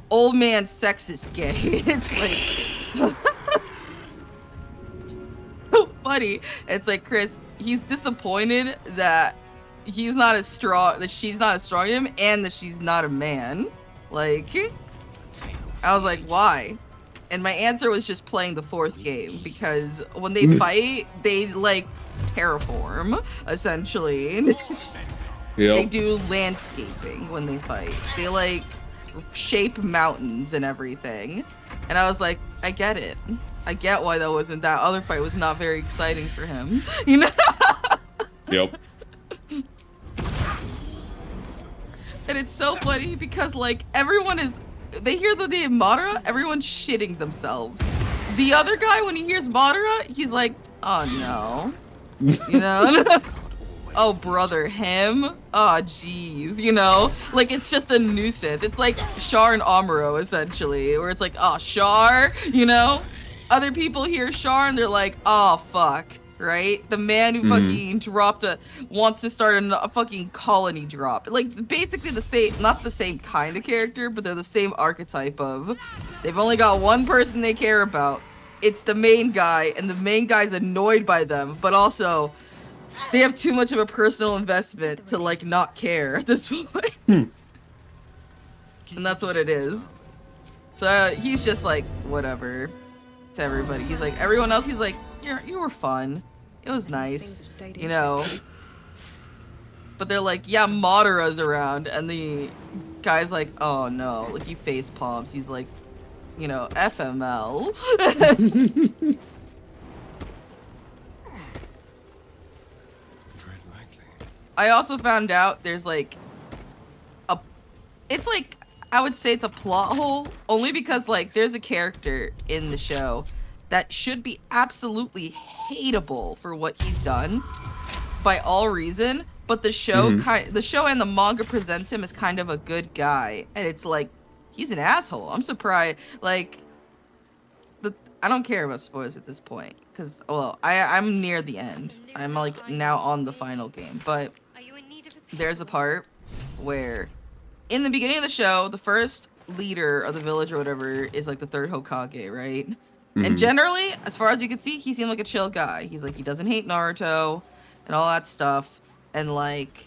old man sexist gay. It's like, so funny. It's like, Chris, he's disappointed that he's not as strong, that she's not as strong as him, and that she's not a man. Like, I was like, why? And my answer was just playing the 4th game, because when they fight, they like terraform, essentially. They do landscaping when they fight. They like shape mountains and everything. And I was like, I get it. I get why that other fight was not very exciting for him. You know? Yep. And it's so funny because like they hear the name Madara, everyone's shitting themselves. The other guy, when he hears Madara, he's like, oh no. You know? Oh brother, him? Oh jeez, you know? Like it's just a nuisance. It's like Char and Amuro essentially, where it's like, oh Char, you know? Other people hear Char and they're like, oh fuck, right? The man who fucking wants to start a fucking colony drop. Like basically the same, not the same kind of character, but they're the same archetype of, they've only got one person they care about. It's the main guy, and the main guy's annoyed by them, but also they have too much of a personal investment to like not care at this point. And that's what it is. So he's just like, whatever to everybody. He's like, everyone else, he's like, you were fun. It was nice, you know. But they're like, yeah, Madara's around, and the guy's like, oh no, like he face palms. He's like, you know, FML. I also found out there's like it's like, I would say it's a plot hole, only because like there's a character in the show that should be absolutely hateable for what he's done by all reason, but the show the show and the manga presents him as kind of a good guy, and it's like he's an asshole. I'm surprised. Like I don't care about spoilers at this point, because well, I'm near the end. I'm like now on the final game, but there's a part where in the beginning of the show, the first leader of the village or whatever is like the 3rd Hokage, right? And generally, as far as you can see, he seemed like a chill guy. He's like, he doesn't hate Naruto and all that stuff. And like,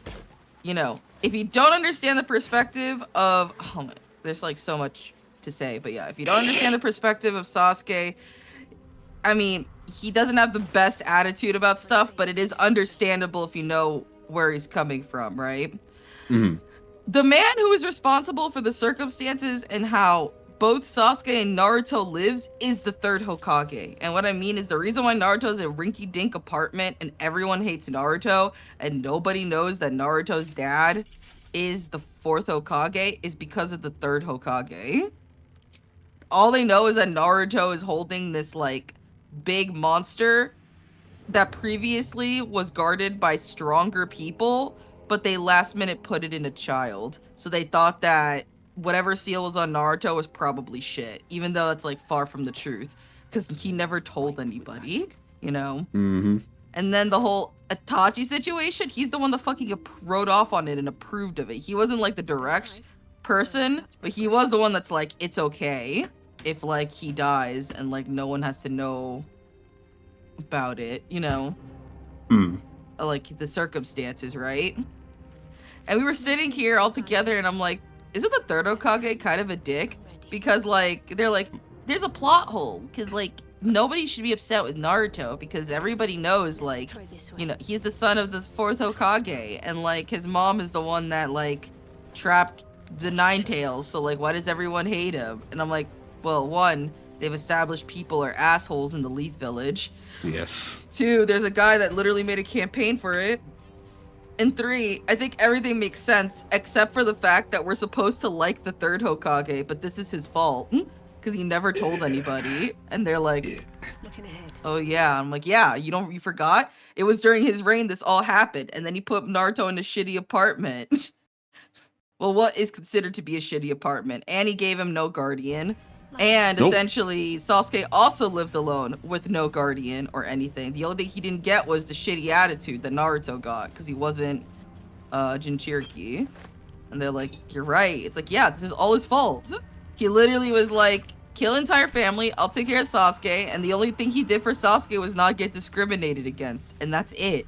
you know, if you don't understand the perspective of, oh my, there's like so much to say, but yeah, if you don't understand the perspective of Sasuke, I mean, he doesn't have the best attitude about stuff, but it is understandable if you know where he's coming from, right? The man who is responsible for the circumstances and how both Sasuke and Naruto lives is the 3rd Hokage. And what I mean is the reason why Naruto's a rinky-dink apartment and everyone hates Naruto and nobody knows that Naruto's dad is the 4th Hokage is because of the 3rd Hokage. All they know is that Naruto is holding this like big monster that previously was guarded by stronger people, but they last minute put it in a child. So they thought that whatever seal was on Naruto was probably shit, even though it's like far from the truth, because he never told anybody, you know? And then the whole Itachi situation, he's the one that fucking wrote off on it and approved of it. He wasn't like the direct person, but he was the one that's like, it's okay if like he dies and like no one has to know about it, you know? Like the circumstances, right? And we were sitting here all together and I'm like, isn't the 3rd Hokage kind of a dick? Because like they're like, there's a plot hole, because like nobody should be upset with Naruto because everybody knows like, you know, he's the son of the 4th Hokage, and like his mom is the one that like trapped the Nine Tails, so like why does everyone hate him? And I'm like, well, one, they've established people are assholes in the Leaf Village. Yes. 2, there's a guy that literally made a campaign for it. And 3, I think everything makes sense except for the fact that we're supposed to like the 3rd Hokage, but this is his fault because he never told anybody. And they're like, oh yeah. I'm like, yeah, you forgot? It was during his reign this all happened, and then he put Naruto in a shitty apartment. Well, what is considered to be a shitty apartment? And he gave him no guardian. And essentially, Sasuke also lived alone with no guardian or anything. The only thing he didn't get was the shitty attitude that Naruto got, because he wasn't Jinchuriki. And they're like, you're right. It's like, yeah, this is all his fault. He literally was like, kill entire family, I'll take care of Sasuke, and the only thing he did for Sasuke was not get discriminated against, and that's it.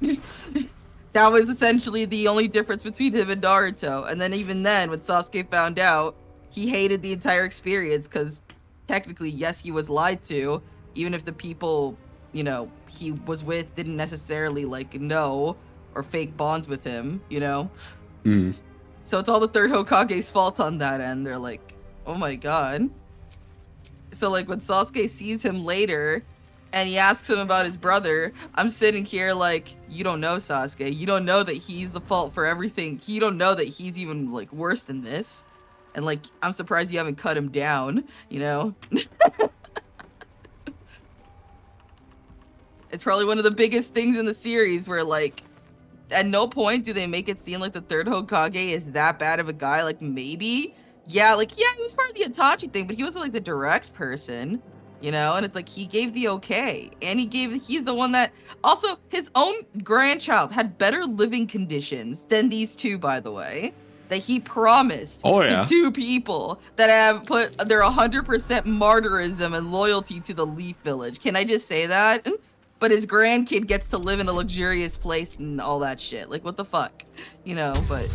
That was essentially the only difference between him and Naruto. And then even then, when Sasuke found out, he hated the entire experience because technically, yes, he was lied to, even if the people, you know, he was with didn't necessarily like know or fake bonds with him, you know. So it's all the third Hokage's fault on that end. They're like, oh my god. So like when Sasuke sees him later and he asks him about his brother, I'm sitting here like, you don't know Sasuke. You don't know that he's the fault for everything. You don't know that he's even like worse than this. And like, I'm surprised you haven't cut him down, you know? It's probably one of the biggest things in the series where like, at no point do they make it seem like the third Hokage is that bad of a guy. Like maybe, yeah, like, yeah, he was part of the Itachi thing, but he wasn't like the direct person, you know? And it's like, he gave the okay. And he's the one that, also, his own grandchild had better living conditions than these two, by the way. That he promised to two people that have put their 100% martyrism and loyalty to the Leaf Village. Can I just say that? But his grandkid gets to live in a luxurious place and all that shit. Like, what the fuck? You know, but,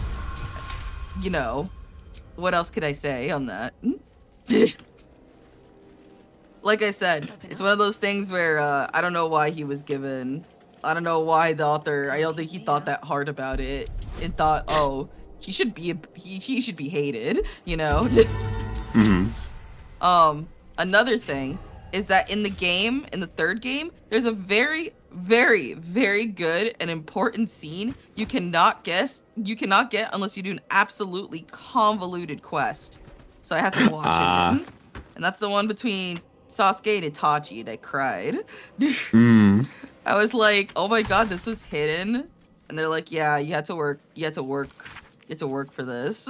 you know, what else could I say on that? Like I said, it's one of those things where I don't know why he was given. I don't know why the author, I don't think he thought that hard about it and thought, oh, he should be hated, you know? Another thing is that in the game, in the third game, there's a very, very, very good and important scene you cannot get unless you do an absolutely convoluted quest. So I had to watch it. And that's the one between Sasuke and Itachi, and I cried. I was like, oh my god, this was hidden. And they're like, yeah, you had to work for this.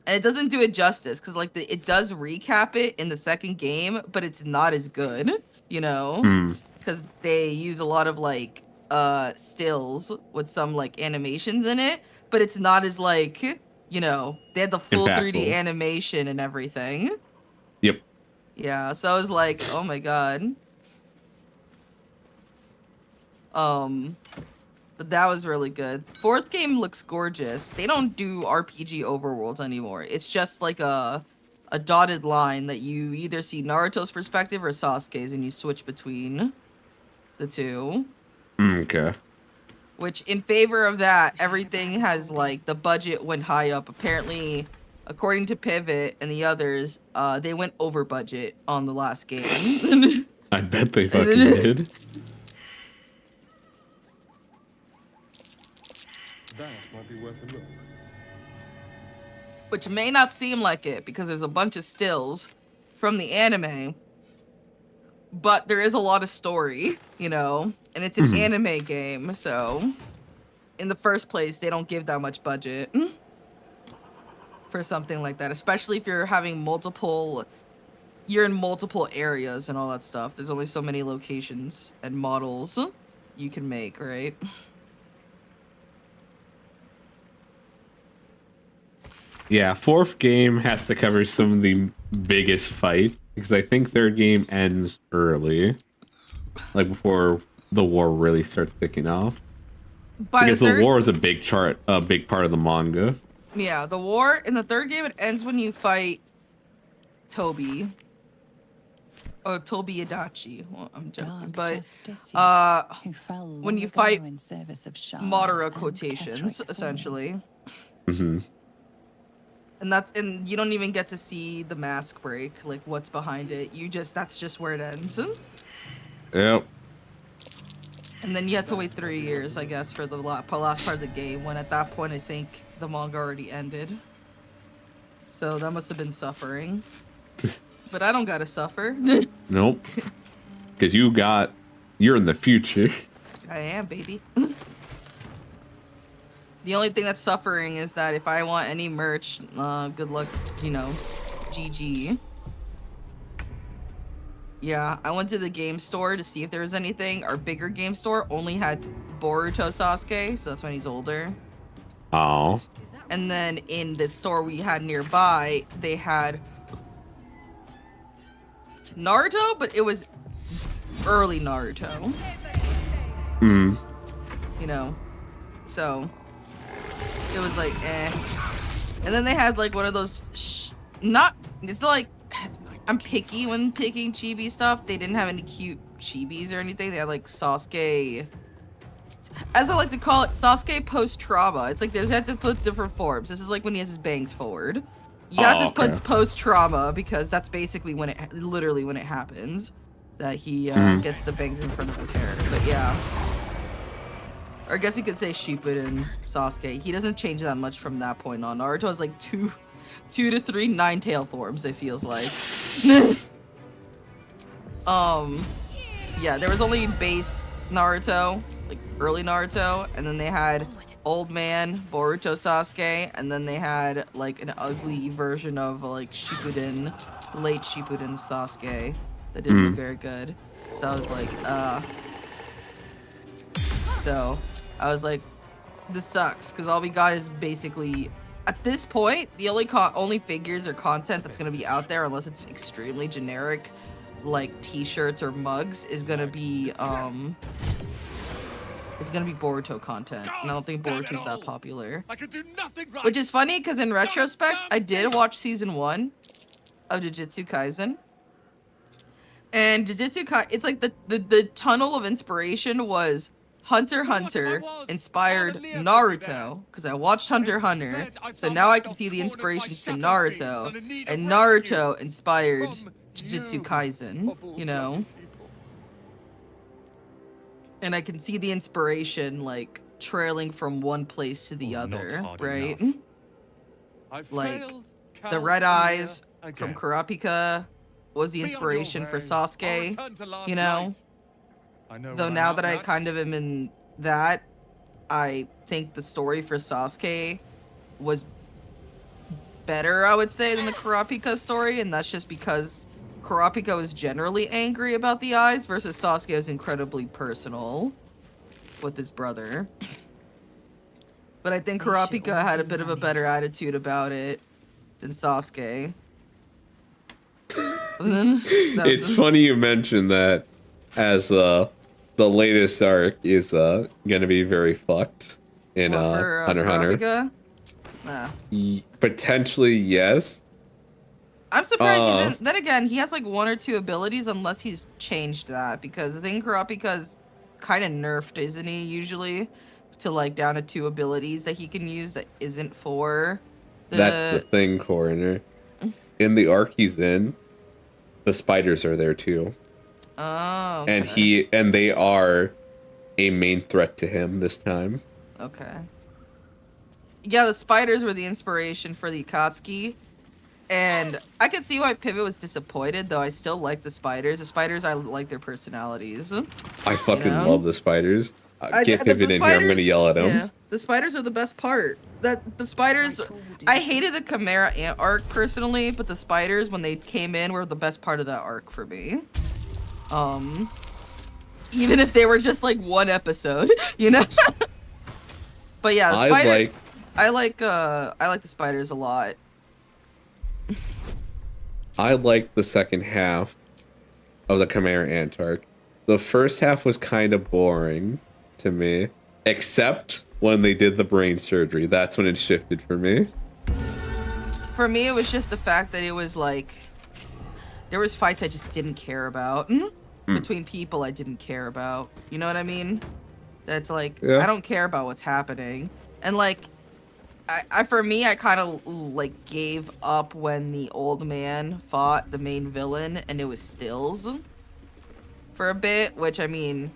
And it doesn't do it justice, because like it does recap it in the second game, but it's not as good, you know, because they use a lot of like stills with some like animations in it, but it's not as like, you know, they had the full impactful 3D animation and everything. Yep. Yeah, so I was like, oh my god. But that was really good. Fourth game looks gorgeous. They don't do RPG overworlds anymore. It's just like a dotted line that you either see Naruto's perspective or Sasuke's, and you switch between the two. Okay. Which, in favor of that, everything has like the budget went high up. Apparently, according to Pivot and the others, they went over budget on the last game. I bet they fucking did. That might be worth a look. Which may not seem like it because there's a bunch of stills from the anime, but there is a lot of story, you know, and it's an anime game, so in the first place, they don't give that much budget for something like that, especially if you're having you're in multiple areas and all that stuff. There's only so many locations and models you can make, right? Yeah, fourth game has to cover some of the biggest fights, because I think third game ends early, like before the war really starts kicking off. Because the war is a big part of the manga. Yeah, the war in the third game, it ends when you fight Tobi. Or Tobi Adachi. Well, I'm joking, but when you fight Madara quotations, essentially. And you don't even get to see the mask break, like what's behind it. That's just where it ends. Yep. And then you have to wait 3 years, I guess, for the last part of the game, when at that point I think the manga already ended. So that must have been suffering. But I don't gotta suffer. Nope. Because you're in the future. I am, baby. The only thing that's suffering is that if I want any merch, good luck, you know, GG. Yeah, I went to the game store to see if there was anything. Our bigger game store only had Boruto Sasuke, so that's when he's older. Oh. And then in the store we had nearby, they had Naruto, but it was early Naruto. You know, so it was like, eh. And then they had like one of those, it's like, I'm picky when picking chibi stuff. They didn't have any cute chibis or anything. They had like Sasuke, as I like to call it, Sasuke post-trauma. It's like there's have to put different forms. This is like when he has his bangs forward. You have to put post-trauma because that's basically when it, literally when it happens, that he gets the bangs in front of his hair. But yeah. Or I guess you could say Shippuden Sasuke. He doesn't change that much from that point on. Naruto has like two to three nine-tail forms, it feels like. Yeah, there was only base Naruto, like early Naruto, and then they had old man Boruto Sasuke, and then they had like an ugly version of like Shippuden, late Shippuden Sasuke that didn't look very good. So I was like, so I was like, this sucks, because all we got is basically, at this point, the only figures or content that's going to be out there, unless it's extremely generic, like t-shirts or mugs, is going to be Boruto content. And I don't think Boruto's that popular. I can do nothing right. Which is funny, because in retrospect, I did watch season 1 of Jujutsu Kaisen. And Jujutsu Kaisen, it's like the tunnel of inspiration was Hunter x Hunter inspired Naruto, because I watched Hunter x Hunter, so now I can see the inspirations to Naruto, and Naruto inspired Jujutsu Kaisen, you know? And I can see the inspiration, like, trailing from one place to the other, right? Like, the red eyes from Kurapika was the inspiration for Sasuke, you know? Though now that I kind of am in that, I think the story for Sasuke was better, I would say, than the Kurapika story, and that's just because Kurapika was generally angry about the eyes versus Sasuke was incredibly personal with his brother. But I think Kurapika had a bit of a better attitude about it than Sasuke. It's funny you mentioned that, as the latest arc is gonna be very fucked in Hunter x Hunter. Potentially, yes. I'm surprised he didn't. Then again, he has like 1 or 2 abilities, unless he's changed that, because I think Kurapika's kind of nerfed, isn't he, usually, to like down to 2 abilities that he can use that isn't for That's the thing, Coroner. In the arc he's in, the spiders are there too. Oh, okay. And they are a main threat to him this time. Okay. Yeah, the spiders were the inspiration for the Akatsuki. And I could see why Pivot was disappointed, though I still like the spiders. The spiders, I like their personalities. I fucking love the spiders. Get Pivot in here, I'm gonna yell at him. Yeah, the spiders are the best part. The spiders, I hated the Chimera Ant arc personally, but the spiders, when they came in, were the best part of that arc for me. Even if they were just like 1 episode, you know. But yeah, the spiders, I like the spiders a lot. I like the second half of the Chimera Ant arc. The first half was kind of boring to me, except when they did the brain surgery. That's when it shifted for me. For me, it was just the fact that it was like, there was fights I just didn't care about. Between people I didn't care about. You know what I mean? That's like, I don't care about what's happening. And like, for me, I kind of like gave up when the old man fought the main villain, and it was Stills for a bit, which, I mean,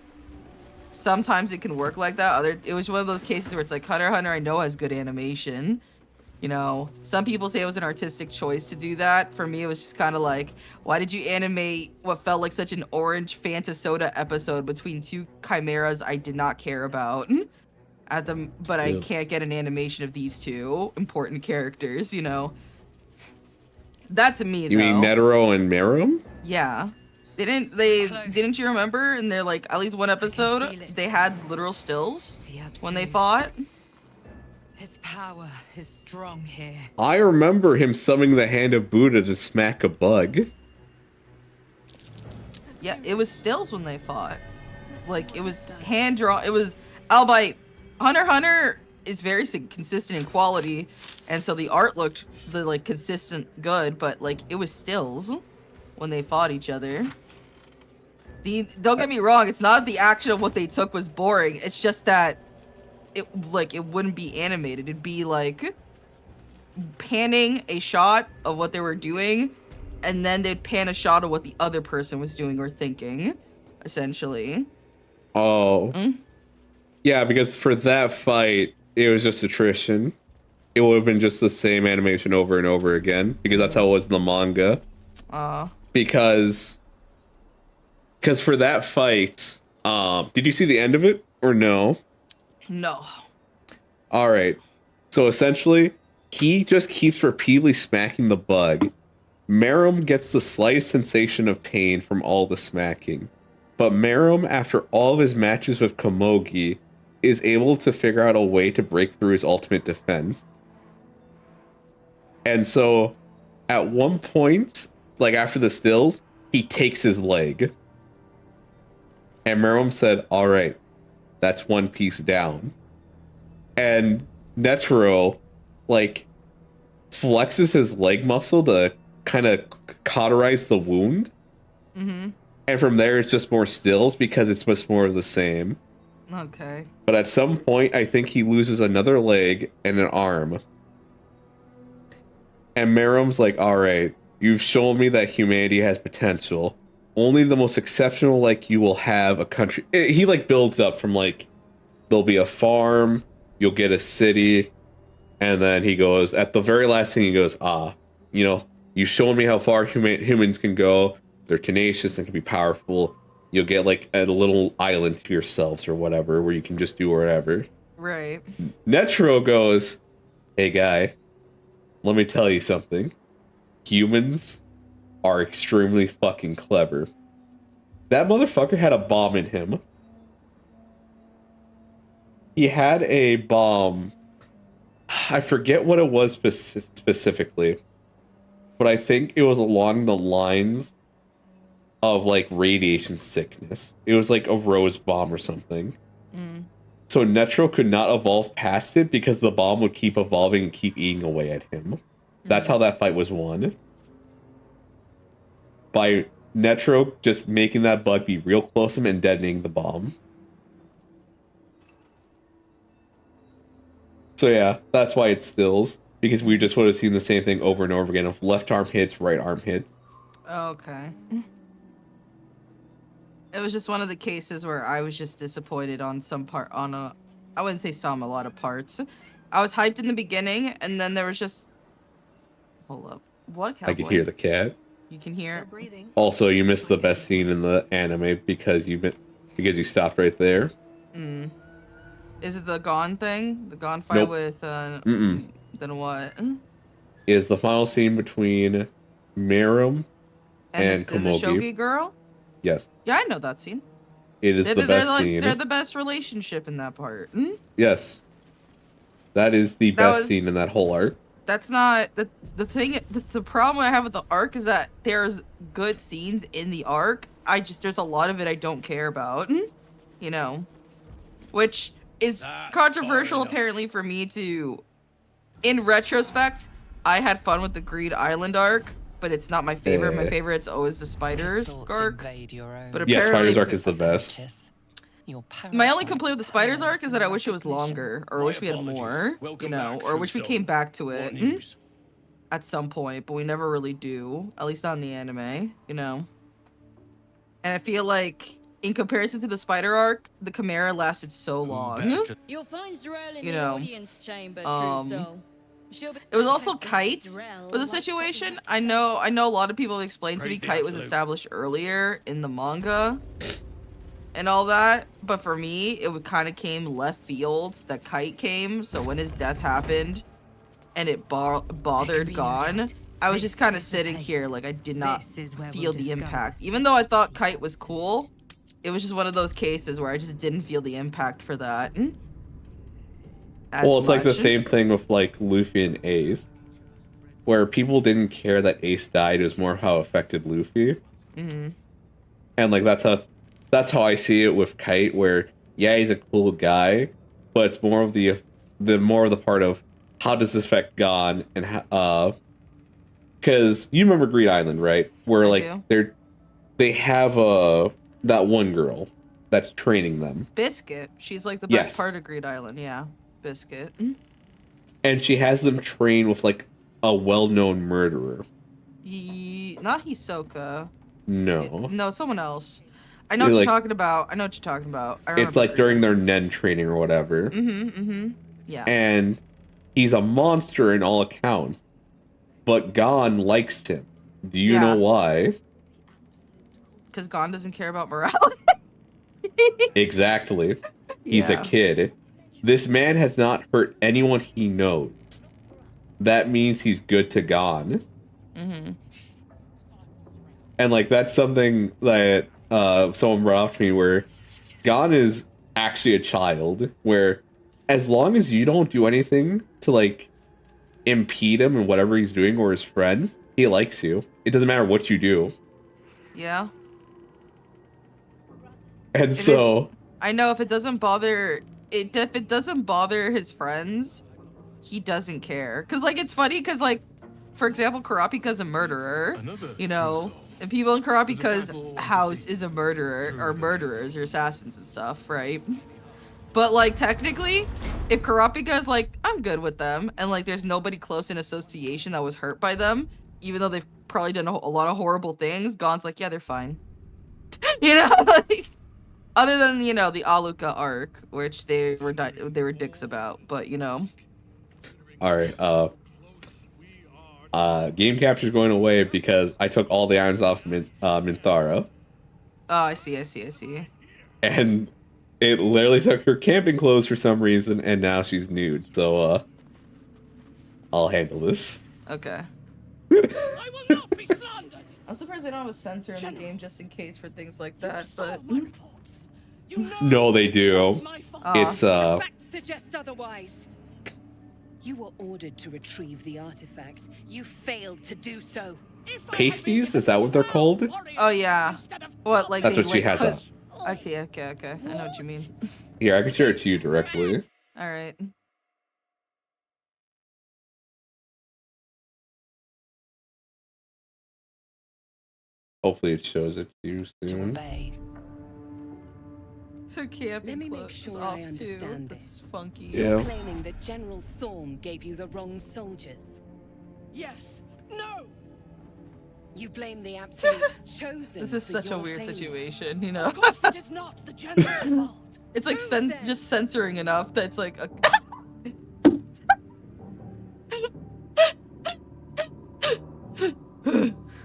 sometimes it can work like that. It was one of those cases where it's like, Hunter x Hunter I know has good animation. You know, some people say it was an artistic choice to do that. For me, it was just kind of like, why did you animate what felt like such an orange Fanta soda episode between 2 chimeras I did not care about? But I can't get an animation of these 2 important characters, you know. That's me, though. You mean Netero and Meruem? Yeah. Didn't you remember in their, like, at least 1 episode, they had literal stills when they fought? Its power is strong here. I remember him summoning the hand of Buddha to smack a bug. Yeah, it was stills when they fought. Like, it was hand drawn. It was, albeit, Hunter x Hunter is very consistent in quality, and so the art looked like consistent good, but like it was stills. when they fought each other. Don't get me wrong, it's not the action of what they took was boring. It's just that it wouldn't be animated. It'd be like panning a shot of what they were doing, and then they'd pan a shot of what the other person was doing or thinking, essentially. Oh. Yeah, because for that fight, it was just attrition. It would have been just the same animation over and over again, because that's how it was in the manga. Because for that fight, did you see the end of it or no? No. All right. So essentially, he just keeps repeatedly smacking the bug. Merum gets the slightest sensation of pain from all the smacking. But Merum, after all of his matches with Komogi, is able to figure out a way to break through his ultimate defense. And so, at one point, like after the stills, he takes his leg. And Merum said, all right, that's one piece down. And Netero, like, flexes his leg muscle to kind of cauterize the wound. Mm-hmm. And from there, it's just more stills because it's much more of the same. Okay. But at some point, I think he loses another leg and an arm. And Merum's like, all right, you've shown me that humanity has potential. Only the most exceptional like you will have a country. He like builds up from like, there'll be a farm, you'll get a city. And then he goes, at the very last thing he goes, you know, you've shown me how far humans can go. They're tenacious and can be powerful. You'll get like a little island to yourselves or whatever, where you can just do whatever. Right. Netero goes, hey guy, let me tell you something. Humans are extremely fucking clever. That motherfucker had a bomb in him. He had a bomb. I forget what it was specifically, but I think it was along the lines of like radiation sickness. It was like a rose bomb or something. So Netero could not evolve past it because the bomb would keep evolving and keep eating away at him. That's how that fight was won. By Netero just making that bug be real close to him and detonating the bomb. So yeah, that's why it stills. Because we just would have seen the same thing over and over again of left arm hits, right arm hits. Okay. It was just one of the cases where I was just disappointed on some part, I wouldn't say some, a lot of parts. I was hyped in the beginning, and then there was just, hold up, what? Cowboy? I could hear the cat. You can hear breathing. Also, you missed the best scene in the anime because you stopped right there. Is it the Gon thing? The Gon fight with, then what? Is the final scene between Merum and the Komogi. Shogi girl? Yes. Yeah, I know that scene. It is the best scene. They're the best relationship in that part. Yes. That is the best scene in that whole arc. That's not the thing. The problem I have with the arc is that there's good scenes in the arc. There's a lot of it I don't care about. You know, which is controversial apparently for me to. In retrospect, I had fun with the Greed Island arc, but it's not my favorite. My favorite's always the Spiders arc. But yeah, Spiders arc is the best. My only complaint with the Spiders arc is that I wish it was longer, or I wish we had more, you know, or I wish we came back to it at some point, but we never really do, at least not in the anime, you know. And I feel like, in comparison to the Spider arc, the Chimera lasted so long. You'll find Zrel in You the know, audience chamber, true soul. It was also Kite was a situation. I know a lot of people explained to me Kite was established earlier in the manga and all that, but for me it kind of came left field that Kite came. So when his death happened and it bothered Gon, I was just kind of sitting here like I did not feel the impact. Even though I thought Kite was cool, it was just one of those cases where I just didn't feel the impact for that. Well, it's like the same thing with like Luffy and Ace, where people didn't care that Ace died. It was more how it affected Luffy. And like that's how I see it with Kite, where yeah, he's a cool guy, but it's more of the part of how does this affect Gon and because you remember Green Island, right? Where like they have that one girl that's training them. Biscuit. She's like the best part of Greed Island. Yeah, Biscuit. And she has them train with like a well-known murderer. Not Hisoka. No, someone else. I know what you're talking about. I It's like during their Nen training or whatever. Yeah. And he's a monster in all accounts, but Gon likes him. Do you know why? Because Gon doesn't care about morality. Exactly. He's a kid. This man has not hurt anyone he knows. That means he's good to Gon. And like that's something that someone brought up to me, where Gon is actually a child, where as long as you don't do anything to like impede him in whatever he's doing or his friends, he likes you. It doesn't matter what you do. Yeah. And so I know if it doesn't bother his friends, he doesn't care. Cause like it's funny, cause like for example, Kurapika's a murderer, you know, and people in Kurapika's house is a murderer or murderers or assassins and stuff, right? But like technically, if Kurapika is like, I'm good with them, and like there's nobody close in association that was hurt by them, even though they've probably done a lot of horrible things, Gon's like, yeah, they're fine. You know, like other than, you know, the Aluka arc, which they were dicks about, but you know. All right, game capture's going away because I took all the irons off Minthara. Oh, I see. And it literally took her camping clothes for some reason, and now she's nude. So, I'll handle this. Okay. I will not be slandered. I'm surprised they don't have a censor in the game just in case for things like that, but... No, they do. It's, Facts suggest otherwise. You were ordered to retrieve the artifact. You failed to do so. pasties? Is that what they're called? Oh, yeah. What, like... That's what she has on. Okay. I know what you mean. Here, I can share it to you directly. Alright. Hopefully it shows it to you soon. So camping Let me make sure I understand this. Funky. You're claiming that General Thorm gave you the wrong soldiers. Yes. No. You blame the absolute chosen. This is for such a your weird failure. situation, you know? Of course it is not the general's fault. It's like just censoring enough that's like a...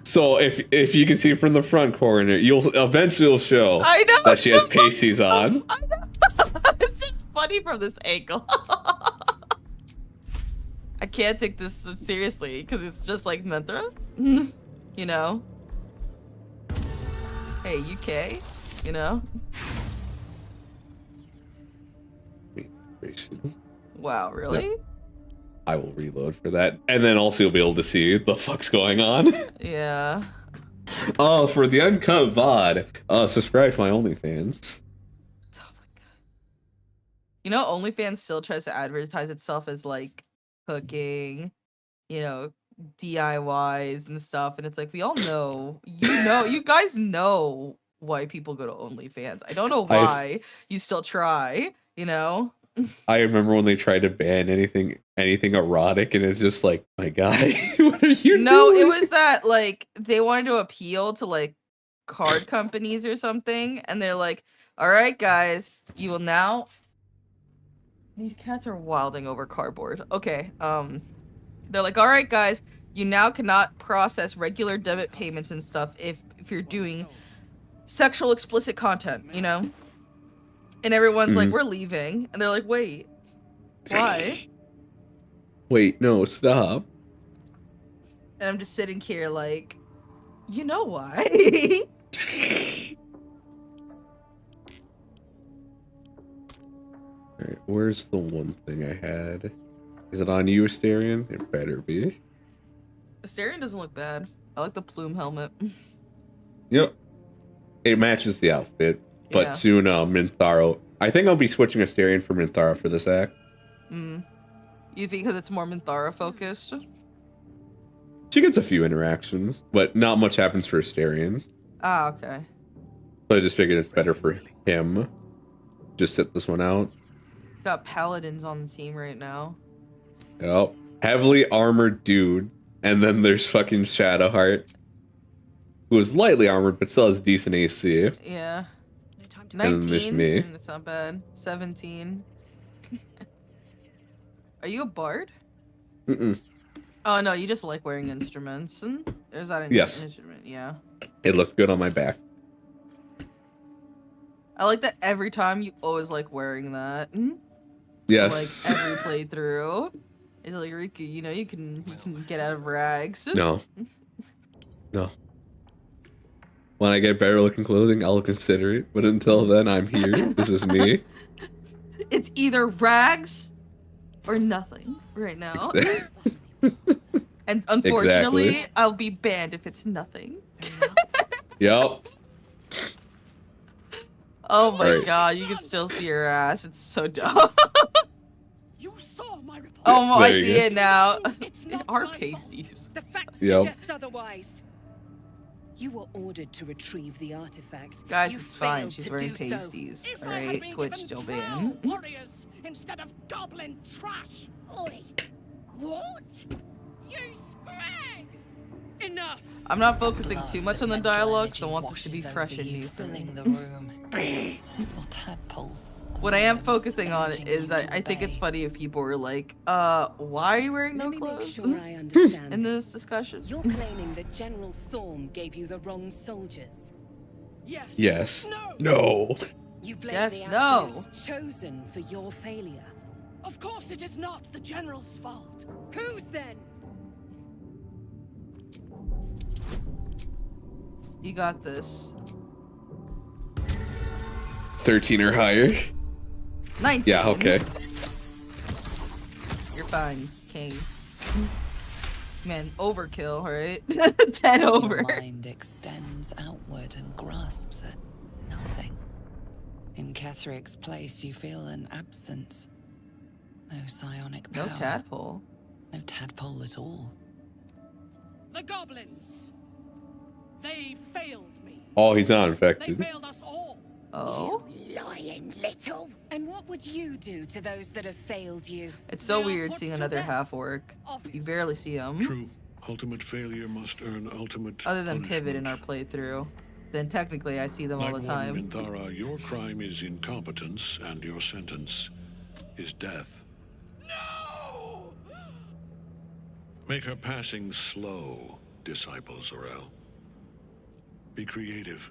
So if you can see from the front corner, you'll eventually show that she has pasties on. I know. It's just funny from this angle. I can't take this so seriously because it's just like Menthra, you know. Hey, UK, you know. Wow, really? Yeah. I will reload for that, and then also you'll be able to see the fuck's going on. Yeah. Oh, for the uncut VOD, subscribe to my OnlyFans. Oh my god. You know, OnlyFans still tries to advertise itself as like cooking, you know, DIYs and stuff, and it's like we all know, you guys know why people go to OnlyFans. I don't know why you still try, you know. I remember when they tried to ban anything erotic, and it's just like, my guy, what are you doing? No, it was that like they wanted to appeal to like card companies or something, and they're like, all right guys, you will now... These cats are wilding over cardboard. Okay, they're like, all right guys, you now cannot process regular debit payments and stuff if you're doing sexual explicit content, you know. And everyone's like, we're leaving. And they're like, wait, why? Wait, no, stop. And I'm just sitting here like, you know why? Alright, where's the one thing I had? Is it on you, Asterion? It better be. Asterion doesn't look bad. I like the plume helmet. Yep. It matches the outfit. But soon, Minthara. I think I'll be switching Asterion for Minthara for this act. You think because it's more Minthara focused? She gets a few interactions, but not much happens for Astarion. Ah, okay. So I just figured it's better for him. Just sit this one out. Got paladins on the team right now. Yep. Heavily armored dude. And then there's fucking Shadowheart, who is lightly armored, but still has decent AC. Yeah. And then there's 19. me. That's not bad. 17. Are you a bard? Mm-mm. Oh no, you just like wearing instruments. Is that an Yes. instrument? Yeah. It looked good on my back. I like that every time you always like wearing that. Yes. Like every playthrough. It's like, Rikku, you know, you can get out of rags. No. No. When I get better looking clothing, I'll consider it. But until then, I'm here. This is me. It's either rags or nothing right now. And unfortunately, Exactly. I'll be banned if it's nothing. Yep. Oh my Alright. god, you can still see your ass. It's so dumb. You saw my report. Oh, I There you see go. it now. It's They not are my pasties. The facts Yep. suggest otherwise. You were ordered to retrieve the artifact. Guys, You it's fine. failed She's to wearing do so. pasties. If I had Alright, been Twitch given still drow ban. warriors instead of goblin trash. Oi. What? You scrag! Enough. I'm not focusing too much on the dialogue, so I energy want this to be washes fresh over and you, new for me. filling the room. Your tadpoles. What I am squirm, focusing on urging is you that to I think it's obey. funny if people were like, why are you wearing no Let me make clothes sure I understand in this discussion? You're claiming that General Thorm gave you the wrong soldiers. Yes. Yes. No. No. You blame Yes, the no. Absolutes chosen for your failure. Of course, it is not the general's fault. Whose then? You got this. 13 or higher. 19. Yeah, okay. You're fine, King. Man, overkill, right? 10 over. Your mind extends outward and grasps at nothing. In Kethric's place, you feel an absence. No psionic No power. tadpole. No tadpole at all. The goblins. They failed me. Oh, he's not They infected. failed us all. Oh? Lying little. And what would you do to those that have failed you? It's so They are weird put seeing to another death, half-orc. You obviously. barely see him. True. Ultimate failure must earn ultimate Other than Pivot in our punishment. playthrough. Then technically I see them all the Like time. Warden Minthara, your crime is incompetence, and your sentence is death. No! Make her passing slow, disciple Zorel. Be creative.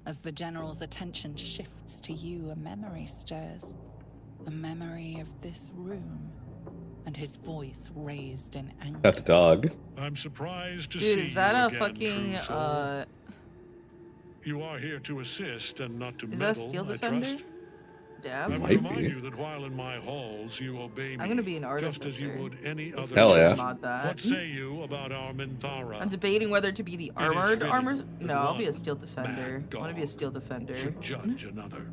As the general's attention shifts to you, a memory stirs. A memory of this room. And his voice raised in anger. That's the dog. I'm surprised to Dude, see is that you a again, fucking, true soul. You are here to assist and not to is that a meddle, steel I defender? trust. Dab? I would Might remind be. you that while in my halls, you obey me I'm gonna be an just as you artificer. would any other. Hell yeah. Mod that. What say you about our Minthara? I'm debating whether to be the is armored fitting armor. that No, I'll be a one steel defender. mad I want to be a dog steel defender. should judge another.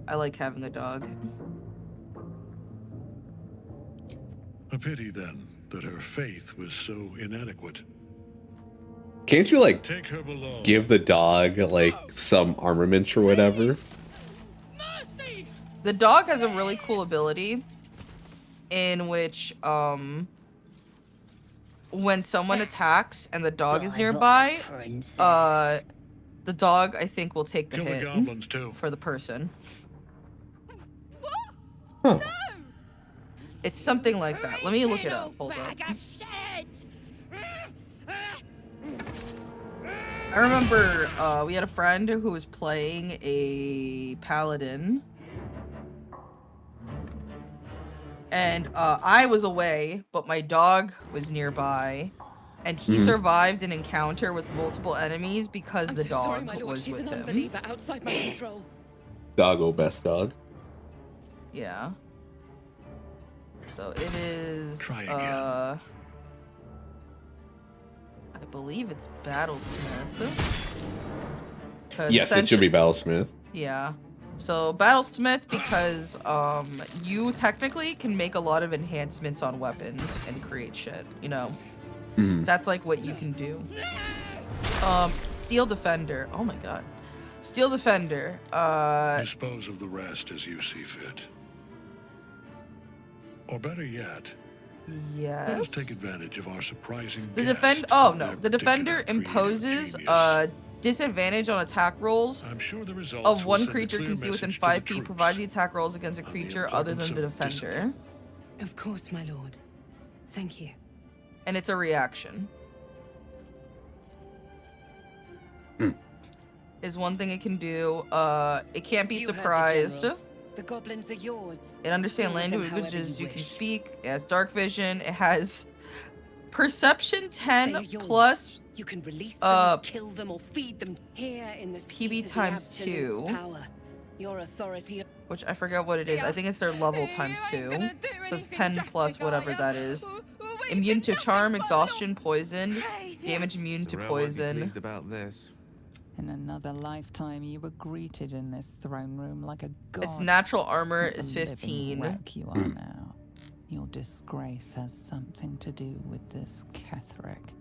I like having a dog. A pity then that her faith was so inadequate. Can't you, like, Take her below. give the dog, like, some armaments or whatever? Mercy! The dog has a really cool ability in which, when someone attacks and the dog is nearby, the dog, I think, will take the Kill the hit goblins too. for the person. Huh. It's something like that. Let me look it up. Hold up. I remember we had a friend who was playing a paladin. And I was away, but my dog was nearby. And he survived an encounter with multiple enemies because the dog Sorry, my lord. was She's with an him. unbeliever outside my control. Doggo best dog. Yeah. So it is. Try again. I believe it's Battlesmith. 'Cause Yes, it should be essentially- Battlesmith. Yeah. So Battlesmith, because you technically can make a lot of enhancements on weapons and create shit, you know. That's like what you can do. Steel Defender. Oh my god. Steel Defender. Dispose of the rest as you see fit. Or better yet, let us Yes. take advantage of our surprising The guest. the Defender imposes disadvantage on attack rolls of one creature can see within 5 feet, provided the attack rolls against a creature other than the Defender. Of course, my lord. Thank you. And it's a reaction. Is one thing it can do. It can't be You heard the surprised. general. The goblins are yours. It understands Deal with them languages however you you can wish. speak. It has dark vision. It has perception They 10 are yours. plus You can release them, kill them, or feed them. Here in the PB seas of the times Absolute's 2. power, your authority. which I forget what it is. I think it's their level times 2. So it's 10 plus whatever that is. Immune to charm, exhaustion, poison, damage immune to poison. Pleased about this. In another lifetime, you were greeted in this throne room like a god. Its natural armor What a is living 15. wreck you are now. Your disgrace has something to do with this Ketherick.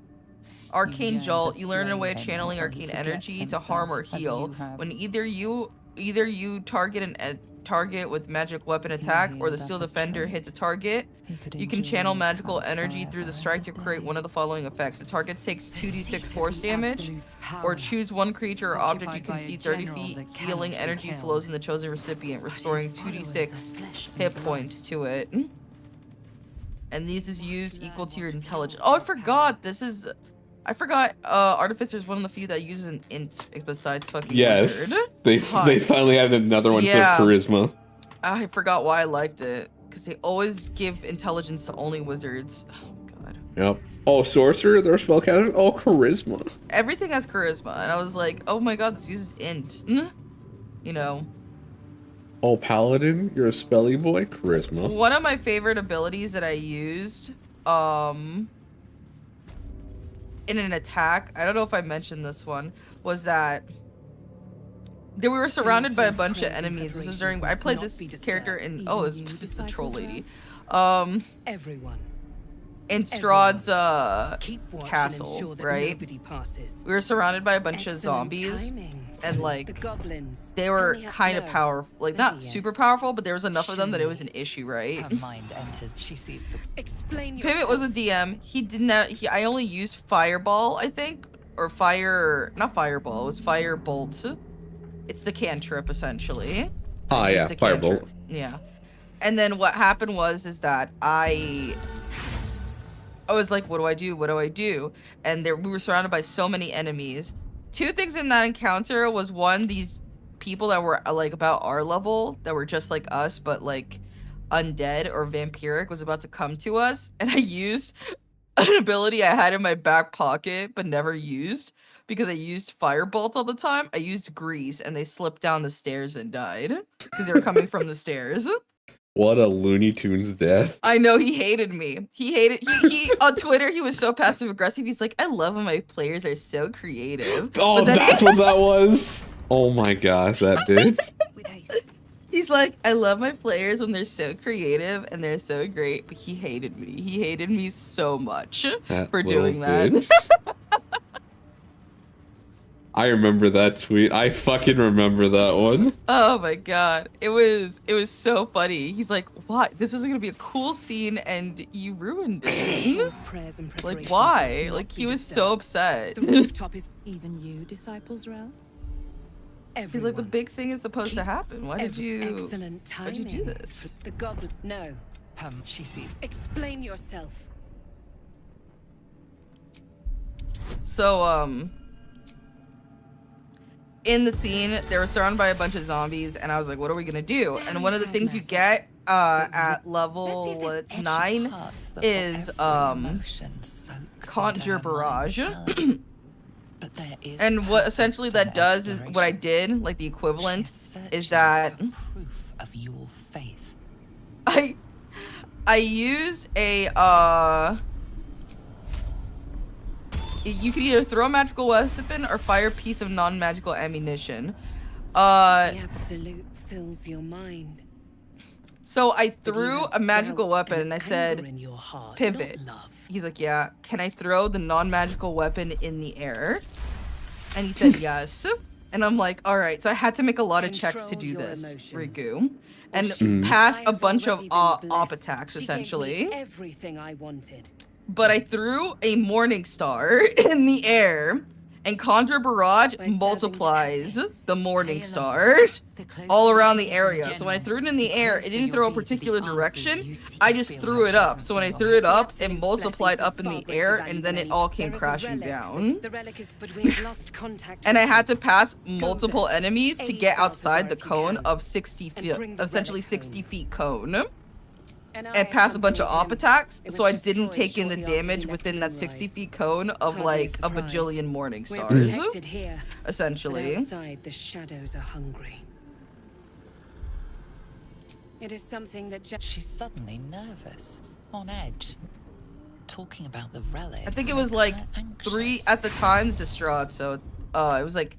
Arcane yearn Jolt. to You learn a flay way of him channeling until he arcane forgets energy to harm or himself, as heal. you have. When either you target a target with magic weapon attack or the healed Steel at the Defender tree. hits a target, could you can enjoy channel the magical past energy through the strike to create one of the following effects. The target takes 2d6 force damage, or choose one creature or object you can Occupied by see a 30 general feet. that Healing cannot be energy killed. flows in the chosen recipient, restoring 2d6 hit points to it. And these is used equal to your intelligence. Oh, I forgot. I forgot. Artificer is one of the few that uses an int besides fucking Yes, wizard. they Fuck. finally have another one Yeah. for charisma. I forgot why I liked it, because they always give intelligence to only wizards. Oh god. Yep. Oh, sorcerer, their spellcaster. Oh, charisma. Everything has charisma, and I was like, oh my god, this uses int. You know. Oh, paladin, you're a spelly boy. Charisma. One of my favorite abilities that I used, in an attack, I don't know if I mentioned this one, was that we were surrounded by a bunch of enemies. This is during I played this character in this is the troll lady. Everyone. In Strahd's Keep watch and castle, ensure that right? nobody passes. We were surrounded by a bunch of Excellent zombies, timing. and The like goblins. they were Tell me how- kind of no, powerful, like not not yet. super powerful, but there was enough of them that it was an issue, right? Her mind enters. She sees the Explain Pivot was a DM. He didn't. I only used Fireball, I think, or not Fireball. It was Firebolt. It's the cantrip essentially. Ah, It's yeah, the firebolt. cantrip. Yeah. And then what happened was that I was like, what do I do? What do I do? And we were surrounded by so many enemies. Two things in that encounter was one, these people that were like about our level, that were just like us, but like undead or vampiric, was about to come to us. And I used an ability I had in my back pocket, but never used, because I used Firebolt all the time. I used Grease, and they slipped down the stairs and died because they were coming from the stairs. What a Looney Tunes death. I know, he hated me. He on Twitter, he was so passive aggressive. He's like, I love when my players are so creative. Oh, But then that's what that was. Oh my gosh, that bitch. he's like, I love my players when they're so creative and they're so great. But he hated me. He hated me so much That for little doing that. bitch. I remember that tweet. I fucking remember that one. Oh my god, it was so funny. He's like, "What? This is gonna be a cool scene, and you ruined it." Prayers and Like, preparations why? must not Like, be he was disturbed. so upset. The rooftop is even you, disciples realm. He's like, the big thing is supposed to happen. Why did you? Excellent Why'd timing. you do this? The goblin. No. She sees. Explain yourself. So, in the scene, they were surrounded by a bunch of zombies, and I was like, what are we gonna do? And one of the things you get at level 9 is Conjure Barrage. But there is And what essentially that does is what I did, like the equivalent, is that proof of your faith. I used a you can either throw a magical weapon or fire a piece of non-magical ammunition. The absolute fills your mind? So I But you threw have a magical doubts weapon and and I said, anger in your heart, pivot. not love. He's like, yeah, can I throw the non-magical weapon in the air? And he said yes. And I'm like, all right. So I had to make a lot of checks to Control do your this, emotions. Riku. And Mhm. pass I a have bunch of already been op blessed. attacks, She gave essentially. me everything I wanted. But I threw a Morning Star in the air, and Conjure Barrage multiplies the Morning Stars all around the area. So when I threw it in the air, it didn't throw a particular direction. I just threw it up. So when I threw it up, it multiplied up in the air, and then it all came crashing down. The relic is, but we have lost contact. And with I had them. to pass multiple enemies to Aid get Balthazar outside the if you cone can, of 60 and feet, bring the essentially relic 60 feet cone. And And pass a bunch of op attacks, It was so I didn't destroyed take in the shortly after damage we left within that Moonrise. 60 feet cone of Hardly a like a surprise. bajillion Morning We're Stars. protected here, but Essentially. outside the shadows are hungry. It is something that She's suddenly nervous, on edge, talking about the relic. I think it was makes like her 3 anxious. at the time, Distraught, so it was like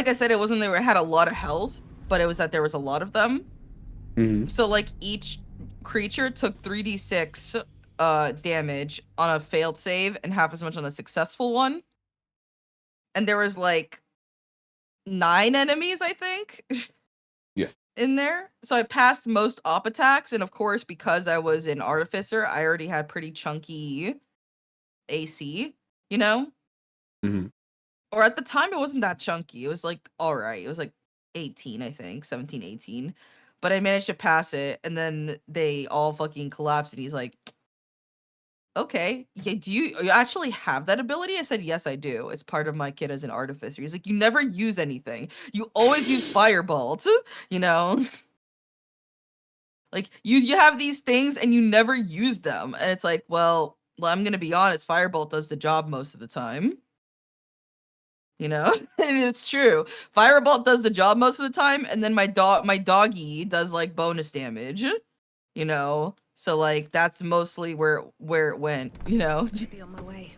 I said, it wasn't they had a lot of health, but it was that there was a lot of them. Mhm. So like each creature took 3d6 damage on a failed save and half as much on a successful one. And there was like 9 enemies, I think. Yes. In there. So I passed most op attacks, and of course, because I was an artificer, I already had pretty chunky AC, you know? Mhm. Or at the time it wasn't that chunky. It was like alright. It was like 18, I think. 17, 18. But I managed to pass it, and then they all fucking collapsed, and he's like, okay, yeah, do you actually have that ability? I said, yes, I do. It's part of my kit as an artificer. He's like, you never use anything. You always use firebolt, you know? Like, you have these things and you never use them. And it's like, well, I'm gonna be honest, firebolt does the job most of the time. You know? And it's true. Firebolt does the job most of the time, and then my doggy does like bonus damage. You know? So like that's mostly where it went, you know? Should be on my way.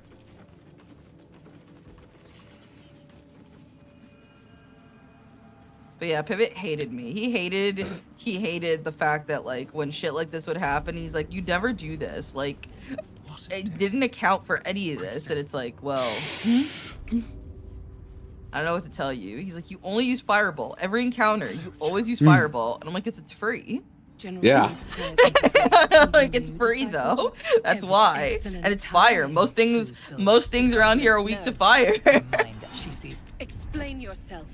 But yeah, Pivot hated me. He hated the fact that like when shit like this would happen, he's like, you never do this. Like I didn't account for any of this. And it's like, well, I don't know what to tell you. He's like, you only use Fireball. Every encounter, you always use Fireball. And I'm like, it's free. Yeah. Like it's free though. That's why. And it's fire. Most things around here are weak to fire. she sees. Explain yourself.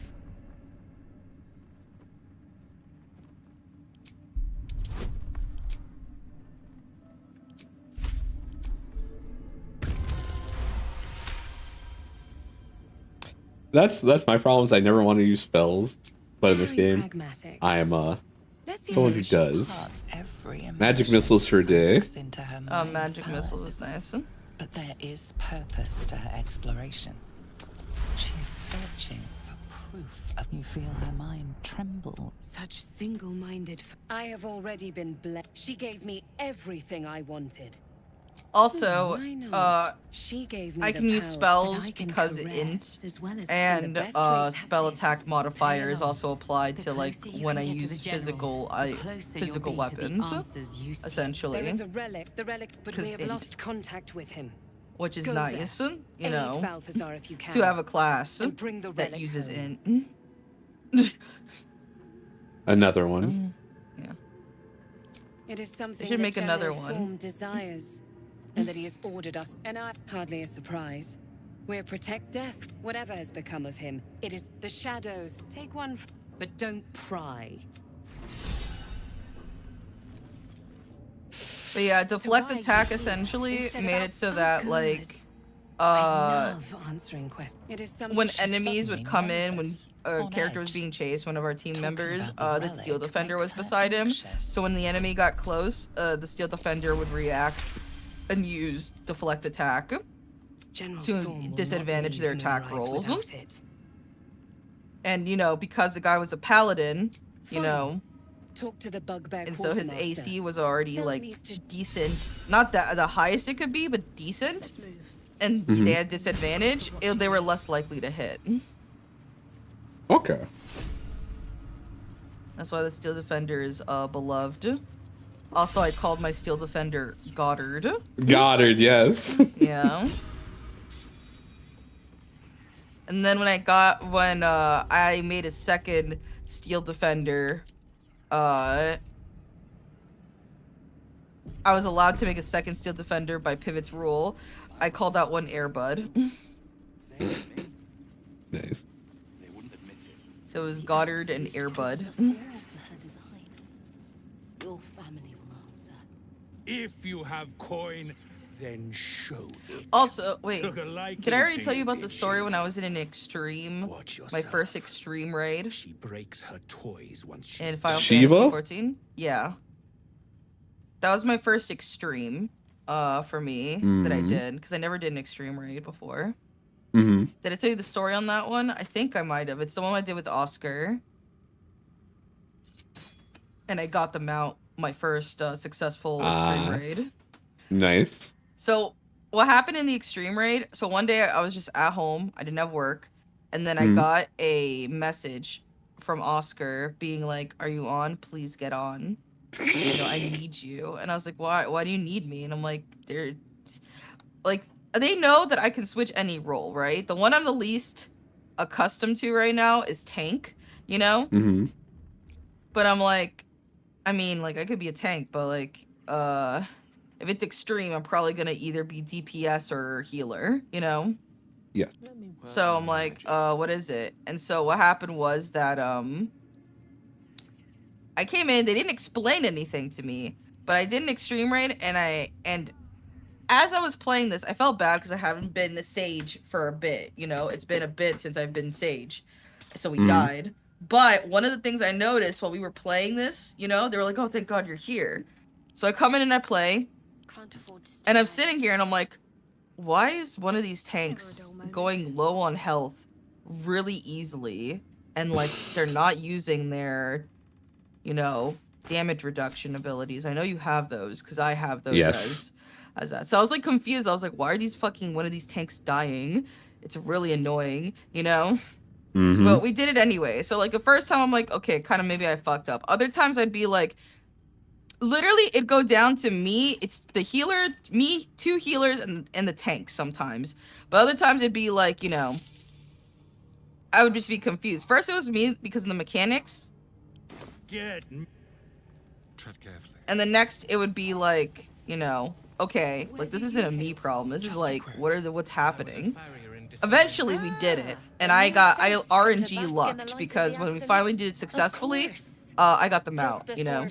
That's my problem. Is I never want to use spells, but in this Very game, pragmatic. I am Let's see someone how who she does. parts every Magic emotion missiles for a day. sinks into her mind's Magic palette. missiles is nice. But there is purpose to her exploration. She is searching for proof of. You feel her mind tremble. Such single-minded. I have already been blessed. She gave me everything I wanted. Also, Why not? She gave me I the can use power, spells but I can because caress int as well as and the best ways spell attack modifier is along. also applied The to like closer you when can I get to the use general, physical weapons, essentially, There is a relic, but we have int. lost contact with him. which is Go nice, there. you Aid know, Balthazar if you to can, have a class and bring the that relic uses home. int. Another one. Yeah. It is something should that make another General one. Thorm desires, and that he has ordered us. And I hardly a surprise. We're protect death, whatever has become of him. It is the shadows. Take one, but don't pry. But yeah, deflect why attack you- essentially instead of made out- it so oh, that good. like I love answering questions. It is something when she's enemies would suddenly come in, when nervous, a on character was edge. being chased, one of our team members, about the the steel relic defender makes was her beside him. anxious. So when the enemy got close, the steel defender would react and use deflect attack General to Thorm will not disadvantage their leave attack Moonrise rolls. without it. And you know, because the guy was a paladin, you Fine. know, Talk to the bugbear and so his quartermaster. AC was already Tell like him he's to- decent, not the highest it could be, but decent. And Mhm. they had disadvantage, they were less likely to hit. Okay. That's why the Steel Defender is beloved. Also, I called my Steel Defender Goddard. Goddard, yes. Yeah. And then when I made a second Steel Defender, I was allowed to make a second Steel Defender by Pivot's rule. I called that one Airbud. Nice. So it was Goddard and Airbud. Your family will answer. If you have coin, then show it. Also, wait, Took a liking did I already to tell you you, about the did story she? when I was in an extreme, my first extreme raid? She breaks her toys once she's In Final Shiva? Fantasy 14? Yeah. That was my first extreme, for me, that I did, because I never did an extreme raid before. Mm-hmm. Did I tell you the story on that one? I think I might have. It's the one I did with Oscar. And I got the mount, my first successful extreme raid. Nice. So what happened in the extreme raid? So one day I was just at home. I didn't have work. And then I got a message from Oscar being like, "Are you on? Please get on. You know, I need you." And I was like, "Why? Why do you need me?" And I'm like, "They're like, they know that I can switch any role, right? The one I'm the least accustomed to right now is tank, you know? Mm-hmm. But I'm like, I mean, like, I could be a tank, but like, if it's extreme, I'm probably gonna either be DPS or healer, you know? Yes. So I'm like, what is it? And so what happened was that, I came in, they didn't explain anything to me, but I did an extreme raid, and as I was playing this, I felt bad because I haven't been a Sage for a bit, you know? It's been a bit since I've been Sage. So we died. But one of the things I noticed while we were playing this, you know, they were like, "Oh, thank God you're here." So I come in and I play, and I'm sitting here and I'm like, why is one of these tanks going low on health really easily? And like, they're not using their, you know, damage reduction abilities. I know you have those because I have those as that. So I was like confused. I was like, why are these fucking one of these tanks dying? It's really annoying, you know? But we did it anyway. So like the first time I'm like, okay, kind of maybe I fucked up. Other times I'd be like, literally it'd go down to me. It's the healer, me, two healers, and the tank sometimes. But other times it'd be like, you know, I would just be confused. First it was me because of the mechanics. Tread carefully. And the next it would be like, you know, okay, like this isn't a me problem. This is like, what's happening? Eventually we did it, and I RNG lucked because when we finally did it successfully, I got them out, you know.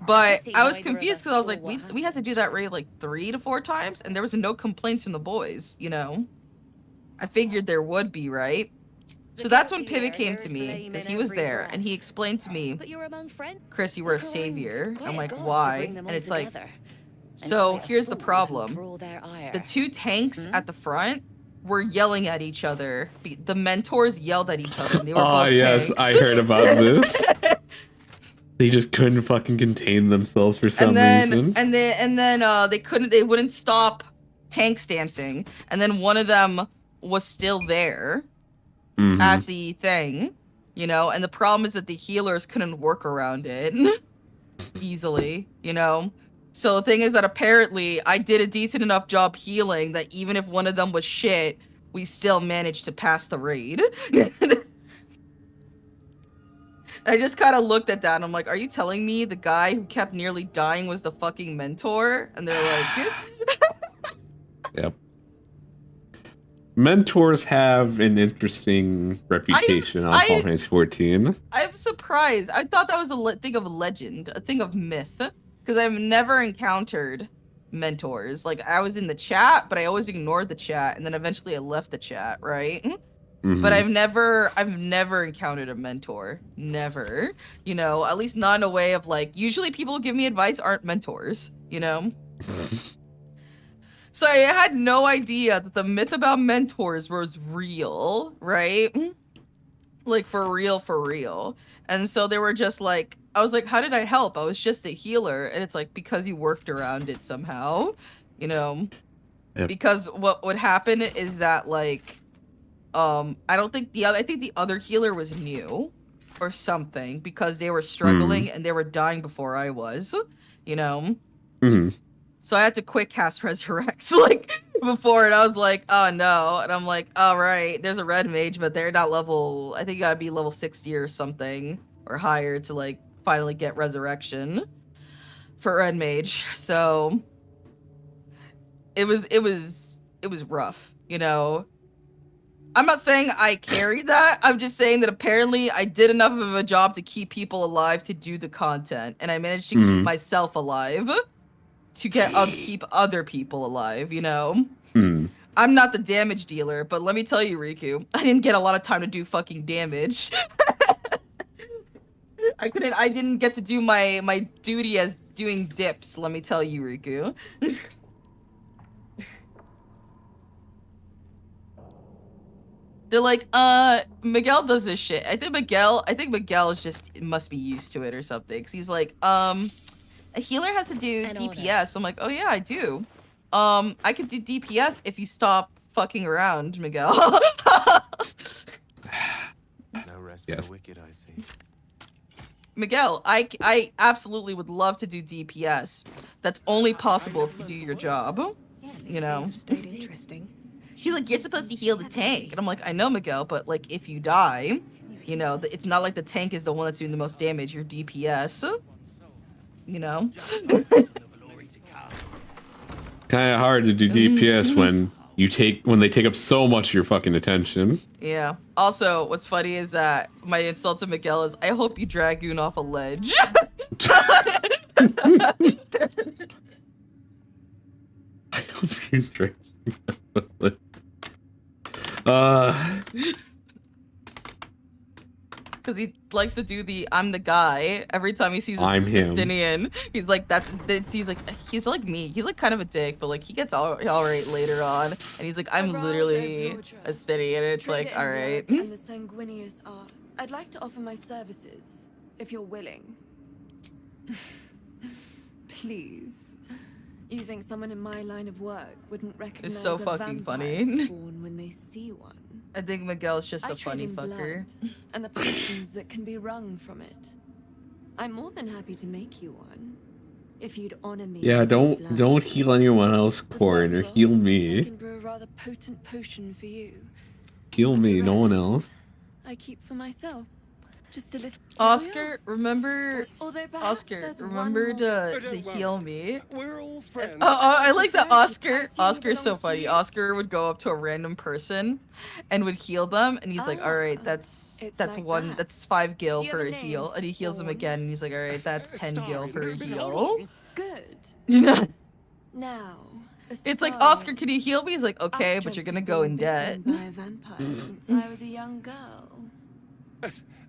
But I was confused because I was like, we had to do that raid like 3 to 4 times, and there was no complaints from the boys, you know. I figured there would be, right? So that's when Pivot came to me, because he was there, and he explained to me, "Chris, you were a savior." I'm like, "Why?" And it's like, so here's the problem. The 2 tanks at the front were yelling at each other. The mentors yelled at each other. And they were both yes, tanks. I heard about this. They just couldn't fucking contain themselves for some reason. And then they wouldn't stop tanks dancing. And then one of them was still there at the thing, you know, and the problem is that the healers couldn't work around it easily, you know. So the thing is that apparently I did a decent enough job healing that even if one of them was shit, we still managed to pass the raid. I just kind of looked at that and I'm like, are you telling me the guy who kept nearly dying was the fucking mentor? And they're like, yep. Mentors have an interesting reputation on Final Fantasy 14. I'm surprised. I thought that was a thing of legend, a thing of myth. Because I've never encountered mentors. Like, I was in the chat, but I always ignored the chat, and then eventually I left the chat, right? But I've never encountered a mentor. Never. You know, at least not in a way of like, usually people who give me advice aren't mentors, you know? So I had no idea that the myth about mentors was real, right? Like, for real. And so they were just like, I was like, how did I help? I was just a healer. And it's like, because you worked around it somehow, you know? Yep. Because what would happen is that, like, I think the other healer was new. or something because they were struggling and they were dying before I was, you know. So I had to quick cast Resurrect like before, and I was like, oh no, and I'm like, all right, there's a red mage, but they're not level. I think you gotta be level 60 or something or higher to like finally get resurrection for red mage. So it was rough, you know. I'm not saying I carried that. I'm just saying that apparently I did enough of a job to keep people alive to do the content, and I managed to keep myself alive to keep other people alive, you know? I'm not the damage dealer, but let me tell you, Rikku, I didn't get a lot of time to do fucking damage. I didn't get to do my duty as doing dips, let me tell you, Rikku. They're like, Miguel does this shit. I think Miguel is just must be used to it or something. Cause he's like, a healer has to do DPS. I'm like, oh yeah, I do. I could do DPS if you stop fucking around, Miguel. No rest for the wicked, I see. Miguel, I absolutely would love to do DPS. That's only possible if you do your job. You know. Stayed interesting. He's like, you're supposed to heal the tank. And I'm like, I know, Miguel, but like, if you die, you know, it's not like the tank is the one that's doing the most damage. You're DPS. You know? Kind of hard to do DPS when they take up so much of your fucking attention. Yeah. Also, what's funny is that my insult to Miguel is, I hope you Dragoon off a ledge. I hope you Dragoon off a ledge. Because he likes to do the I'm the guy every time he sees a Justinian. He's like he's like me. He's like kind of a dick, but like he gets all right later on. And he's like, I'm literally a Justinian. And it's like, all right. And the sanguineous art. I'd like to offer my services, if you're willing. Please. You think someone in my line of work wouldn't recognize it's so a fucking vampire funny. spawn when they see one? I think Miguel's just a funny fucker. Blood and the passions that can be wrung from it. I'm more than happy to make you one, if you'd honor me. Yeah, don't heal anyone else, Corn, or heal I me. can brew a rather potent potion for you. Heal me, no one else. I keep for myself. Just a little. Oscar, remember to heal me. We're all friends. I like that Oscar's so funny. Oscar would go up to a random person and would heal them, and he's like, all right, that's like that's 5 gil for a heal, and he heals them again, and he's like, all right, that's 10 gil for a heal. Good. You know? Now. It's like, Oscar, can you heal me? He's like, okay, but you're gonna go in debt. By a vampire since I was a young girl.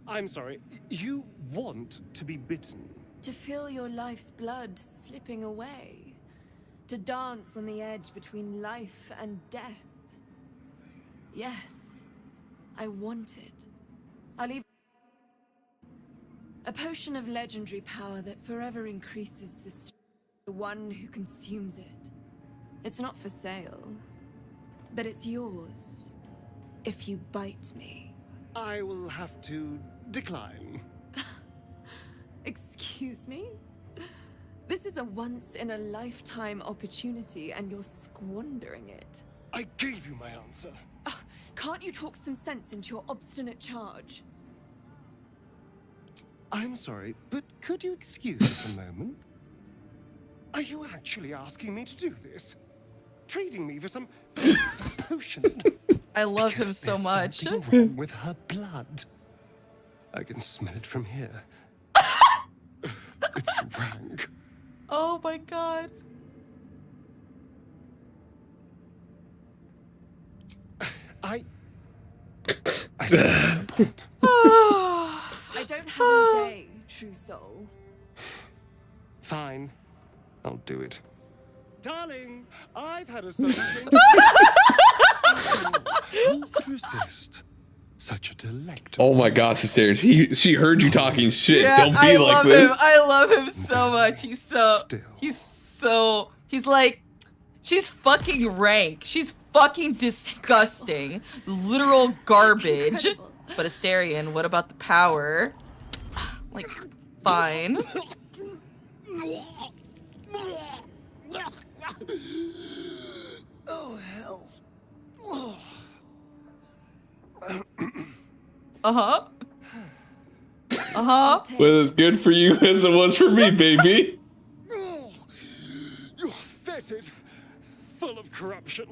I'm sorry, you want to be bitten? To feel your life's blood slipping away. To dance on the edge between life and death. Yes, I want it. I'll even... A potion of legendary power that forever increases the one who consumes it. It's not for sale, but it's yours if you bite me. I will have to decline. Excuse me? This is a once-in-a-lifetime opportunity, and you're squandering it. I gave you my answer. Can't you talk some sense into your obstinate charge? I'm sorry, but could you excuse us a moment? Are you actually asking me to do this? Trading me for some potion? I love him so much. Something wrong with her blood. I can smell it from here. It's rank. Oh my god. I don't have all day, true soul. Fine. I'll do it. Darling, I've had a solution. Who could resist such a delectable... Oh my gosh, Hysterian. She heard you talking shit. Yeah, Don't be like this. I love him so much. He's like, she's fucking rank. She's fucking disgusting. Literal garbage. Incredible. But Astarion, what about the power? Like, fine. Oh, hells. Uh-huh. Uh-huh. Was as good for you as it was for me, baby. You're fetid, full of corruption.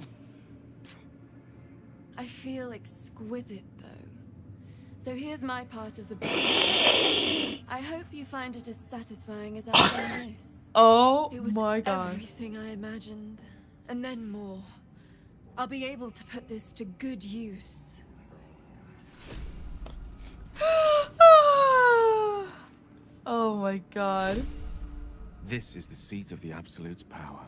I feel exquisite, though. So here's my part of the book. I hope you find it as satisfying as I found this. Oh it was my gosh. everything I imagined, and then more. I'll be able to put this to good use. Oh my god. This is the seat of the Absolute's power.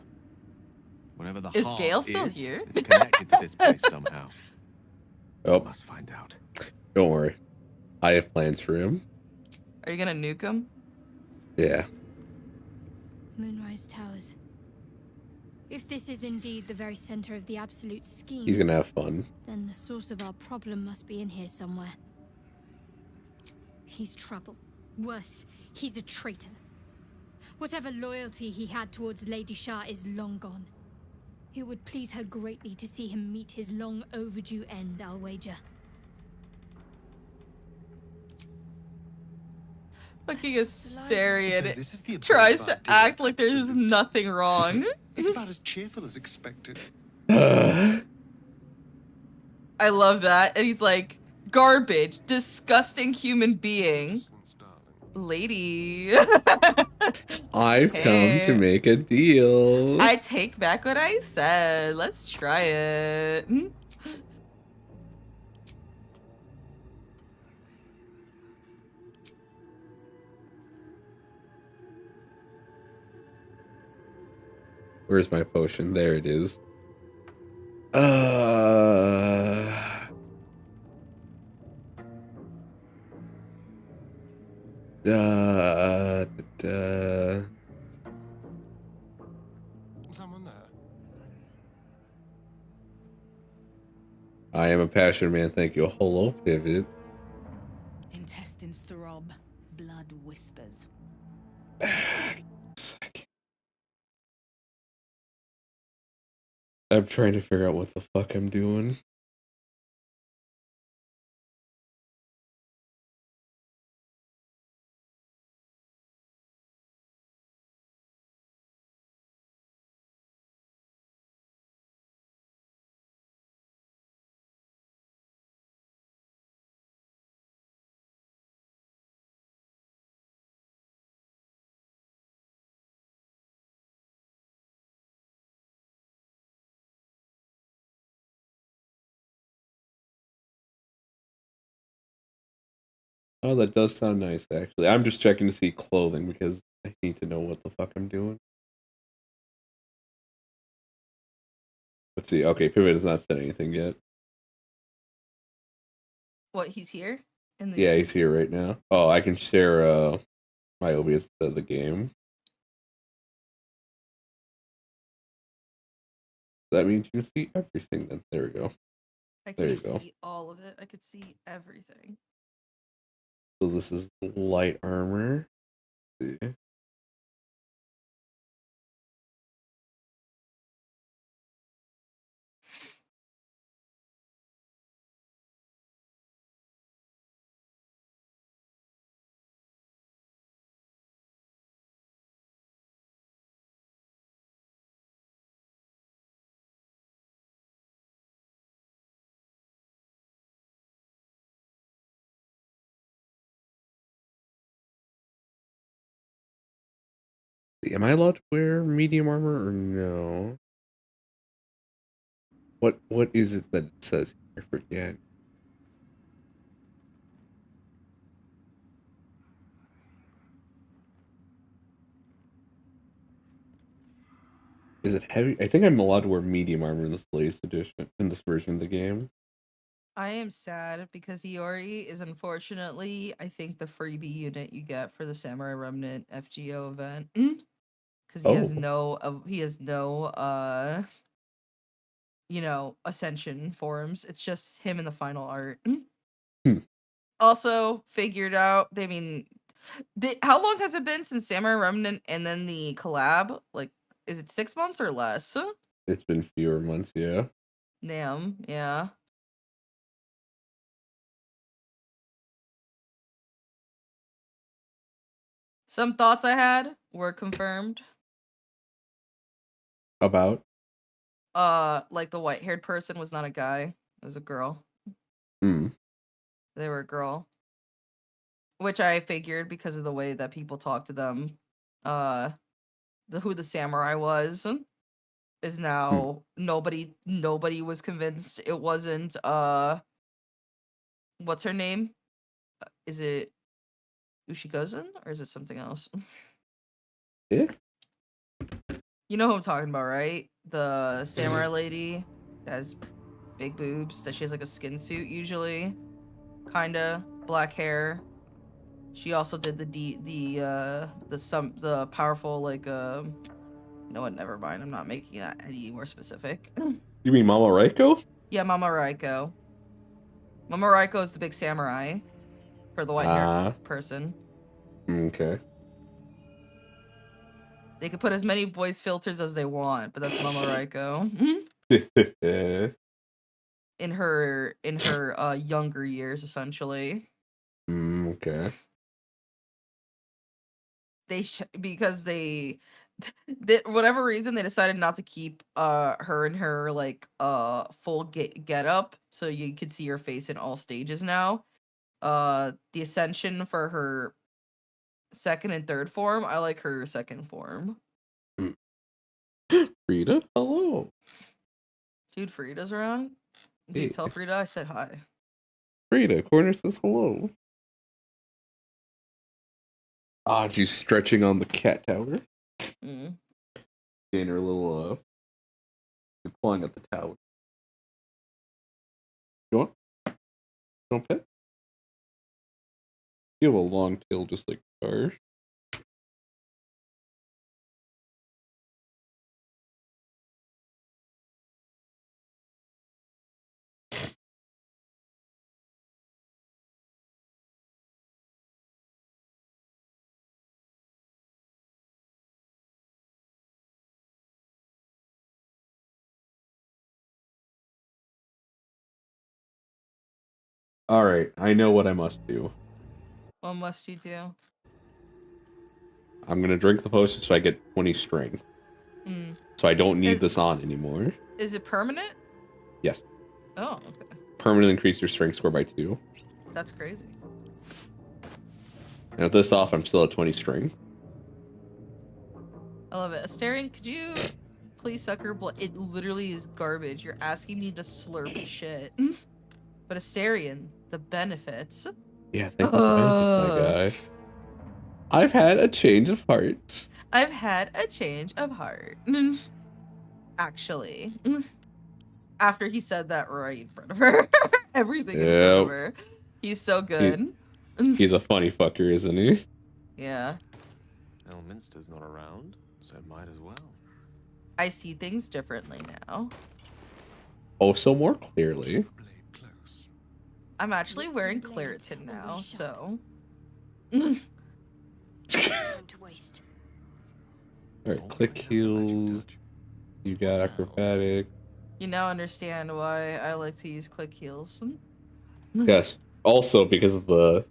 Whatever the Is heart Gale still is, here? it's connected to this place somehow. Oh, must find out. Don't worry, I have plans for him. Are you gonna nuke him? Yeah. Moonrise Towers. If this is indeed the very center of the Absolute scheme, He's gonna have fun. then the source of our problem must be in here somewhere. He's trouble. Worse, he's a traitor. Whatever loyalty he had towards Lady Shah is long gone. It would please her greatly to see him meet his long overdue end, I'll wager. Fucking Astarion So this is the tries abode to of our act like there's absolute. nothing wrong. It's about as cheerful as expected. I love that. And he's like, garbage, disgusting human being. Lady. I've come to make a deal. I take back what I said. Let's try it. Where's my potion? There it is. Someone there. I am a passion man. Thank you. Hello, pivot. Intestines throb, blood whispers. I'm trying to figure out what the fuck I'm doing. Oh, that does sound nice, actually. I'm just checking to see clothing because I need to know what the fuck I'm doing. Let's see. Okay, Pivot has not said anything yet. What, he's here? Yeah, he's here right now. Oh, I can share my OBS of the game. That means you can see everything then. There we go. I There you could go. see all of it. I could see everything. So this is light armor. Let's see. Am I allowed to wear medium armor or no? What is it that it says? I forget. Is it heavy? I think I'm allowed to wear medium armor in this latest edition, in this version of the game. I am sad because Iori is unfortunately, I think, the freebie unit you get for the Samurai Remnant FGO event. Because he has no you know, ascension forms. It's just him in the final art. Also figured out. I mean, how long has it been since Samurai Remnant and then the collab? Like, is it 6 months or less? It's been fewer months, yeah. Damn, yeah. Some thoughts I had were confirmed. About? Like the white-haired person was not a guy. It was a girl. Hmm. They were a girl. Which I figured because of the way that people talk to them. Who the samurai was is now nobody was convinced it wasn't what's her name? Is it Ushigozan or is it something else? Yeah. You know who I'm talking about, right? The samurai lady that has big boobs, that she has like a skin suit usually. Kinda black hair. She also did the powerful like you know what, never mind. I'm not making that any more specific. You mean Mama Raiko? Yeah, Mama Raiko. Mama Raiko is the big samurai for the white-haired person. Okay. They could put as many voice filters as they want, but that's Mama Raiko. in her younger years, essentially. Okay. Because they whatever reason they decided not to keep her in her like full get up, so you could see her face in all stages now. The ascension for her second and third form, I like her second form. Frida, hello. Dude, Frida's around. Dude, Hey. tell Frida I said hi. Frida, Corner says hello. Ah, she's stretching on the cat tower. Getting her little clawing at the tower. You want? You want pet? You have a long tail just like ours. Alright, I know what I must do. What must you do? I'm gonna drink the potion so I get 20 strength. So I don't need this on anymore. Is it permanent? Yes. Oh, okay. Permanently increase your strength score by 2. That's crazy. And with this off, I'm still at 20 strength. I love it. Astarion, could you please suck her blood? It literally is garbage. You're asking me to slurp shit. But Astarion, the benefits. Yeah, thank you for the benefits, my guy. I've had a change of heart. I've had a change of heart. Actually. After he said that right in front of her. Everything in front of her. He's so good. He's a funny fucker, isn't he? Yeah. Elminster's not around, so might as well. I see things differently now. Oh, so more clearly. I'm actually wearing Claritin now, so. Alright, click heals. You got acrobatic. You now understand why I like to use click heals. Yes. Also because of the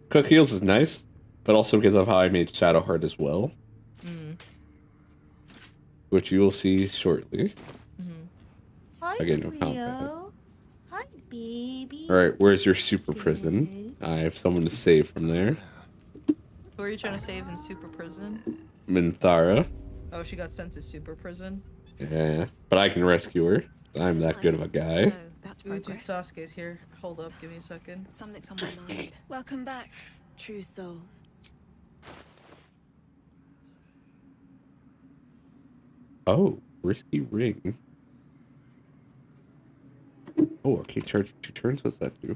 click heals is nice, but also because of how I made Shadowheart as well. Which you will see shortly. Hi, Leo. Hi, baby. Alright, where's your super prison? I have someone to save from there. Who are you trying to save in super prison? Minthara. Oh, she got sent to super prison? Yeah, but I can rescue her. I'm that good of a guy. Ooh, dude, Sasuke's here. Hold up, give me a second. Something's on my mind. Welcome back, true soul. Oh, risky ring. Oh, okay, charge 2 turns. What's that do?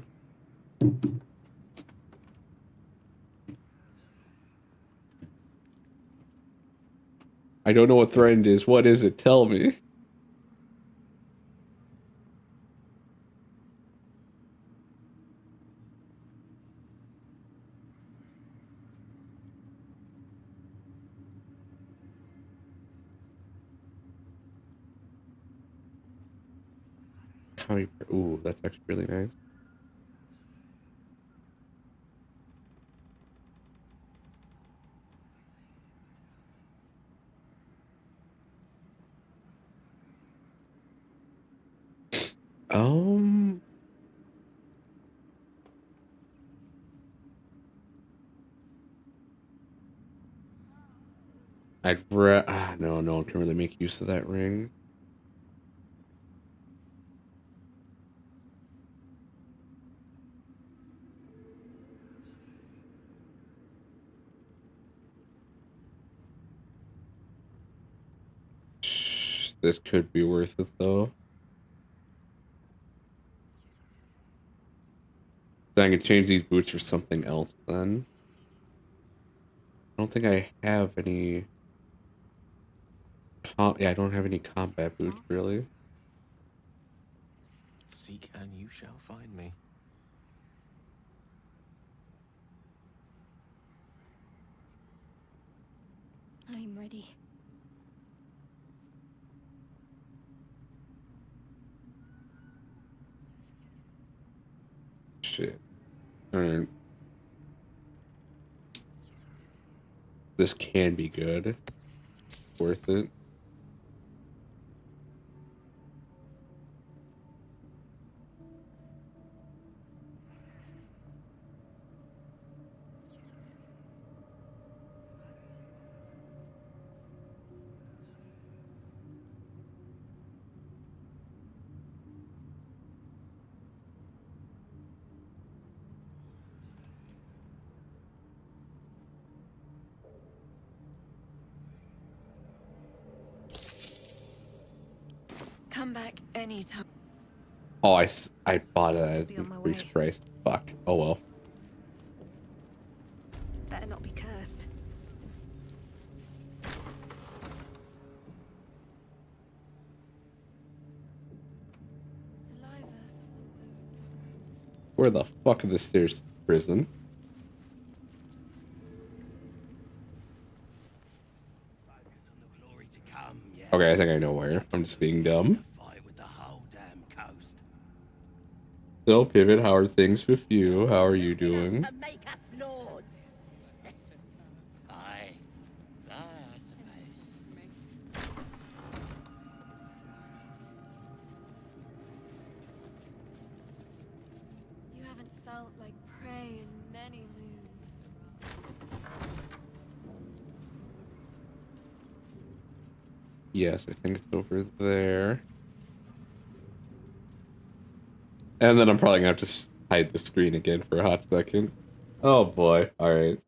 I don't know what threatened is. What is it? Tell me. How many? Ooh, that's actually really nice. No, no one can really make use of that ring. This could be worth it though. Then I can change these boots for something else then. I don't think I have any. Yeah, I don't have any combat boots really. Seek and you shall find me. I'm ready. Shit. Alright. This can be good. Worth it. Come back anytime. Oh, I bought it at increased price. Fuck. Oh well. Better not be cursed. Where the fuck are the stairs to prison? Okay, I think I know where. I'm just being dumb. So, Pivot, how are things with you? How are you doing? Make us lords. Aye, I suppose. You haven't felt like prey in many moons. Yes, I think it's over there. And then I'm probably gonna have to hide the screen again for a hot second. Oh boy. Alright.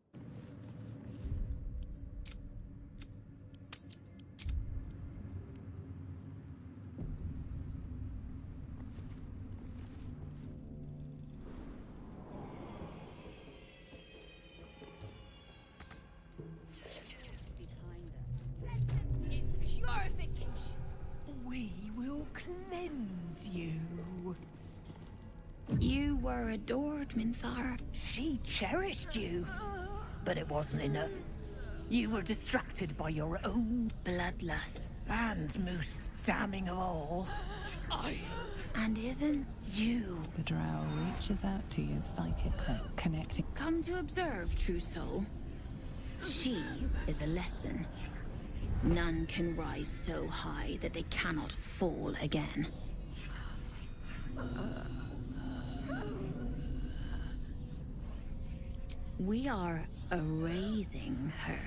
Is purification. We will cleanse you. You were adored, Minthara. She cherished you, but it wasn't enough. You were distracted by your own bloodlust. And most damning of all, And isn't you. The drow reaches out to you psychically, connecting. Come to observe, true soul. She is a lesson. None can rise so high that they cannot fall again. We are erasing her.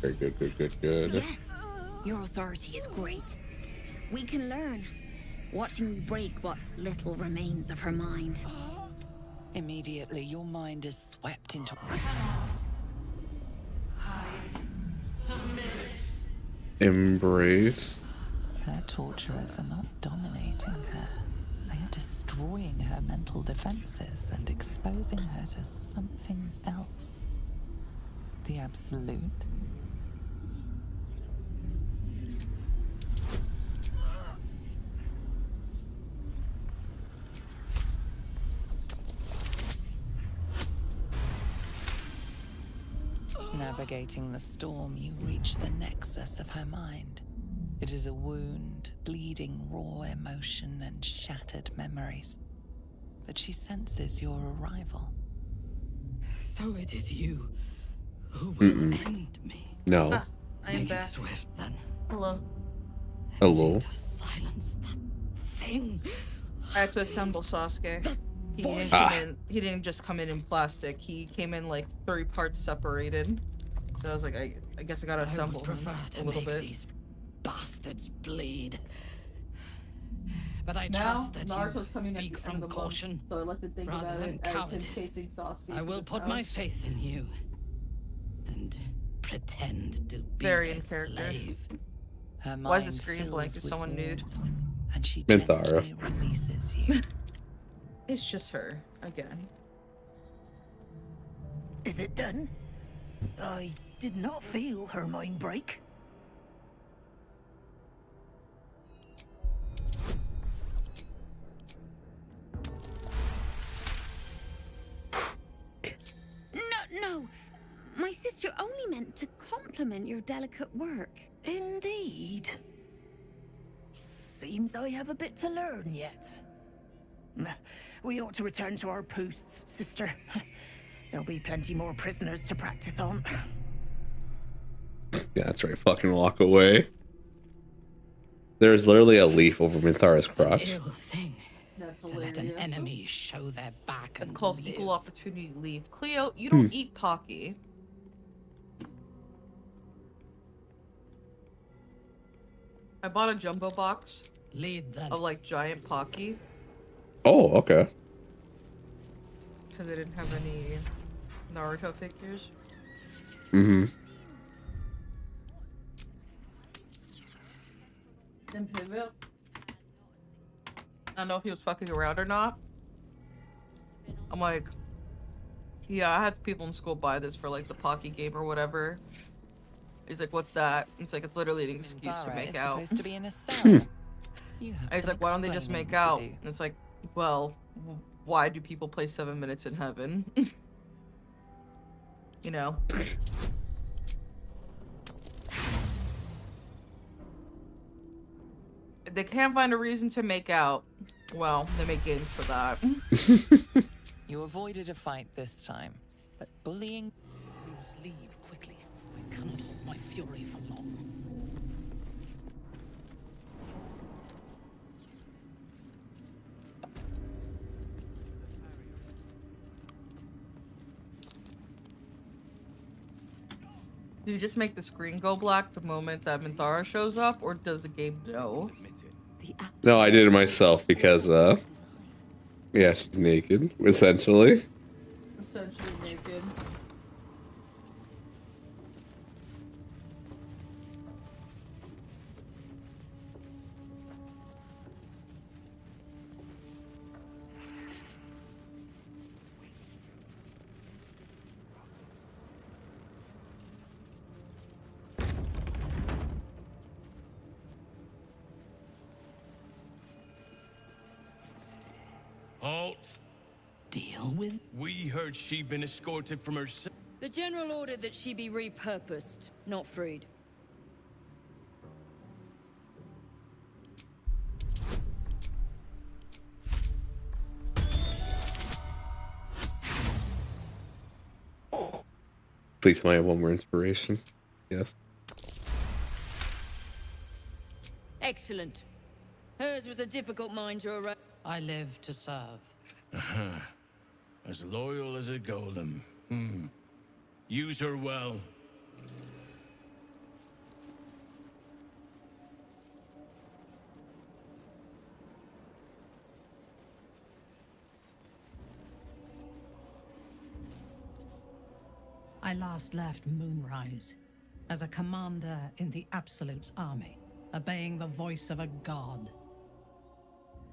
Very good, good. Yes, your authority is great. We can learn, watching you break what little remains of her mind. Immediately, your mind is swept into. Embrace. Her torturers are not dominating her. They are destroying her mental defenses and exposing her to something else. The Absolute. Navigating the storm, you reach the nexus of her mind. It is a wound, bleeding raw emotion and shattered memories. But she senses your arrival. So it is you who will end me. No. I am Make back. it swift, then. Hello. Hello. To silence that thing. I had to assemble Sasuke. He didn't just come in plastic. He came in like 3 parts separated. So I was like, I guess I gotta assemble him a little bit. These bastards bleed. But I Now, trust that Naruto's you coming at speak the from end of the month, caution so I like to think rather about than it as him cowardice. chasing Sasuke I to will his put my house. faith in you and pretend to be Very their in character. slave. Her mind Why is the screen fills blank? Is with someone nude? warmth, and she Minthara. gently releases you. It's just her again. Is it done? I did not feel her mind break. No! My sister only meant to compliment your delicate work. Indeed. Seems I have a bit to learn yet. We ought to return to our posts, sister. There'll be plenty more prisoners to practice on. Yeah, that's right. Fucking walk away. There's literally a leaf over Minthara's crotch. Ill thing That's to let an hilarious. enemy show their back. It's and called live. equal opportunity leave. Cleo, you don't eat Pocky. I bought a jumbo box Lead then. of like giant Pocky Oh, okay. because I didn't have any Naruto figures. Mm-hmm. Then Pivot. I don't know if he was fucking around or not. I'm like, yeah, I had people in school buy this for like the Pocky game or whatever. He's like, what's that? It's like, it's literally an excuse to Minthara make is out. supposed to be in a cell. You have He's some like, why don't they just explaining make to out? do. And it's like, well, why do people play 7 minutes in heaven? You know? If they can't find a reason to make out, well, they make games for that. You avoided a fight this time, but bullying. We must leave quickly. I cannot hold my fury for long. Do you just make the screen go black the moment that Minthara shows up, or does the game know? No, I did it myself because, yeah, she's naked, essentially. Essentially naked. Halt! Deal with? We heard she'd been escorted from her. The general ordered that she be repurposed, not freed. Please, might have one more inspiration. Yes. Excellent. Hers was a difficult mind to erase. I live to serve. As loyal as a golem. Use her well. I last left Moonrise as a commander in the Absolute's army, obeying the voice of a god.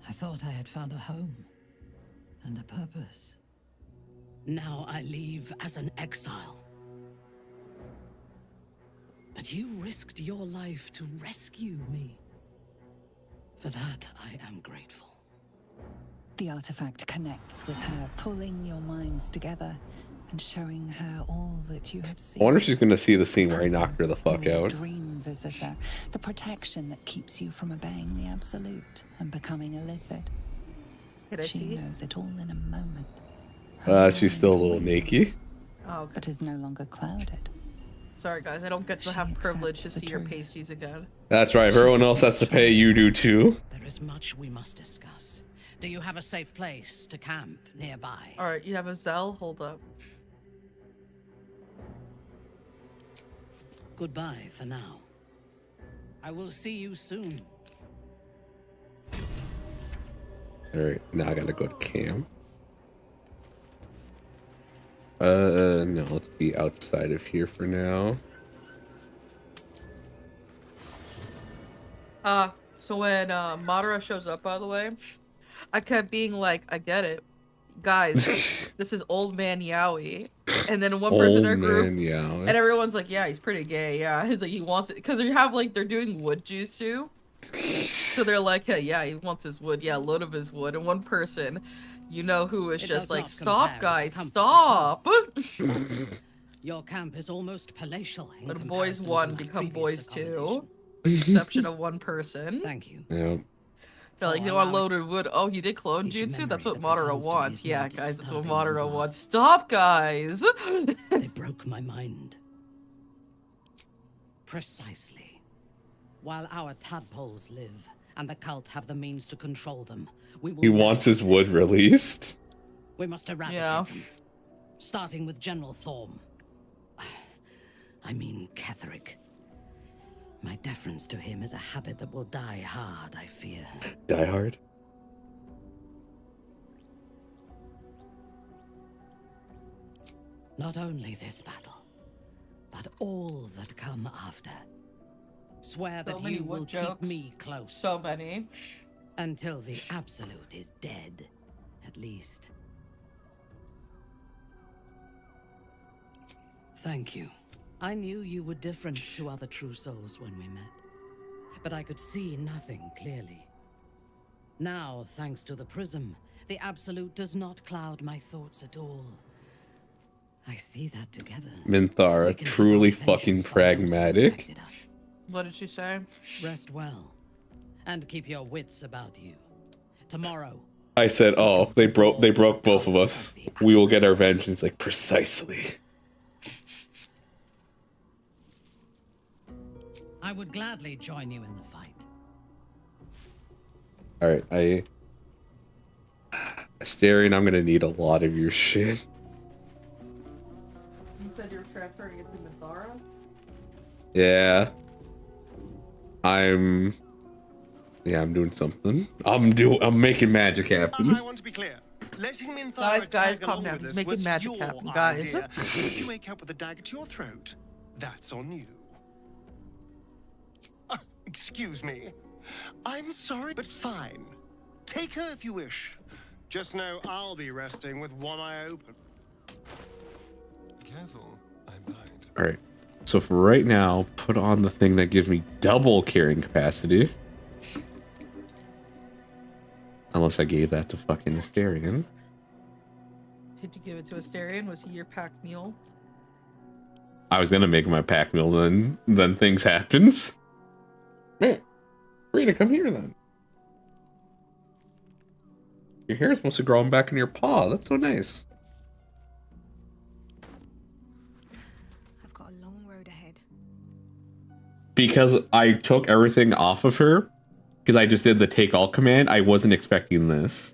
I thought I had found a home and a purpose. Now I leave as an exile. But you risked your life to rescue me. For that, I am grateful. The artifact connects with her, pulling your minds together, and showing her all that you have I seen. wonder if she's gonna see the scene where I knocked her the fuck out. Dream visitor, the protection that keeps you from obeying the Absolute and becoming a Lithid. She knows it all in a moment. She's still a little naked. Oh, okay. But is no longer clouded. Sorry, guys. I don't get to have privilege to see your pasties again. That's right. If everyone else has to pay, you do too. There is much we must discuss. Do you have a safe place to camp nearby? All right, you have a Zell. Hold up. Goodbye for now. I will see you soon. All right, now I gotta go to camp. No, let's be outside of here for now. So when Madara shows up, by the way, I kept being like, I get it. Guys, this is old man Yowie. And then one person in our group, and everyone's like, yeah, he's pretty gay. Yeah, he's like, he wants it. Because they have, like, they're doing wood juice, too. So they're like, hey, yeah, he wants his wood. Yeah, load of his wood. And one person, you know who is just like, stop, guys, stop. Your camp is almost palatial. When boys one become boys two. With the exception of one person. Thank you. Yeah. They're like, you want loaded wood? Oh, he did clone jutsu? That's what Madara wants. Yeah, guys, that's what Madara wants. Stop, guys! They broke my mind. Precisely. While our tadpoles live, and the cult have the means to control them, we will... He wants his wood released? We must eradicate them. Starting with General Thorm. I mean, Ketherick. My deference to him is a habit that will die hard, I fear. Die hard? Not only this battle, but all that come after. Swear that you will keep me close. So many. Until the Absolute is dead, at least. Thank you. I knew you were different to other true souls when we met, but I could see nothing clearly. Now, thanks to the prism, the Absolute does not cloud my thoughts at all. I see that together. Minthara, truly fucking pragmatic. What did she say? Rest well, and keep your wits about you. Tomorrow. I said, oh, they broke both of us. We will get our vengeance. Like, precisely. I would gladly join you in the fight. Alright, Asterion, I'm gonna need a lot of your shit. You said you're transferring it to Minthara? Yeah. I'm doing something. I'm making magic happen. I want to be clear. Letting Minthara guys, calm down. He's making magic happen, guys. If you wake up with a dagger to your throat, that's on you. Excuse me. I'm sorry, but fine. Take her if you wish. Just know I'll be resting with one eye open. Careful, I might. Alright. So for right now, put on the thing that gives me double carrying capacity. Unless I gave that to fucking Asterion. Did you give it to Asterion? Was he your pack mule? I was gonna make my pack mule, then things happened. Man, Rita, come here then. Your hair is supposed to grow back in your paw. That's so nice. I've got a long road ahead. Because I took everything off of her, because I just did the take all command, I wasn't expecting this.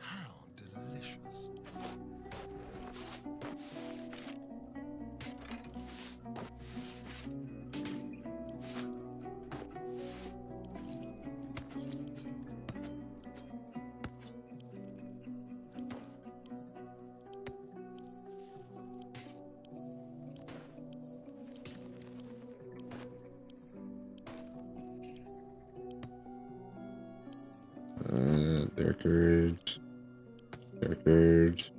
Dark Urge.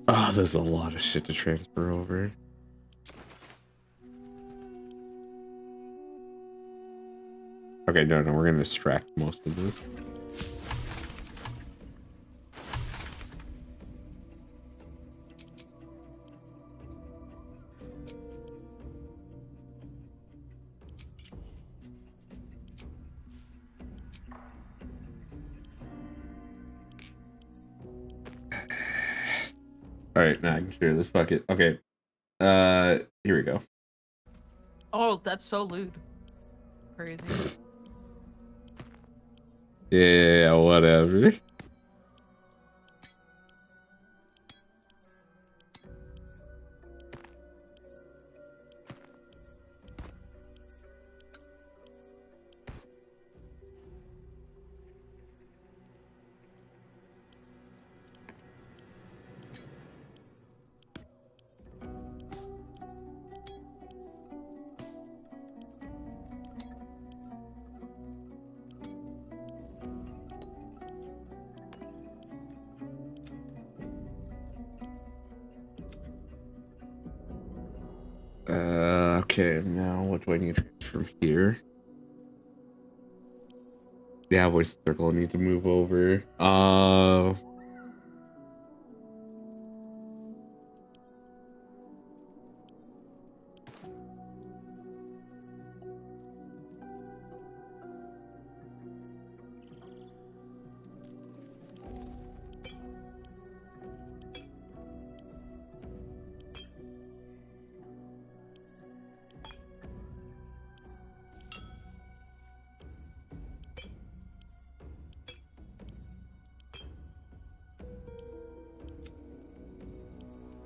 Ah, there's a lot of shit to transfer over. Okay, no, we're gonna distract most of this. All right, now I can share this. Fuck it. Okay. Here we go. Oh, that's so lewd. Crazy. Yeah, whatever. Okay, now what do I need from here? Yeah, voice circle I need to move over.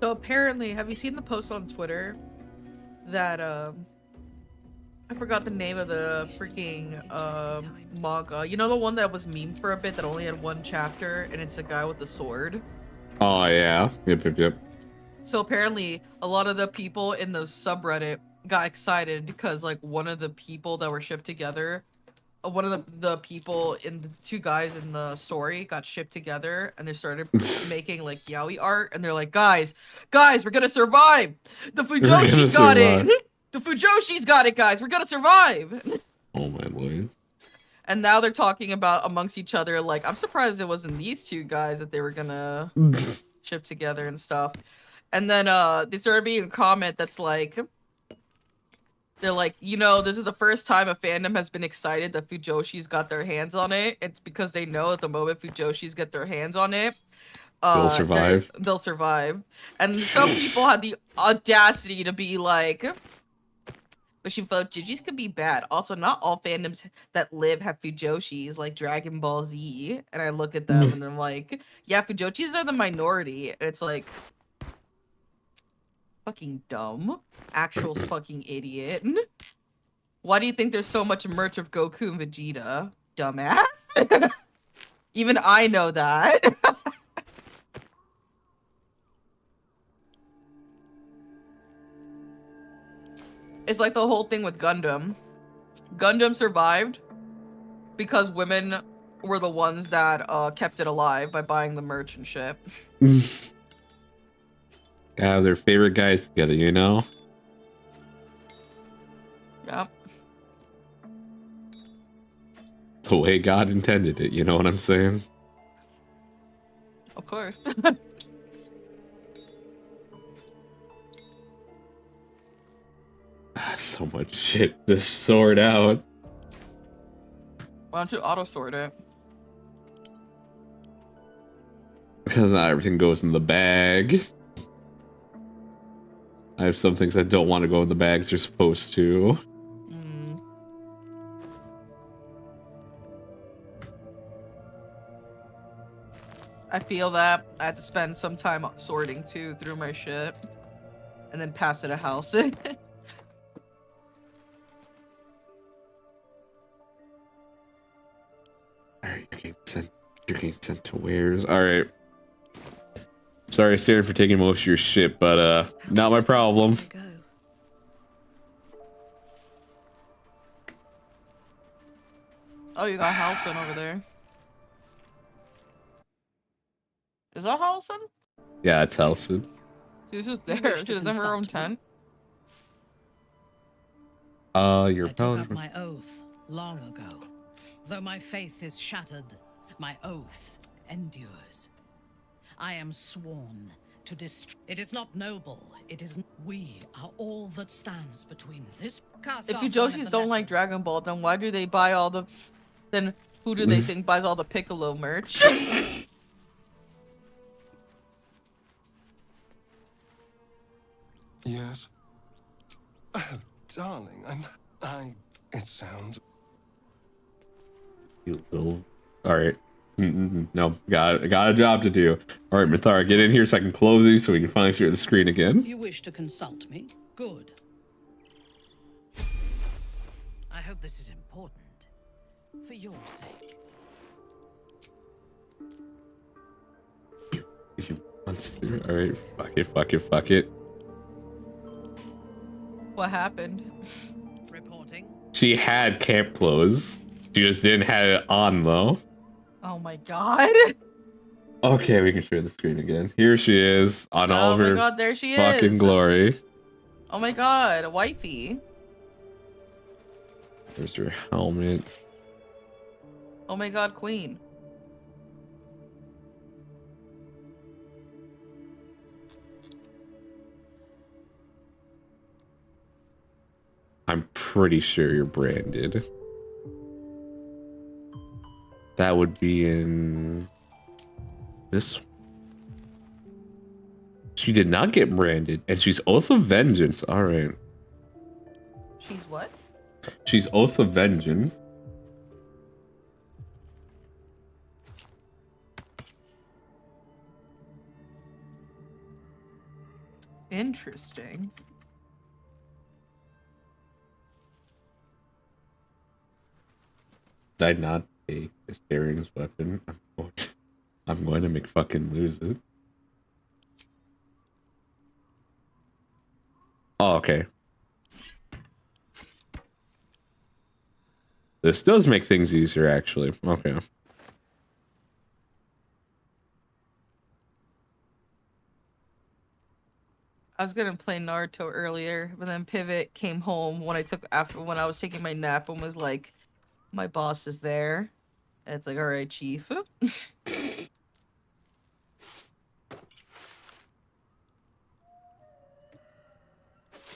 So apparently, have you seen the post on Twitter that I forgot the name of the freaking manga. You know the one that was meme for a bit that only had one chapter and it's a guy with a sword? Oh yeah. Yep. So apparently a lot of the people in the subreddit got excited because like one of the people that were shipped together, one of the people in the two guys in the story got shipped together and they started making like yaoi art and they're like, guys, we're gonna survive. The Fujoshi's got it. The Fujoshi's got it, guys. We're gonna survive. Oh my lord. And now they're talking about amongst each other like, I'm surprised it wasn't these two guys that they were gonna ship together and stuff. And then they started being a comment that's like, they're like, you know, this is the first time a fandom has been excited that Fujoshi's got their hands on it. It's because they know at the moment Fujoshi's get their hands on it, they'll survive. They'll survive. And some people had the audacity to be like, but Fujoshi's could be bad. Also, not all fandoms that live have Fujoshis, like Dragon Ball Z. And I look at them and I'm like, yeah, Fujoshis are the minority. And it's like, fucking dumb. Actual fucking idiot. Why do you think there's so much merch of Goku and Vegeta? Dumbass. Even I know that. It's like the whole thing with Gundam. Gundam survived because women were the ones that kept it alive by buying the merch and shit. Have their favorite guys together, you know? Yep. The way God intended it, you know what I'm saying? Of course. So much shit to sort out. Why don't you auto sort it? Because not everything goes in the bag. I have some things that don't want to go in the bags they're supposed to. I feel that I had to spend some time sorting too through my shit. And then pass it a house. Alright, you're getting sent to wares. Alright. Sorry, Sarah, for taking most of your shit, but not my problem. Oh, you got Halson over there. Is that Halson? Yeah, it's Halson. She was just there. She doesn't have her own tent. You're I took up my oath long ago. Though my faith is shattered, my oath endures. I am sworn to destroy. It is not noble. It is. We are all that stands between this. Cast If off you one of Joshis the don't like lessers. Dragon Ball, then why do they buy all the? Then who do they think buys all the Piccolo merch? Yes. Oh, darling, it sounds. You little. All right. No, got a job to do. All right, Mithara, get in here so I can close you so we can finally share the screen again. If you wish to consult me, good. I hope this is important. For your sake. You monster. All right, fuck it. What happened? Reporting. She had camp clothes. She just didn't have it on though. Oh my god. Okay, we can share the screen again. Here she is on all of her god, there she fucking is. glory. Oh my god, wifey. There's her helmet. Oh my god, queen. I'm pretty sure you're branded. That would be in this. She did not get branded, and she's Oath of Vengeance. All right. She's what? She's Oath of Vengeance. Interesting. Did I not take Asterian's weapon? I'm going to make fucking lose it. Oh, okay. This does make things easier, actually. Okay. I was gonna play Naruto earlier, but then Pivot came home when I was taking my nap and was like, my boss is there. And it's like, all right, chief.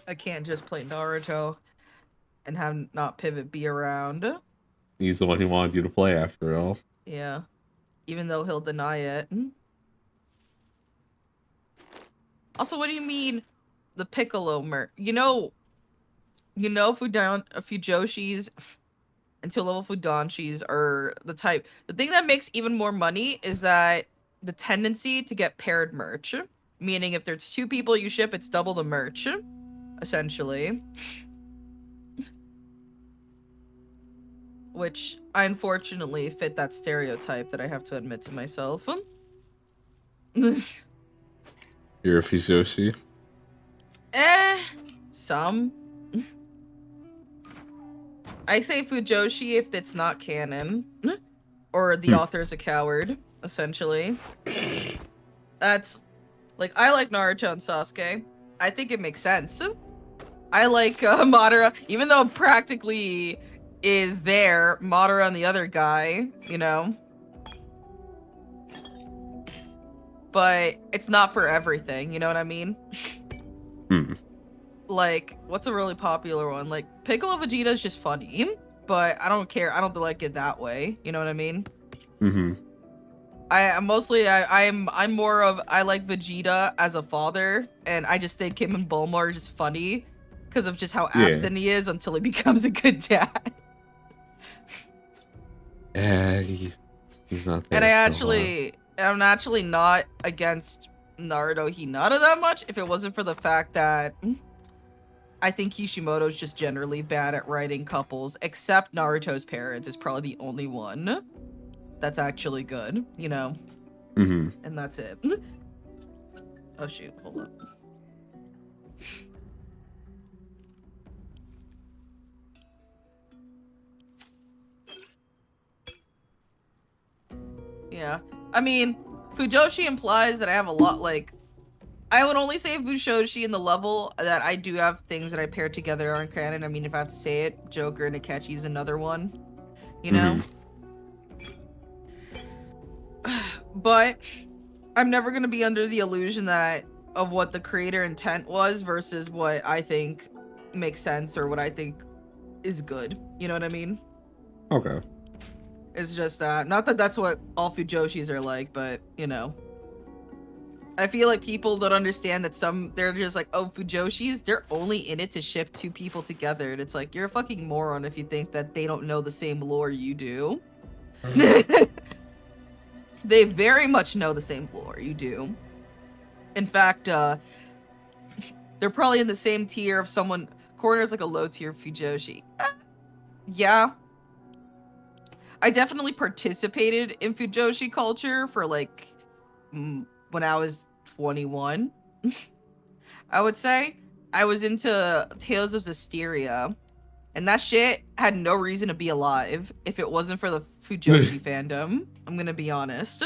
I can't just play Naruto and have not Pivot be around. He's the one who wanted you to play after all. Yeah. Even though he'll deny it. Also, what do you mean the Piccolo merc? You know Fujoshis and 2-level Fudanshis are the type. The thing that makes even more money is that the tendency to get paired merch. Meaning if there's 2 people you ship, it's double the merch. Essentially. Which I unfortunately fit that stereotype that I have to admit to myself. You're a Fujoshi? Some. I say Fujoshi if it's not canon. Or the author's a coward, essentially. That's... Like, I like Naruto and Sasuke. I think it makes sense. I like Madara, even though practically is there, Madara and the other guy, you know? But it's not for everything, you know what I mean? Like, what's a really popular one? Like, Piccolo Vegeta is just funny, but I don't care. I don't like it that way, you know what I mean? I'm more of, I like Vegeta as a father, and I just think him and Bulma are just funny because of just how absent he is until he becomes a good dad. Yeah, he's not there. And I'm actually not against Naruto Hinata that much if it wasn't for the fact that I think Kishimoto's just generally bad at writing couples, except Naruto's parents is probably the only one that's actually good, you know? And that's it. Oh shoot, hold up. Yeah, I mean, Fujoshi implies that I have a lot, like, I would only say Fushoshi in the level that I do have things that I pair together aren't canon. I mean, if I have to say it, Joker and Akechi is another one. You know? But I'm never going to be under the illusion that of what the creator intent was versus what I think makes sense or what I think is good. You know what I mean? Okay. It's just that. Not that that's what all Fujoshis are like, but, you know. I feel like people don't understand that they're just like, oh, Fujoshis, they're only in it to ship two people together. And it's like, you're a fucking moron if you think that they don't know the same lore you do. They very much know the same lore you do. In fact, they're probably in the same tier of someone. Corner's like a low tier Fujoshi. Yeah. I definitely participated in Fujoshi culture for like when I was 21. I would say I was into Tales of Zestiria, and that shit had no reason to be alive if it wasn't for the Fujoshi fandom. I'm gonna be honest.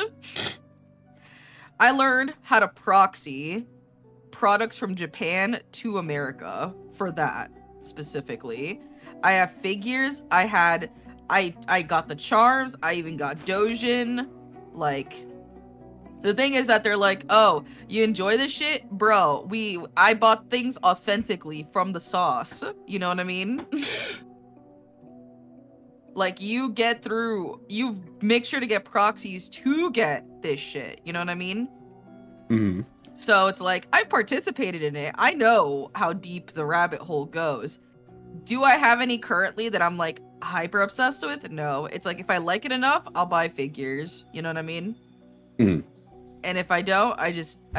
I learned how to proxy products from Japan to America for that specifically. I have figures. I got the charms. I even got Dojin. Like, the thing is that they're like, oh, you enjoy this shit? Bro, I bought things authentically from the sauce. You know what I mean? Like, you make sure to get proxies to get this shit. You know what I mean? Mm-hmm. So it's like, I participated in it. I know how deep the rabbit hole goes. Do I have any currently that I'm like hyper obsessed with? No. It's like, if I like it enough, I'll buy figures. You know what I mean? Mm-hmm. And if I don't, I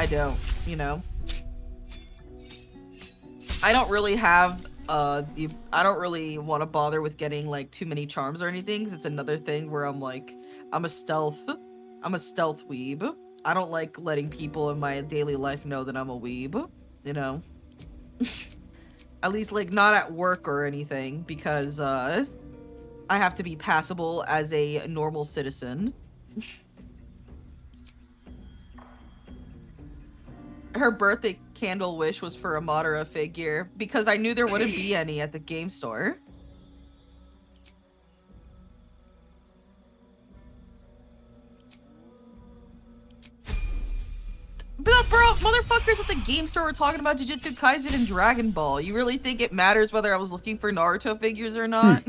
don't, you know? I don't really have, I don't really want to bother with getting like too many charms or anything, because it's another thing where I'm like, I'm a stealth weeb. I don't like letting people in my daily life know that I'm a weeb, you know? At least like not at work or anything, because I have to be passable as a normal citizen. Her birthday candle wish was for a Madara figure because I knew there wouldn't be any at the game store. But bro, motherfuckers at the game store were talking about Jujutsu Kaisen and Dragon Ball. You really think it matters whether I was looking for Naruto figures or not?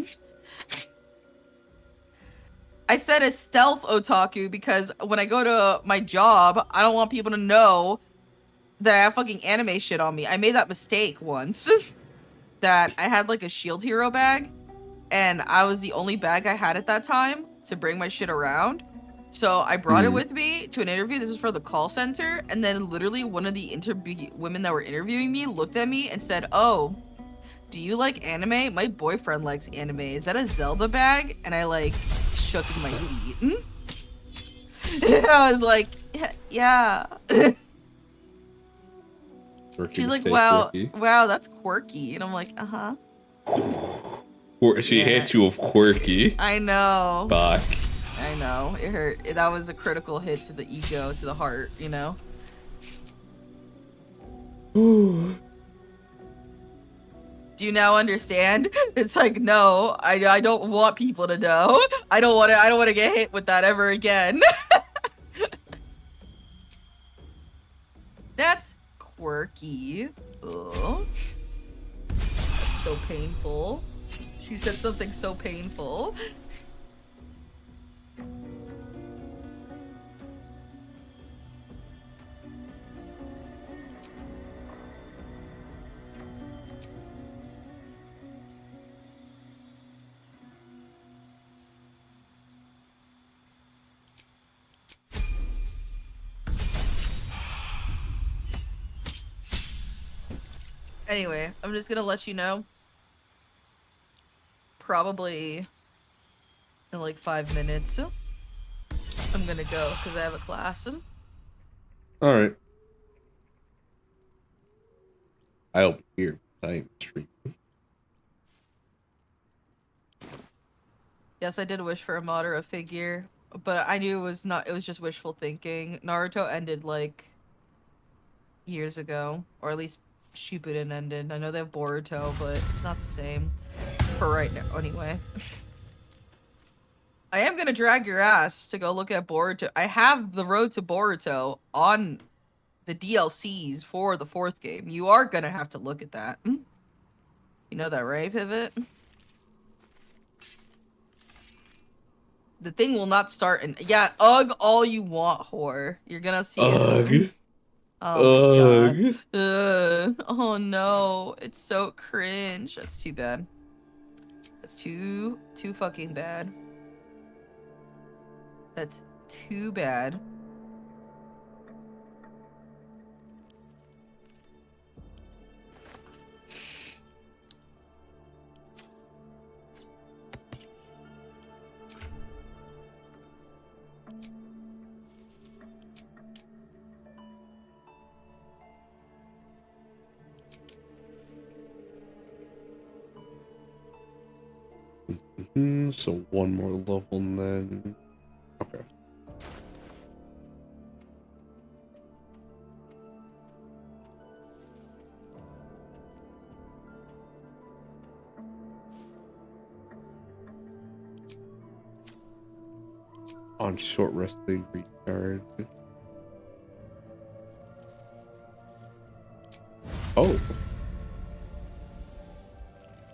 I said a stealth otaku because when I go to my job, I don't want people to know that I have fucking anime shit on me. I made that mistake once. That I had like a Shield Hero bag, and I was the only bag I had at that time to bring my shit around. So I brought it with me to an interview. This is for the call center, and then literally one of the women that were interviewing me looked at me and said, "Oh, do you like anime? My boyfriend likes anime. Is that a Zelda bag?" And I like shook in my seat. I was like, yeah. She's like, wow, that's quirky. And I'm like, uh-huh. She hits you with quirky. I know. Fuck. I know. It hurt. That was a critical hit to the ego, to the heart, you know? Do you now understand? It's like, no, I don't want people to know. I don't want to get hit with that ever again. That's quirky. Ugh. That's so painful. She said something so painful. Anyway, I'm just gonna let you know. Probably in like 5 minutes. I'm gonna go because I have a class. Alright. I'll be here. I am streaming. Yes, I did wish for a Madara figure, but I knew it was just wishful thinking. Naruto ended like years ago, or at least Shippuden ended. I know they have Boruto, but it's not the same for right now. Anyway, I am gonna drag your ass to go look at Boruto. I have the Road to Boruto on the DLCs for the 4th game. You are gonna have to look at that. You know that, right, Pivot? The thing will not start in... Yeah, ugh all you want, whore. You're gonna see it. Oh my god. Oh no. It's so cringe. That's too bad. That's too fucking bad. That's too bad. So one more level and then... Okay. On short rest, they recharge. Oh.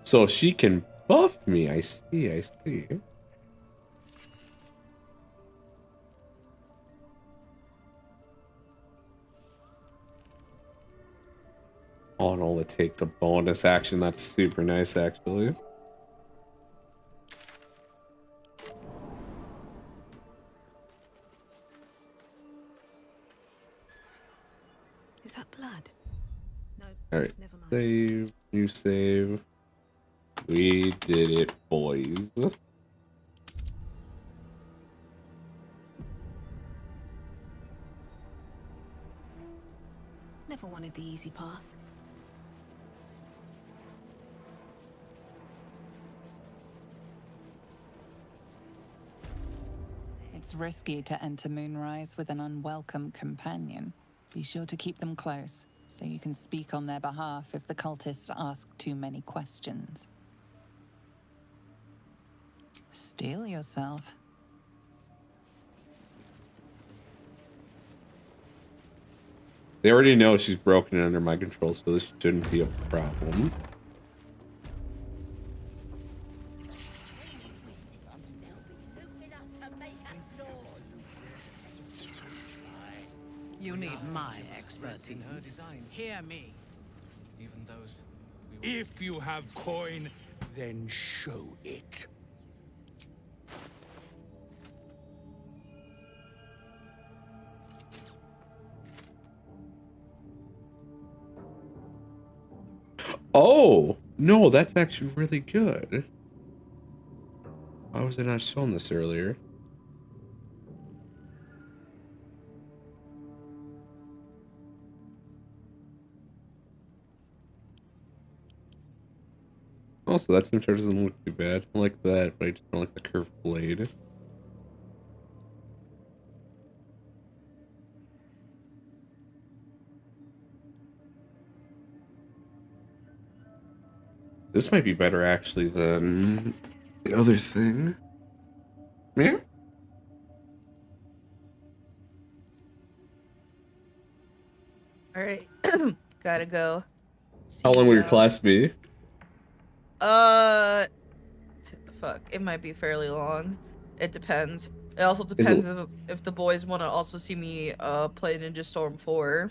So she can buff me. I see, I see. Oh, and all it takes a bonus action. That's super nice, actually. Is that blood? No. Alright. Never mind. Save. New save. We did it, boys. Never wanted the easy path. It's risky to enter Moonrise with an unwelcome companion. Be sure to keep them close, so you can speak on their behalf if the cultists ask too many questions. Steel yourself. They already know she's broken and under my control, so this shouldn't be a problem. You need my expertise. Hear me. Even those. If you have coin, then show it. Oh, no, that's actually really good. Why was I not shown this earlier? Also, that scimitar doesn't look too bad. I like that, but I just don't like the curved blade. This might be better, actually, than the other thing. Yeah? Alright. Gotta go. How long will your class be? Fuck. It might be fairly long. It depends. It also depends if the boys want to also see me play Ninja Storm 4.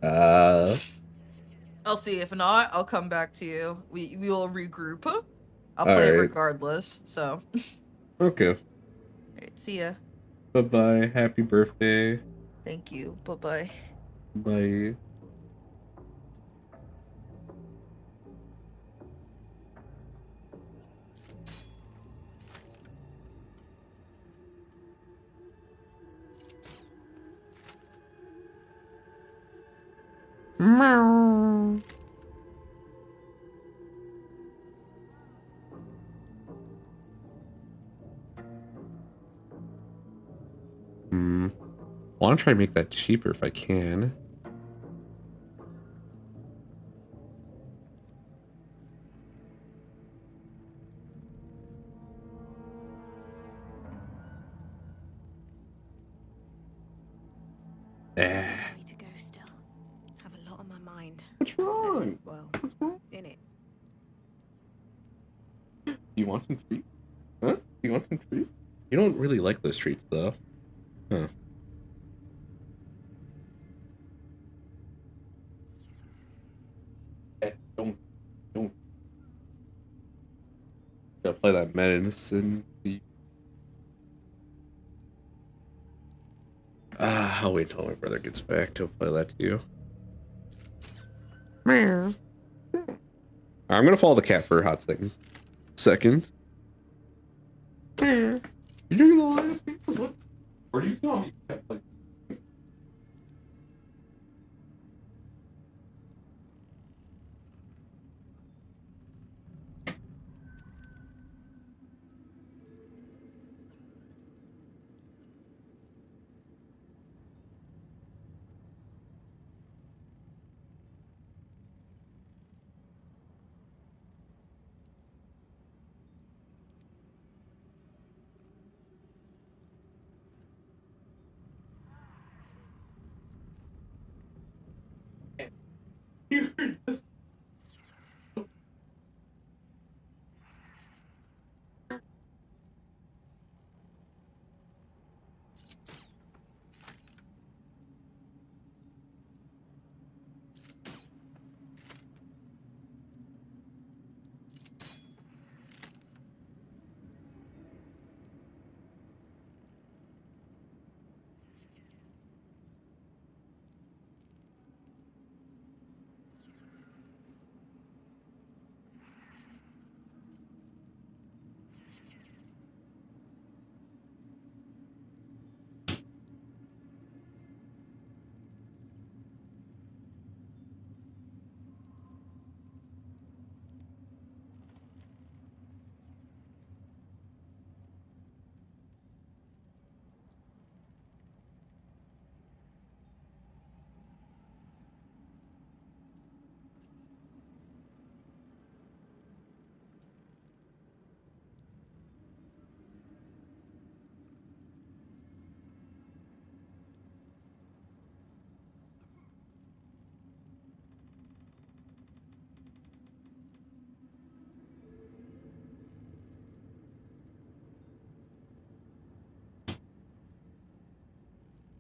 I'll see. If not, I'll come back to you. We will regroup. I'll play it regardless. So. Okay. Alright, see ya. Bye-bye. Happy birthday. Thank you. Bye-bye. Bye. Meow. I want to try and make that cheaper if I can. Eh. Way to go still. Have a lot on my mind. What's wrong? Well, in it. You want some treats? Huh? You want some treats? You don't really like those treats, though. Huh. Don't. Gotta play that medicine. I'll wait till my brother gets back to play that to you. I'm gonna follow the cat for a hot second. You're doing the last thing? What? Where do you saw me? Like, you heard this?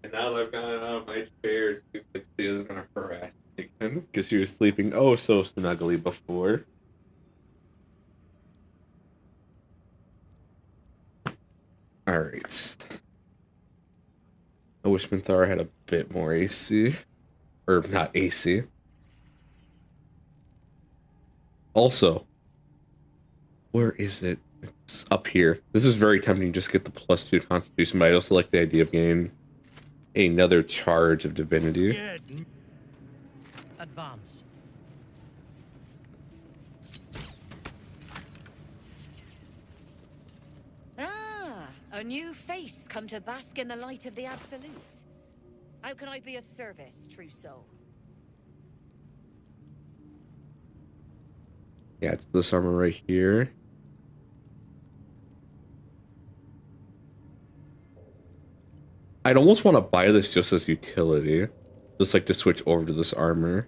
And now that I've gotten out of my chair, it seems like Sia's gonna harass me again because she was sleeping oh so snugly before. Alright. I wish Minthara had a bit more AC. Or not AC. Also, where is it? It's up here. This is very tempting to just get the +2 Constitution, but I also like the idea of getting another charge of divinity. Advance. Ah, a new face come to bask in the light of the Absolute. How can I be of service, true soul? Yeah, it's this armor right here. I'd almost want to buy this just as utility. Just like to switch over to this armor.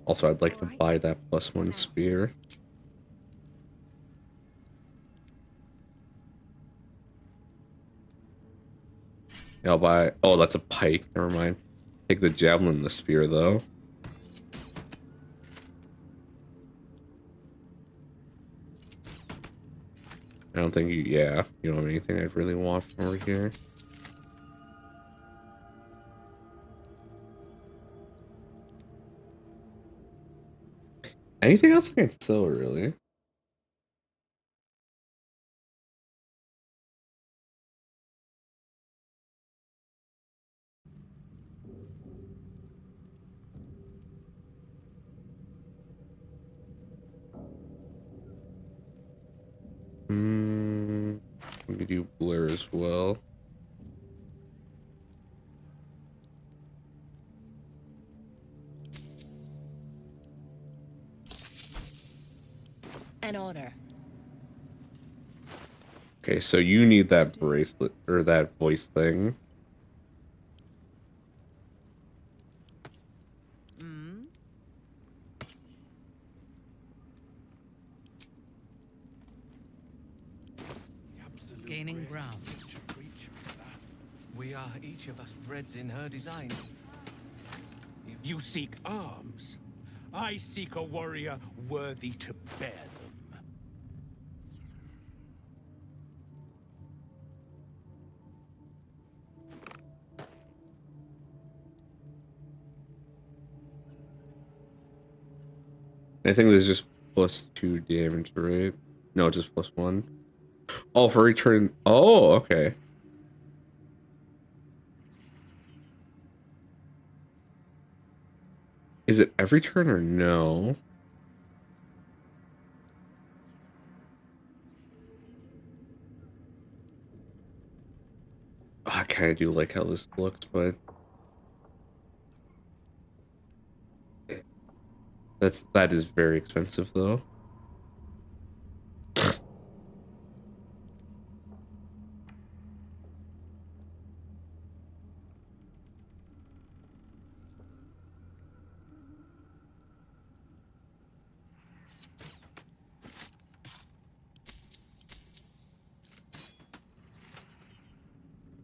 Also, I'd like to buy that +1 spear. Yeah, I'll buy... Oh, that's a pike. Never mind. Take the javelin and the spear, though. I don't think you... Yeah, you don't have anything I'd really want from over here. Anything else I can sell, really? Let me do blur as well. An honor. Okay, so you need that bracelet or that voice thing. Gaining ground. We are each of us threads in her design. You seek arms. I seek a warrior worthy to bear them. I think there's just +2 damage, right? No, just +1. Oh, for return. Oh, okay. Is it every turn or no? Oh, I kind of do like how this looks, but that is very expensive though.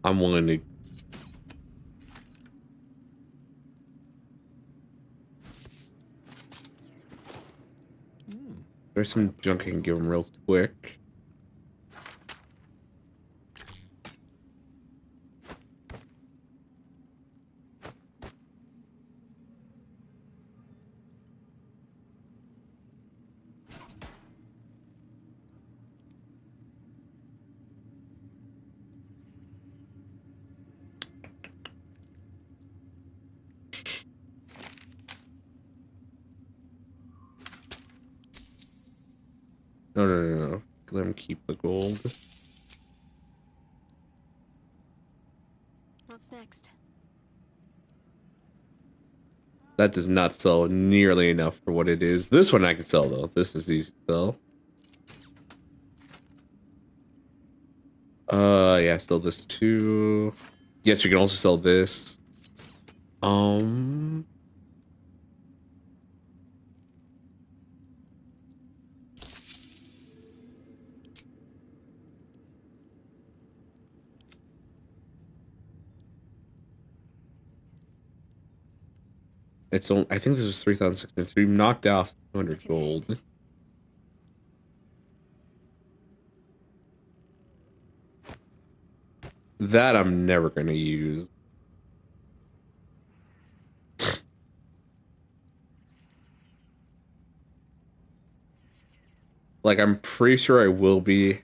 I'm willing to. There's some junk I can give him real quick. No. Let him keep the gold. What's next? That does not sell nearly enough for what it is. This one I can sell though. This is easy to sell. Yeah, sell this too. Yes, you can also sell this. It's only, I think this was 3,600. We knocked off 200 gold. That I'm never gonna use. Like, I'm pretty sure I will be.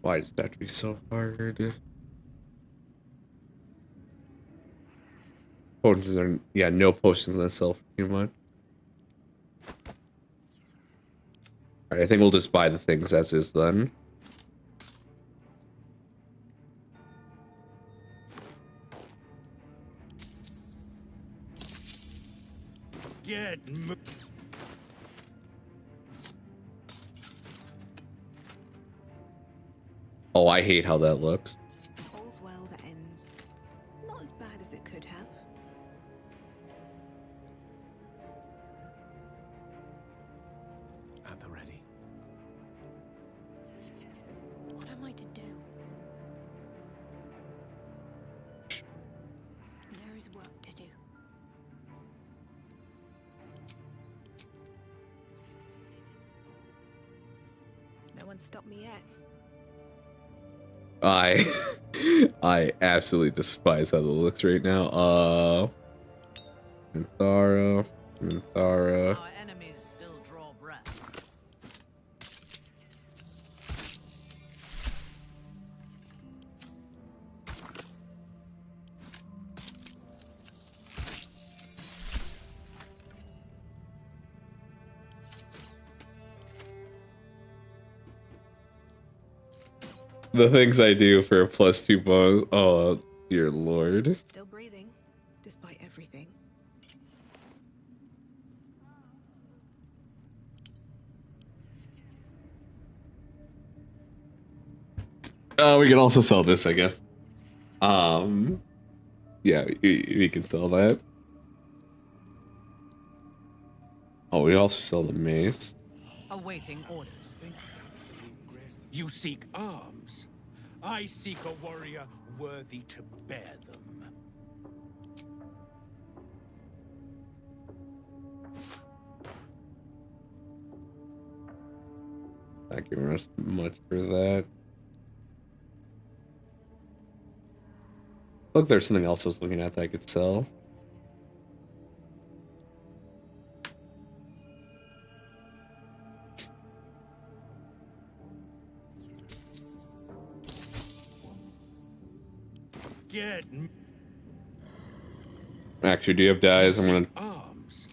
Why does that have to be so hard? Potions are, yeah, no potions that sell for too much. Alright, I think we'll just buy the things as is then. Oh, I hate how that looks. All's well that ends not as bad as it could have. At the ready. What am I to do? There is work to do. No one stopped me yet. I absolutely despise how that looks right now. Minthara. Our enemies still draw breath. The things I do for a +2 bonus. Oh, Dear Lord. Still breathing, despite everything. We can also sell this, I guess. Yeah, we can sell that. Oh, we also sell the mace. Awaiting orders. You seek arms. I seek a warrior worthy to bear them. Not giving us much for that. Look, there's something else I was looking at that I could sell. Get Actually, do you have dyes? I'm gonna. arms.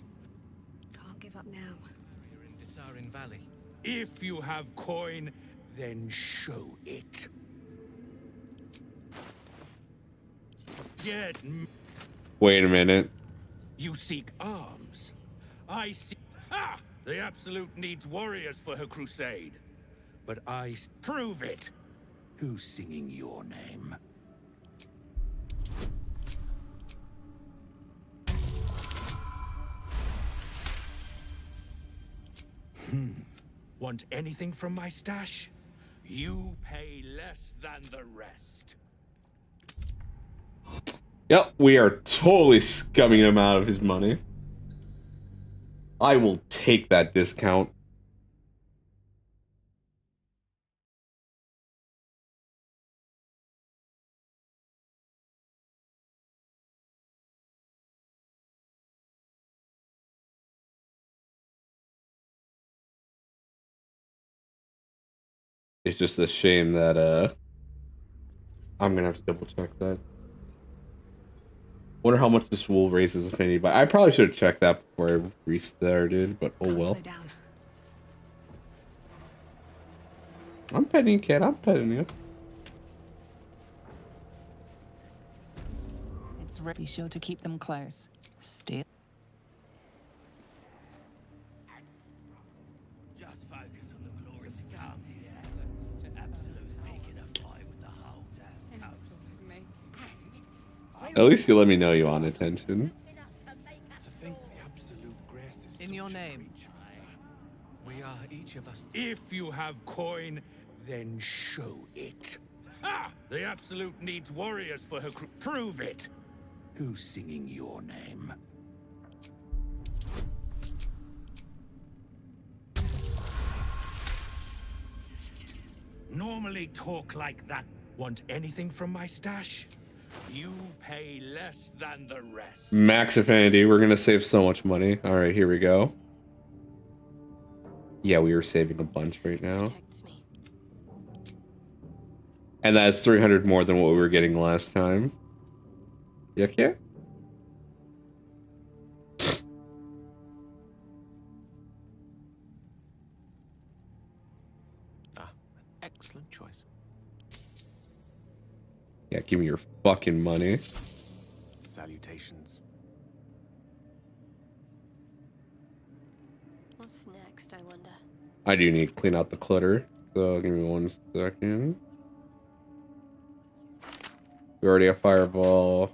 Can't give up now. You're in Desarin Valley. If you have coin, then show it. Get Wait a minute. You seek arms. I seek. Ha! The Absolute needs warriors for her crusade. But prove it. Who's singing your name? Want anything from my stash? You pay less than the rest. Yep, we are totally scumming him out of his money. I will take that discount. It's just a shame that I'm gonna have to double check that. Wonder how much this will raise his affinity by. I probably should have checked that before I restarted, but oh well. I'm petting you, kid. I'm petting you. It's be sure to keep them close. Still. Just focus on the glory to come. Absolute's picking a fight with the whole damn coast. At least you let me know you want attention. To think the absolute grace is In your name. We are each of us. If you have coin, then show it. Ha! The Absolute needs warriors for her prove it. Who's singing your name? Normally talk like that. Want anything from my stash? You pay less than the rest. Max affinity. We're gonna save so much money. All right, here we go. Yeah, we were saving a bunch right now. And that's 300 more than what we were getting last time. Yuck, yeah. Excellent choice. Yeah, give me your fucking money. Salutations. What's next, I wonder? I do need to clean out the clutter. So give me 1 second. We already have fireball.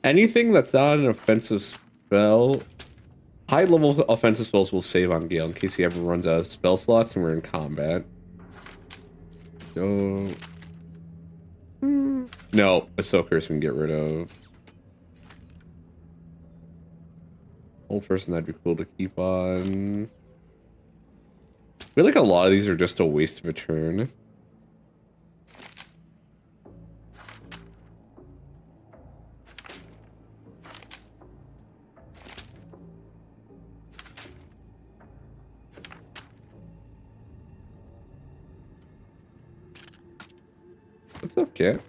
Anything that's not an offensive spell, high level offensive spells will save on Gale in case he ever runs out of spell slots and we're in combat. So no, a soul curse we can get rid of. Old person, that'd be cool to keep on. I feel like a lot of these are just a waste of a turn. What's up, cat?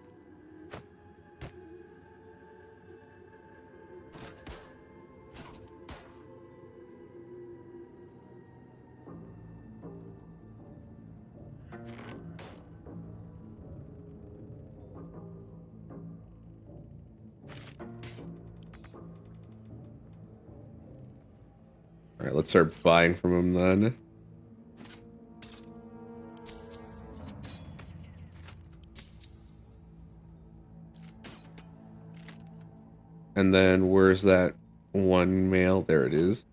Alright, let's start buying from him then. And then where's that one mail? There it is.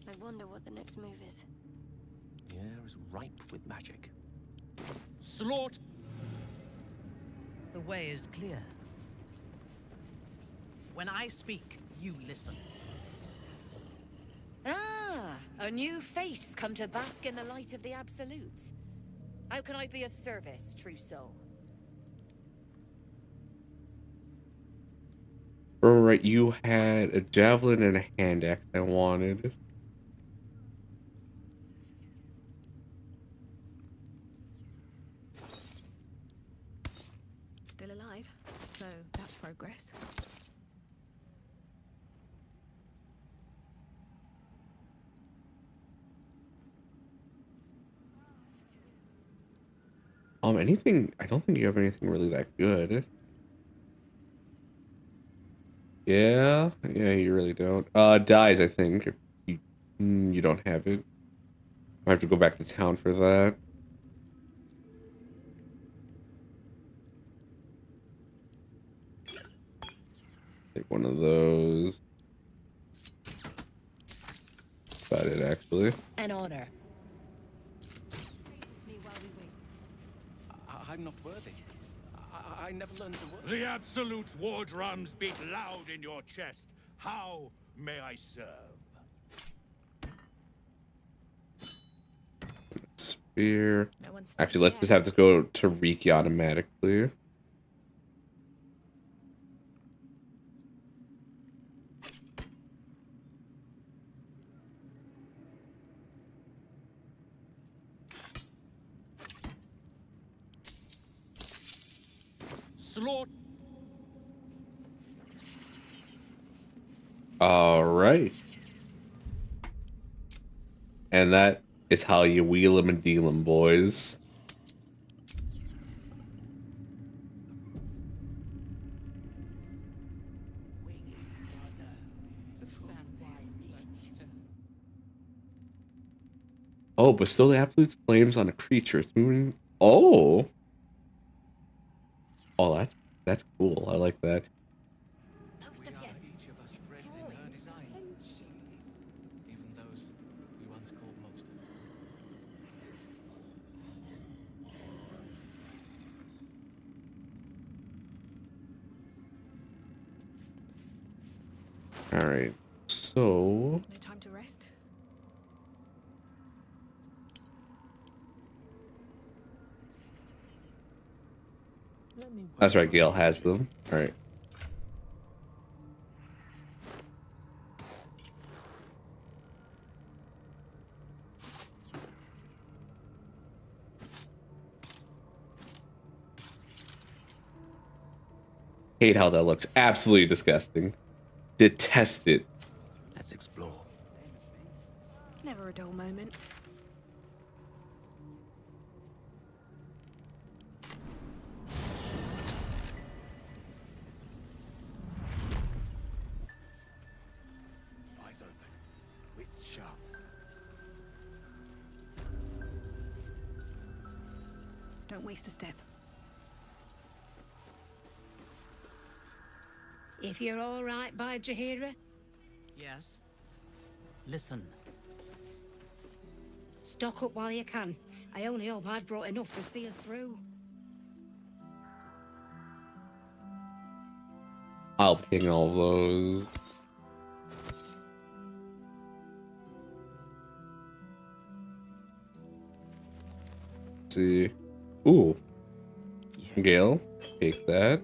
I wonder what the next move is. The air is ripe with magic. Slaughter! The way is clear. When I speak, you listen. Ah, a new face come to bask in the light of the Absolute. How can I be of service, true soul? Alright, you had a javelin and a hand axe I wanted. Still alive, so that's progress. Anything, I don't think you have anything really that good. Yeah, you really don't. Dyes, I think. If you don't have it. I have to go back to town for that. Take one of those. That's about it, actually. An honor. I'm not worthy. I never learned the word. The Absolute's war drums beat loud in your chest. How may I serve? Spear. Actually, let's just have to go to Rikku automatically. Slaughter. All right. And that is how you wheel 'em and deal 'em, boys. Oh, bestow the absolute flames on a creature. It's moving. Oh. Oh, that's cool. I like that. Even those we once called monsters. All right. So. No time to rest. That's right. Gale has them. All right. Hate how that looks. Absolutely disgusting. Detest it. Let's explore. Never a dull moment. Eyes open. Wits sharp. Don't waste a step. If you're all right by Jahira, Yes. Listen. stock up while you can. I only hope I've brought enough to see us through. I'll ping all those. Let's see. Ooh. Gale, take that.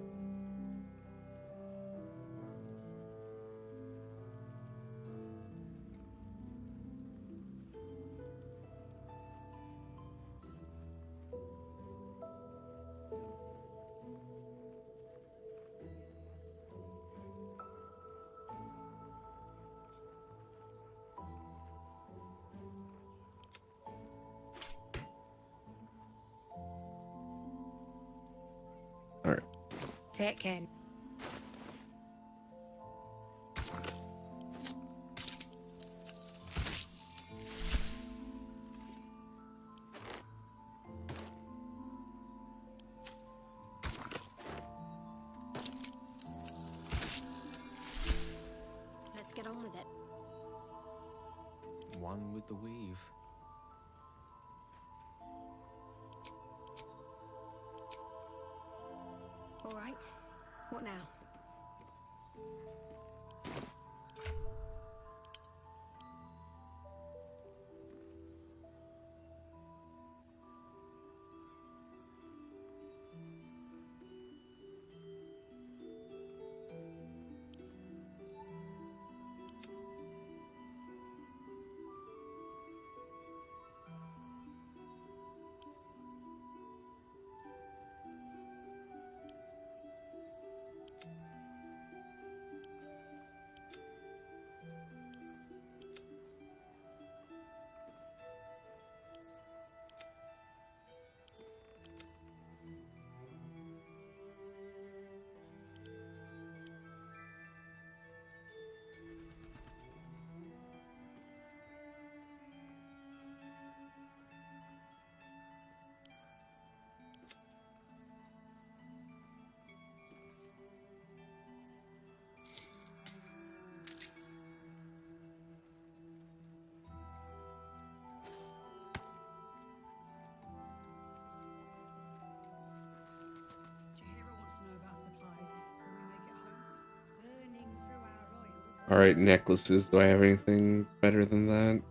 All right. Take care. Let's get on with it. One with the weave. All right. What now? All right, necklaces. Do I have anything better than that?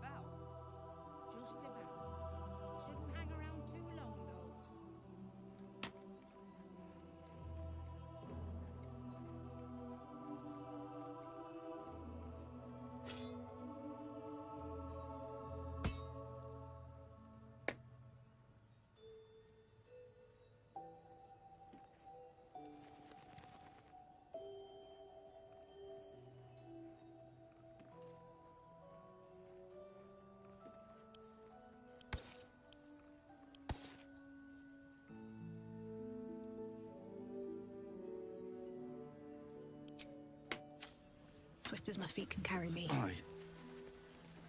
Swift as my feet can carry me. Aye.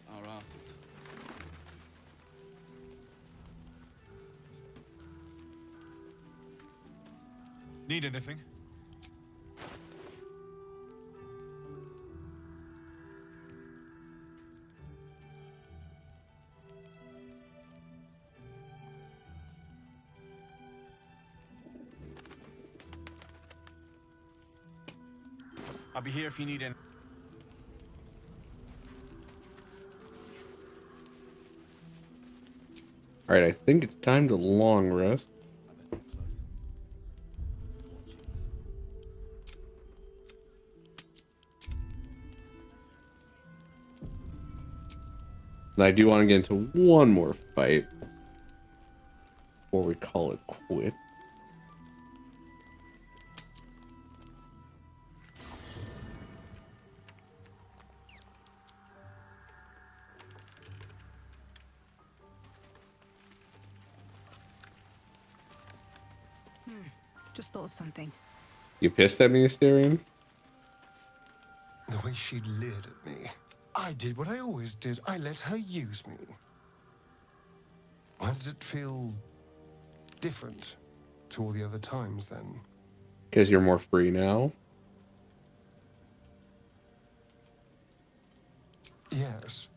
Our asses. Need anything? I'll be here if you need any. All right, I think it's time to long rest. And I do want to get into one more fight before we call it quit. Just thought of something. You pissed at me, Asterion? The way she leered at me. I did what I always did. I let her use me. Why does it feel different to all the other times then? Because you're more free now? Yes.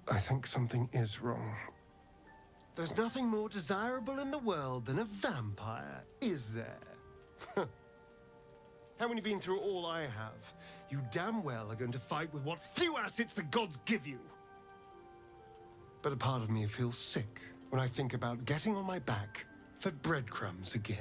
I think something is wrong. There's nothing more desirable in the world than a vampire, is there? Having been through all I have, you damn well are going to fight with what few assets the gods give you. But a part of me feels sick when I think about getting on my back for breadcrumbs again.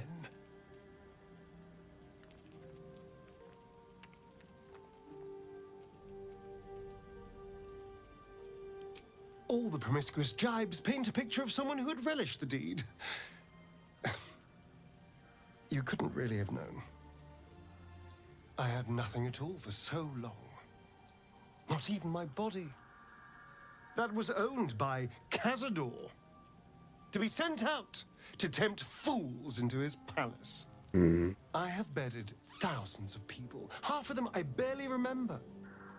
All the promiscuous jibes paint a picture of someone who had relished the deed. You couldn't really have known. I had nothing at all for so long. Not even my body. That was owned by Cazador. To be sent out to tempt fools into his palace. I have bedded thousands of people. Half of them I barely remember.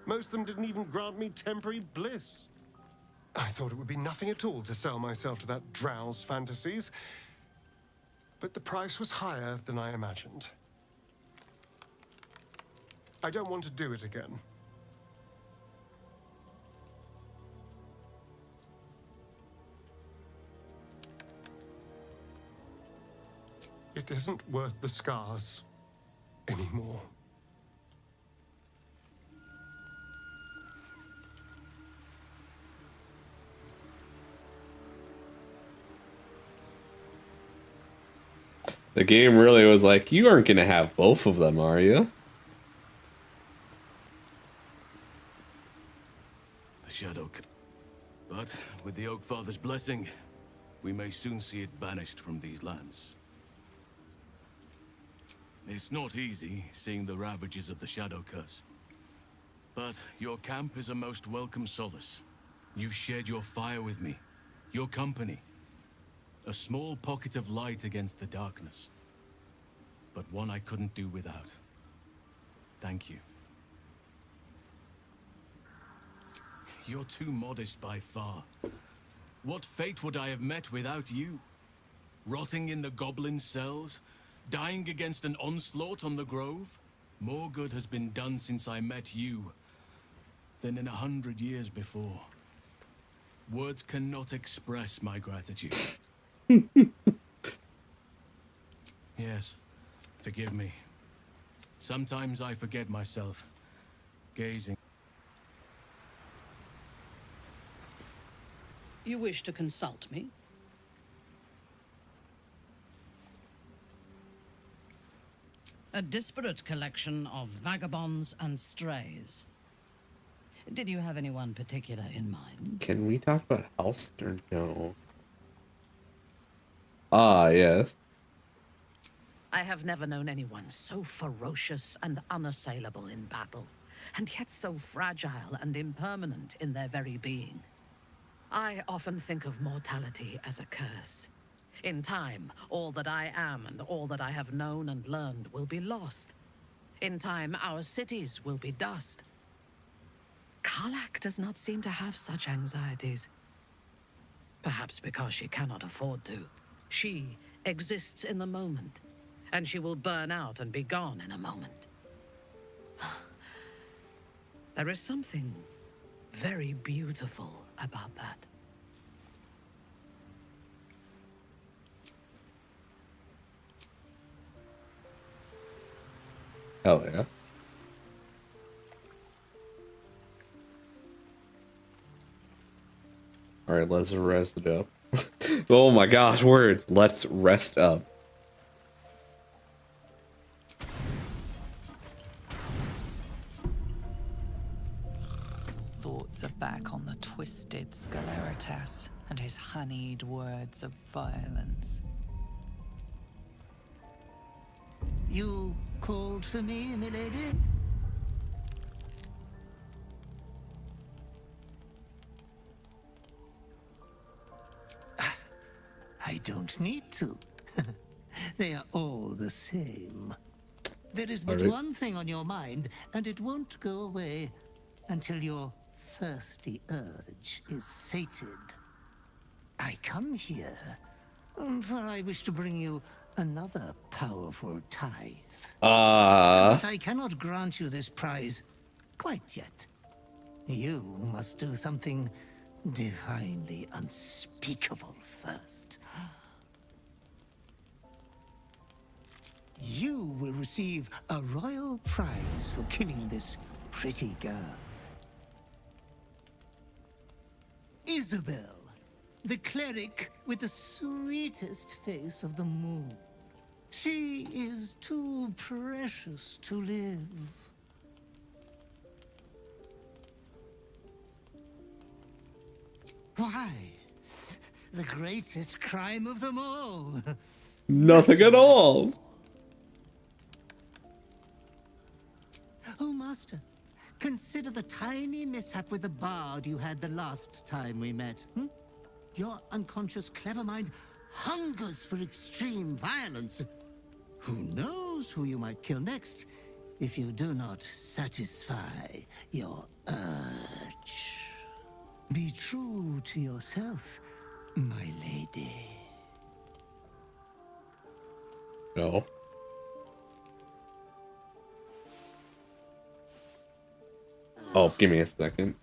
Most of them didn't even grant me temporary bliss. I thought it would be nothing at all to sell myself to that drow's fantasies. But the price was higher than I imagined. I don't want to do it again. It isn't worth the scars anymore. The game really was like, you aren't gonna have both of them, are you? The Shadow. But with the Oak Father's blessing, we may soon see it banished from these lands. It's not easy seeing the ravages of the Shadow Curse. But your camp is a most welcome solace. You've shared your fire with me, your company. A small pocket of light against the darkness. But one I couldn't do without. Thank you. You're too modest by far. What fate would I have met without you? Rotting in the goblin cells? Dying against an onslaught on the Grove? More good has been done since I met you than in 100 years before. Words cannot express my gratitude. Yes, forgive me. Sometimes I forget myself, gazing. You wish to consult me? A disparate collection of vagabonds and strays. Did you have anyone particular in mind? Can we talk about House or no? Ah, yes. I have never known anyone so ferocious and unassailable in battle, and yet so fragile and impermanent in their very being. I often think of mortality as a curse. In time, all that I am and all that I have known and learned will be lost. In time, our cities will be dust. Karlach does not seem to have such anxieties. Perhaps because she cannot afford to. She exists in the moment, and she will burn out and be gone in a moment. There is something very beautiful about that. Hell yeah. Alright, let's rest it up. Oh my gosh, words. Let's rest up. Thoughts are back on the twisted Scaleritas and his honeyed words of violence. You called for me, milady? I don't need to. They are all the same. There is but one thing on your mind, and it won't go away until your thirsty urge is sated. I come here, for I wish to bring you another powerful tithe. But I cannot grant you this prize quite yet. You must do something divinely unspeakable first. You will receive a royal prize for killing this pretty girl. Isabel, the cleric with the sweetest face of them all. She is too precious to live. Why? The greatest crime of them all. Nothing at all. Oh, Master, consider the tiny mishap with the bard you had the last time we met. Your unconscious clever mind hungers for extreme violence. Who knows who you might kill next if you do not satisfy your urge. Be true to yourself, my lady. No. Oh, give me a second.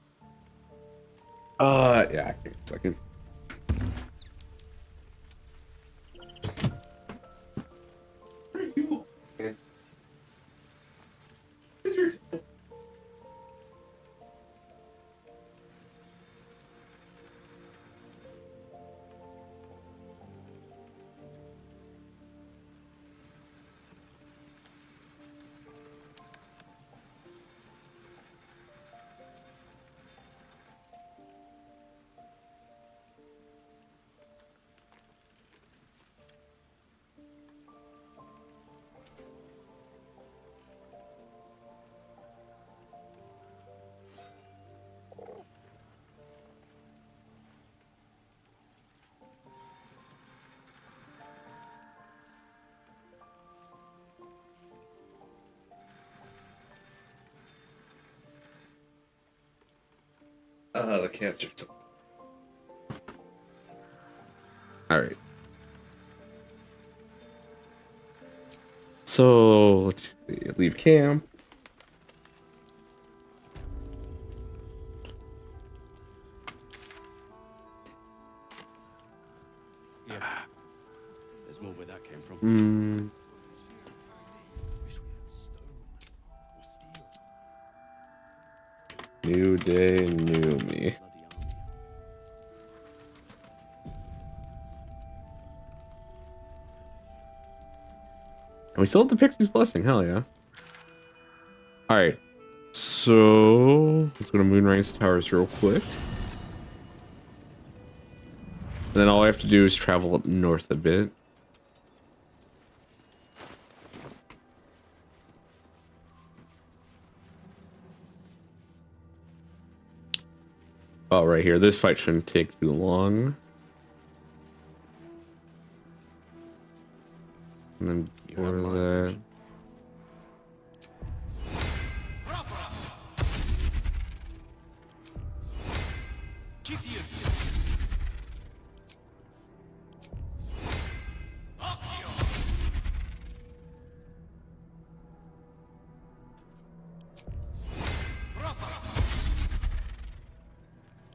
Yeah, give me a second. The cancer. All right. So let's see. Leave camp. Yeah. There's more where that came from. New day, new me. And we still have the Pixie's Blessing, hell yeah. Alright. So let's go to Moonrise Towers real quick. And then all I have to do is travel up north a bit. Oh, right here. This fight shouldn't take too long. And then before that.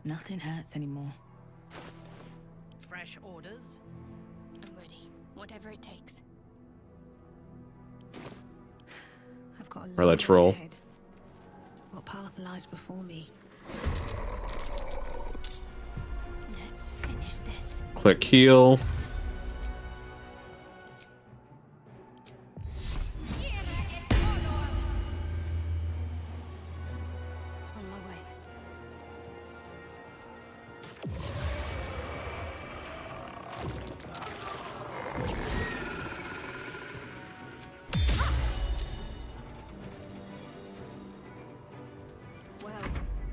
Nothing hurts anymore. Fresh orders? I'm ready. Whatever it takes. I've got a Or let's long road roll. ahead. What path lies before me? Let's finish this. Click heal. On my way. Well,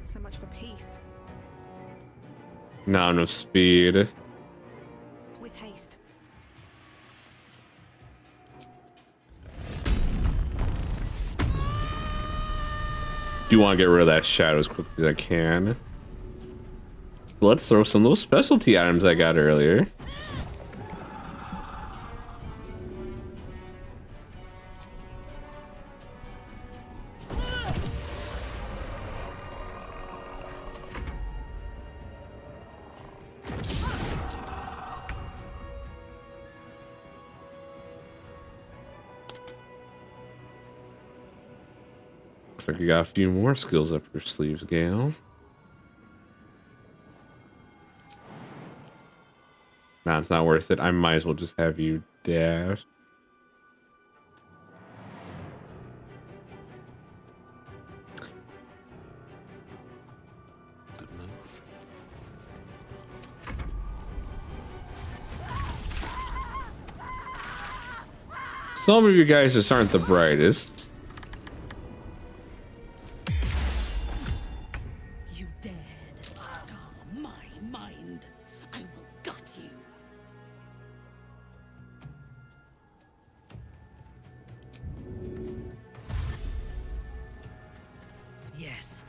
so much for peace. Not enough speed. With haste. Do want to get rid of that shadow as quickly as I can. Let's throw some of those specialty items I got earlier. Looks like you got a few more skills up your sleeves, Gale. Nah, it's not worth it. I might as well just have you dash. Good move. Some of you guys just aren't the brightest. You dared scar my mind. I will gut you. Yes.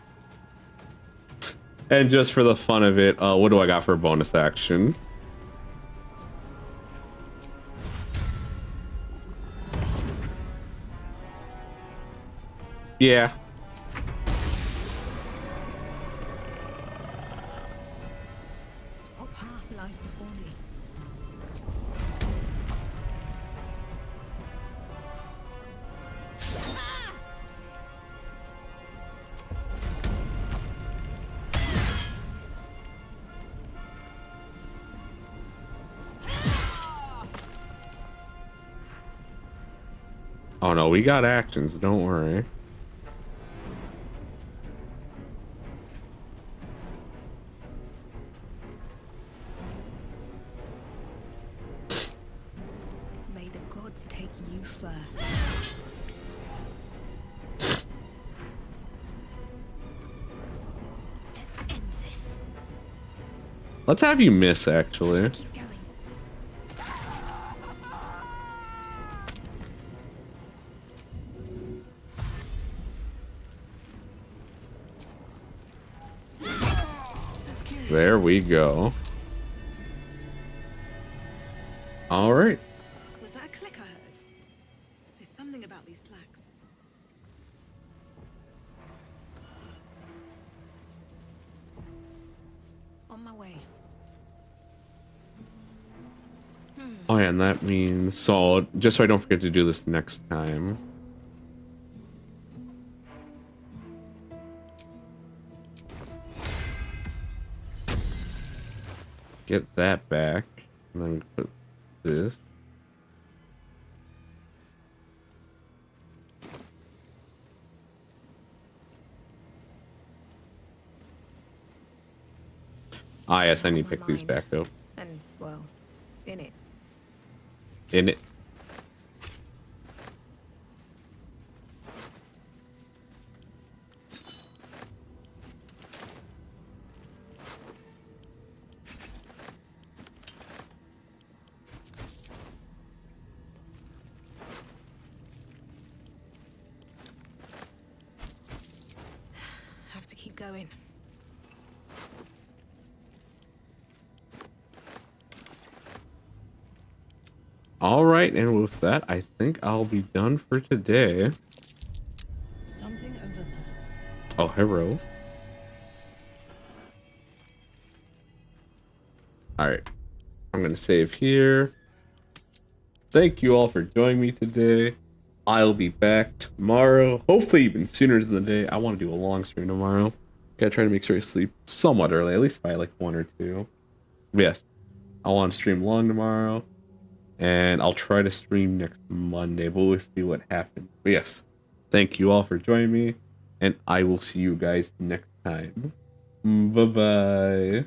And just for the fun of it, what do I got for a bonus action? Yeah. What path lies before me? Oh no, we got actions, don't worry. May the gods take you first. Let's end this. Let's have you miss, actually. Keep going. There we go. All right. Was that a click I heard? There's something about these plaques. On my way. Oh yeah, and that means, so just so I don't forget to do this next time. Get that back, and then we put this. Ah yes, I need to pick these back up. And, well, in it. In it. Have to keep going. All right, and with that, I think I'll be done for today. Something over there. Oh, hero. All right, I'm gonna save here. Thank you all for joining me today. I'll be back tomorrow, hopefully even sooner than the day. I want to do a long stream tomorrow. Gotta try to make sure I sleep somewhat early, at least by like 1 or 2. But yes, I want to stream long tomorrow, and I'll try to stream next Monday, but we'll see what happens. But yes, thank you all for joining me, and I will see you guys next time. Bye-bye.